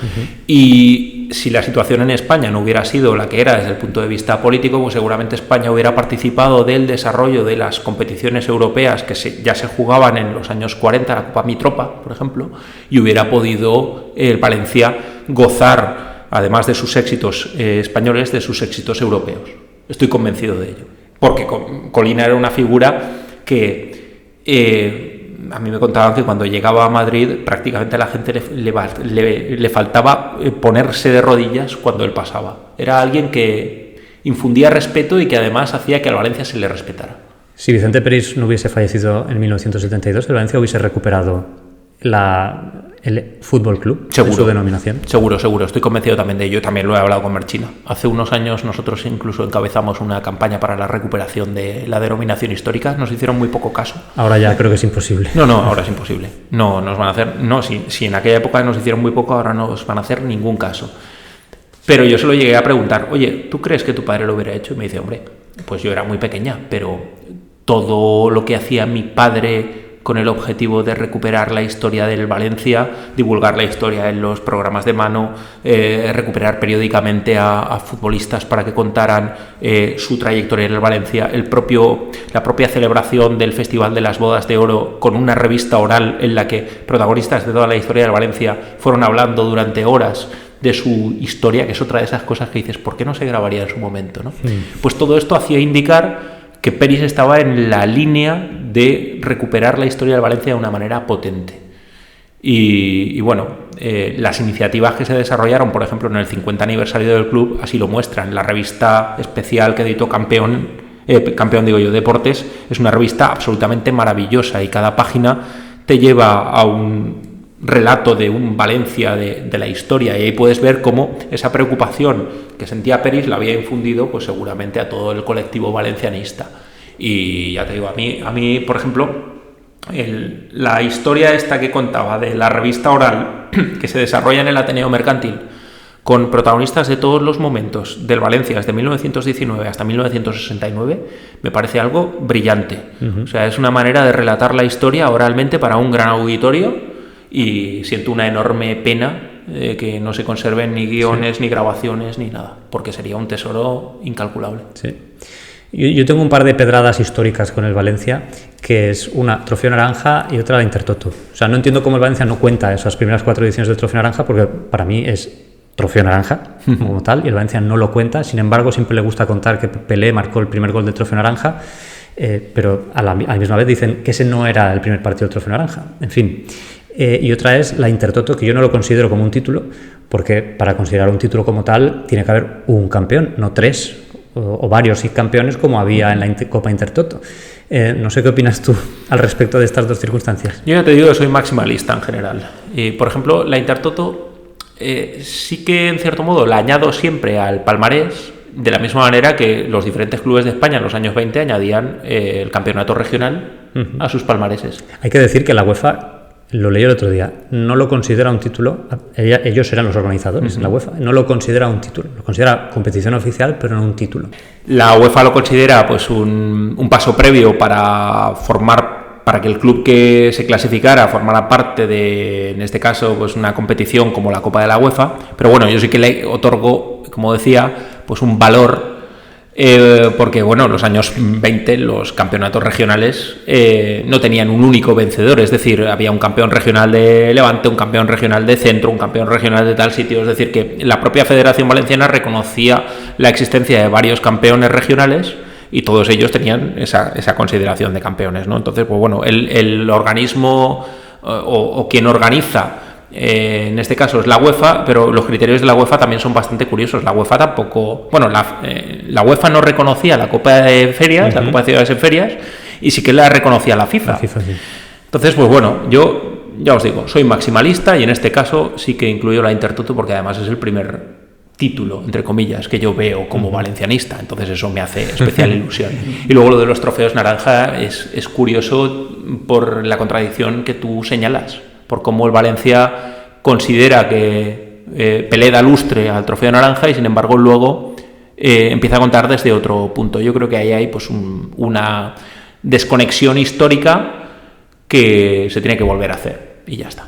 Y si la situación en España no hubiera sido la que era desde el punto de vista político, pues seguramente España hubiera participado del desarrollo de las competiciones europeas que ya se jugaban en los años 40, la Copa Mitropa, por ejemplo, y hubiera podido el Valencia gozar, además de sus éxitos españoles, de sus éxitos europeos. Estoy convencido de ello, porque Colina era una figura que a mí me contaban que cuando llegaba a Madrid prácticamente a la gente le faltaba ponerse de rodillas cuando él pasaba. Era alguien que infundía respeto y que además hacía que al Valencia se le respetara. Si Vicente Peris no hubiese fallecido en 1972, el Valencia hubiese recuperado el Fútbol Club, seguro, en su denominación. Seguro, estoy convencido también de ello. También lo he hablado con Merchina. Hace unos años nosotros incluso encabezamos una campaña para la recuperación de la denominación histórica. Nos hicieron muy poco caso. Ahora ya creo que es imposible. No, ahora es imposible. No nos van a hacer. No, si en aquella época nos hicieron muy poco, ahora no nos van a hacer ningún caso. Pero yo se lo llegué a preguntar, oye, ¿tú crees que tu padre lo hubiera hecho? Y me dice, hombre, pues yo era muy pequeña, pero todo lo que hacía mi padre con el objetivo de recuperar la historia del Valencia, divulgar la historia en los programas de mano, recuperar periódicamente a futbolistas para que contaran su trayectoria en el Valencia, la propia celebración del Festival de las Bodas de Oro con una revista oral en la que protagonistas de toda la historia del Valencia fueron hablando durante horas de su historia, que es otra de esas cosas que dices, ¿por qué no se grabaría en su momento, ¿no? Pues todo esto hacía indicar que Peris estaba en la línea de recuperar la historia del Valencia de una manera potente. Y bueno, las iniciativas que se desarrollaron, por ejemplo, en el 50 aniversario del club, así lo muestran. La revista especial que editó Campeón Deportes, es una revista absolutamente maravillosa y cada página te lleva a un relato de un Valencia de la historia, y ahí puedes ver cómo esa preocupación que sentía Peris la había infundido pues seguramente a todo el colectivo valencianista. Y ya te digo, a mí por ejemplo, la historia esta que contaba de la revista oral que se desarrolla en el Ateneo Mercantil con protagonistas de todos los momentos del Valencia desde 1919 hasta 1969, me parece algo brillante. O sea, es una manera de relatar la historia oralmente para un gran auditorio. Y siento una enorme pena que no se conserven ni guiones, ni grabaciones, ni nada, porque sería un tesoro incalculable. Sí. Yo tengo un par de pedradas históricas con el Valencia, que es una Trofeo Naranja y otra la Intertoto. O sea, no entiendo cómo el Valencia no cuenta esas primeras 4 ediciones del Trofeo Naranja, porque para mí es Trofeo Naranja como tal, y el Valencia no lo cuenta. Sin embargo, siempre le gusta contar que Pelé marcó el primer gol del Trofeo Naranja, pero a la misma vez dicen que ese no era el primer partido del Trofeo Naranja. En fin. Y otra es la Intertoto, que yo no lo considero como un título, porque para considerar un título como tal tiene que haber un campeón, no 3 o varios campeones como había en la Copa Intertoto. No sé qué opinas tú al respecto de estas dos circunstancias. Yo ya te digo que soy maximalista en general. Por ejemplo, la Intertoto sí que en cierto modo la añado siempre al palmarés, de la misma manera que los diferentes clubes de España en los años 20 añadían el campeonato regional a sus palmareses. Hay que decir que la UEFA, lo leí el otro día, no lo considera un título. Ellos eran los organizadores, la UEFA no lo considera un título, lo considera competición oficial, pero no un título. La UEFA lo considera pues un paso previo para que el club que se clasificara formara parte de, en este caso, pues una competición como la Copa de la UEFA. Pero bueno, yo sí que le otorgo, como decía, pues un valor. Porque bueno, en los años 20 los campeonatos regionales no tenían un único vencedor, es decir, había un campeón regional de Levante, un campeón regional de Centro, un campeón regional de tal sitio, es decir, que la propia Federación Valenciana reconocía la existencia de varios campeones regionales y todos ellos tenían esa consideración de campeones, ¿no? Entonces, pues bueno, el organismo o quien organiza, en este caso es la UEFA, pero los criterios de la UEFA también son bastante curiosos. La UEFA tampoco, bueno, la UEFA no reconocía la Copa de Ferias, la Copa de Ciudades en Ferias, y sí que la reconocía la FIFA. Sí. Entonces, pues bueno, yo ya os digo, soy maximalista y en este caso sí que incluyo la Intertoto porque además es el primer título, entre comillas, que yo veo como valencianista, entonces eso me hace especial ilusión. Y luego lo de los trofeos naranja es curioso por la contradicción que tú señalas, por cómo el Valencia considera que Pelé da lustre al trofeo naranja y sin embargo luego empieza a contar desde otro punto. Yo creo que ahí hay pues una desconexión histórica que se tiene que volver a hacer y ya está.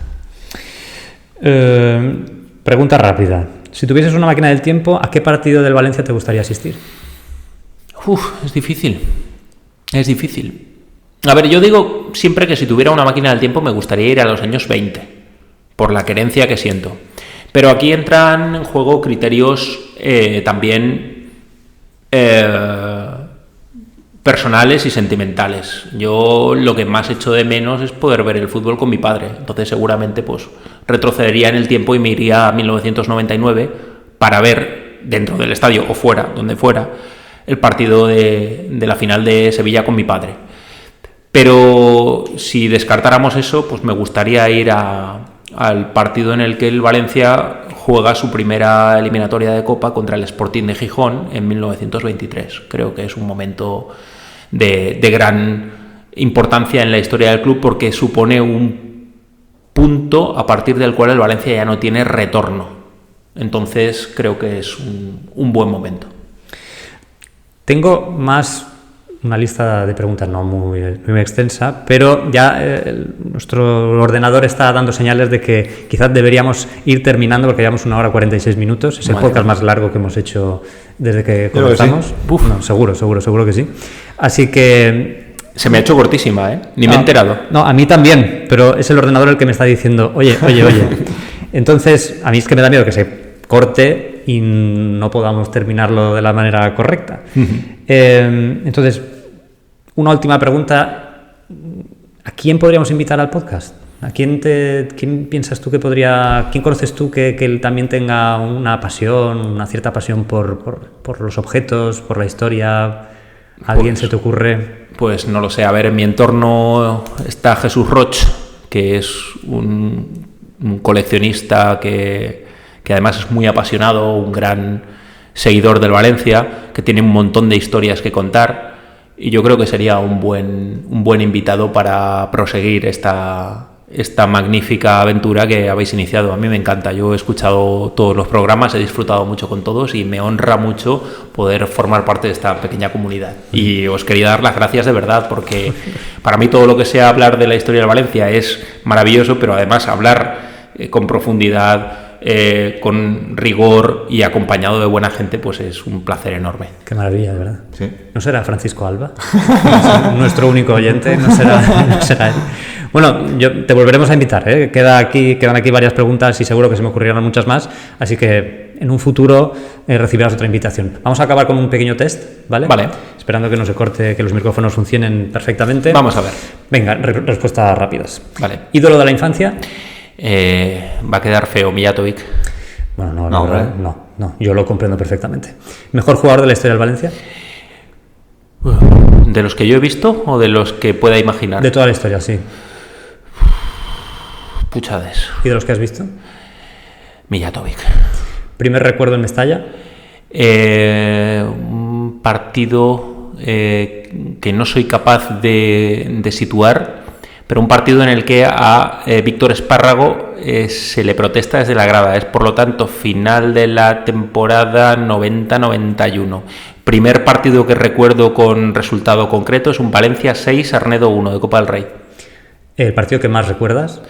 Pregunta rápida. Si tuvieses una máquina del tiempo, ¿a qué partido del Valencia te gustaría asistir? Es difícil. Es difícil. A ver, yo digo siempre que si tuviera una máquina del tiempo me gustaría ir a los años 20, por la querencia que siento. Pero aquí entran en juego criterios también personales y sentimentales. Yo lo que más echo de menos es poder ver el fútbol con mi padre. Entonces seguramente pues retrocedería en el tiempo y me iría a 1999 para ver dentro del estadio o fuera, donde fuera, el partido de la final de Sevilla con mi padre. Pero si descartáramos eso, pues me gustaría ir al partido en el que el Valencia juega su primera eliminatoria de Copa contra el Sporting de Gijón en 1923. Creo que es un momento de gran importancia en la historia del club porque supone un punto a partir del cual el Valencia ya no tiene retorno. Entonces creo que es un buen momento. Tengo más una lista de preguntas no muy extensa, pero ya nuestro ordenador está dando señales de que quizás deberíamos ir terminando porque llevamos 1 hora 46 minutos. Es el podcast más largo que hemos hecho desde que comenzamos. Sí. No, seguro que sí. Así que... Se me ha hecho cortísima, ¿eh? Ni me he enterado. No, a mí también, pero es el ordenador el que me está diciendo, oye. Entonces, a mí es que me da miedo que se corte y no podamos terminarlo de la manera correcta. Entonces, una última pregunta. ¿A quién podríamos invitar al podcast? ¿A quién piensas tú que podría... ¿Quién conoces tú que él también tenga una cierta pasión por los objetos, por la historia? ¿Alguien se te ocurre? Pues no lo sé. A ver, en mi entorno está Jesús Roch, que es un coleccionista que además es muy apasionado, un gran seguidor del Valencia, que tiene un montón de historias que contar y yo creo que sería un buen invitado para proseguir esta magnífica aventura que habéis iniciado. A mí me encanta, yo he escuchado todos los programas, he disfrutado mucho con todos y me honra mucho poder formar parte de esta pequeña comunidad. Y os quería dar las gracias de verdad, porque para mí todo lo que sea hablar de la historia del Valencia es maravilloso, pero además hablar con profundidad, con rigor y acompañado de buena gente, pues es un placer enorme. Qué maravilla, de verdad. Sí. ¿No será Francisco Alba? Nuestro único oyente, no será él. Bueno, te volveremos a invitar, ¿eh? Quedan aquí varias preguntas y seguro que se me ocurrirán muchas más, así que en un futuro recibirás otra invitación. Vamos a acabar con un pequeño test, ¿vale? Vale. Esperando que no se corte, que los micrófonos funcionen perfectamente. Vamos a ver. Venga, respuestas rápidas. Vale. ¿Ídolo de la infancia? Va a quedar feo, Mijatovic. Bueno, no, yo lo comprendo perfectamente. ¿Mejor jugador de la historia del Valencia? ¿De los que yo he visto o de los que pueda imaginar? De toda la historia, sí. Puchades. ¿Y de los que has visto? Mijatovic. ¿Primer recuerdo en Mestalla? Un partido que no soy capaz de situar, pero un partido en el que a Víctor Espárrago se le protesta desde la grada. Es, por lo tanto, final de la temporada 90-91. Primer partido que recuerdo con resultado concreto es un Valencia 6, Arnedo 1 de Copa del Rey. ¿El partido que más recuerdas?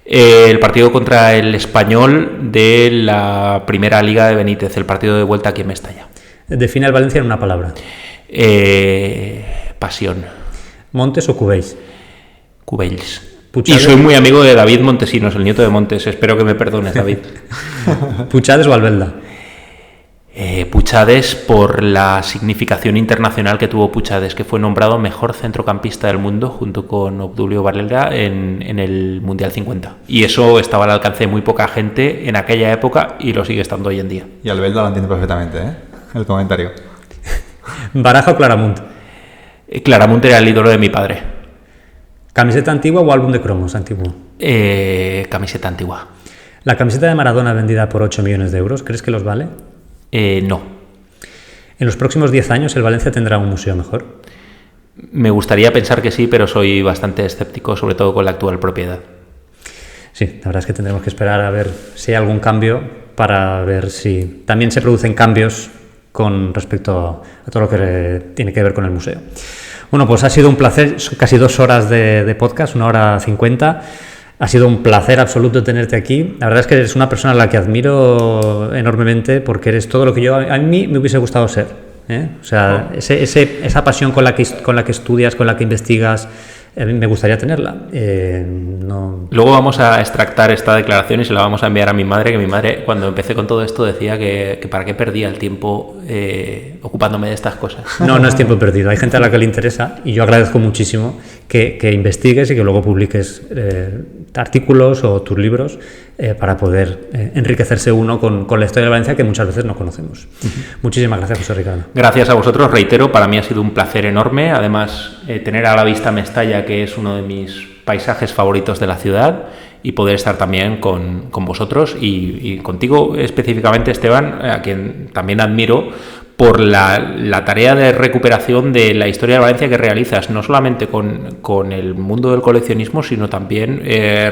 El partido contra el Español de la Primera Liga de Benítez, el partido de vuelta aquí en Mestalla. Define al Valencia en una palabra. Pasión. ¿Montes o Cubells? Cubells. Puchades. Y soy muy amigo de David Montesinos, el nieto de Montes. Espero que me perdones, David. ¿Puchades o Albelda? Puchades, por la significación internacional que tuvo Puchades, que fue nombrado mejor centrocampista del mundo junto con Obdulio Varela en el Mundial 50. Y eso estaba al alcance de muy poca gente en aquella época y lo sigue estando hoy en día. Y Albelda lo entiende perfectamente, ¿eh? El comentario. ¿Baraja o Claramunt? Claramunt era el ídolo de mi padre. ¿Camiseta antigua o álbum de cromos antiguo? Camiseta antigua. La camiseta de Maradona vendida por 8 millones de euros, ¿crees que los vale? No. ¿En los próximos 10 años el Valencia tendrá un museo mejor? Me gustaría pensar que sí, pero soy bastante escéptico, sobre todo con la actual propiedad. Sí, la verdad es que tendremos que esperar a ver si hay algún cambio para ver si también se producen cambios con respecto a todo lo que tiene que ver con el museo. Bueno, pues ha sido un placer, casi 2 horas de podcast, 1 hora 50. Ha sido un placer absoluto tenerte aquí. La verdad es que eres una persona a la que admiro enormemente porque eres todo lo que a mí me hubiese gustado ser, ¿eh? O sea, esa pasión con la que estudias, con la que investigas, a mí me gustaría tenerla. No... Luego vamos a extractar esta declaración y se la vamos a enviar a mi madre, que mi madre cuando empecé con todo esto decía que para qué perdía el tiempo ocupándome de estas cosas. No es tiempo perdido. Hay gente a la que le interesa y yo agradezco muchísimo que investigues y que luego publiques artículos o tus libros para poder enriquecerse uno con la historia de Valencia que muchas veces no conocemos. Muchísimas gracias, José Ricardo. Gracias a vosotros, reitero, para mí ha sido un placer enorme. Además, tener a la vista Mestalla, que es uno de mis paisajes favoritos de la ciudad, y poder estar también con vosotros y contigo específicamente, Esteban, a quien también admiro por la tarea de recuperación de la historia de Valencia que realizas, no solamente con el mundo del coleccionismo, sino también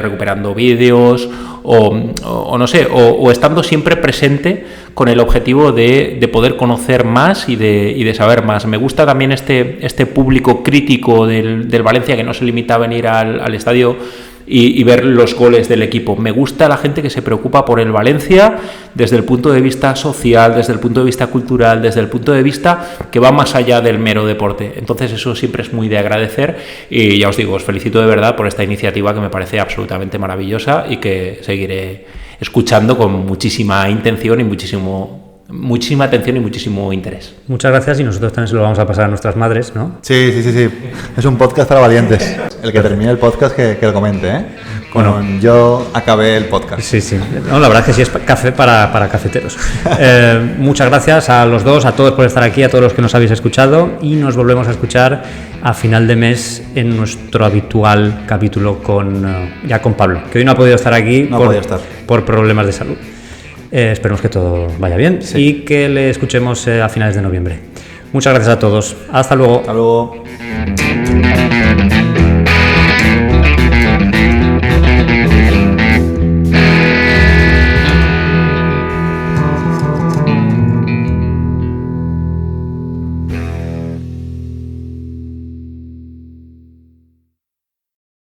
recuperando vídeos o no sé, o estando siempre presente con el objetivo de poder conocer más y de saber más. Me gusta también este público crítico del Valencia, que no se limita a venir al estadio y ver los goles del equipo. Me gusta la gente que se preocupa por el Valencia desde el punto de vista social, desde el punto de vista cultural, desde el punto de vista que va más allá del mero deporte. Entonces eso siempre es muy de agradecer y ya os digo, os felicito de verdad por esta iniciativa que me parece absolutamente maravillosa y que seguiré escuchando con muchísima intención y muchísima atención y muchísimo interés. Muchas gracias y nosotros también se lo vamos a pasar a nuestras madres, ¿no? Sí. Es un podcast para valientes. El que termine el podcast que lo comente, ¿eh? Bueno, yo acabé el podcast. Sí. No, la verdad es que sí es café para cafeteros. Muchas gracias a los dos, a todos por estar aquí, a todos los que nos habéis escuchado y nos volvemos a escuchar a final de mes en nuestro habitual capítulo con Pablo, que hoy no ha podido estar aquí por problemas de salud. Esperemos que todo vaya bien y que le escuchemos a finales de noviembre. Muchas gracias a todos. Hasta luego. Hasta luego.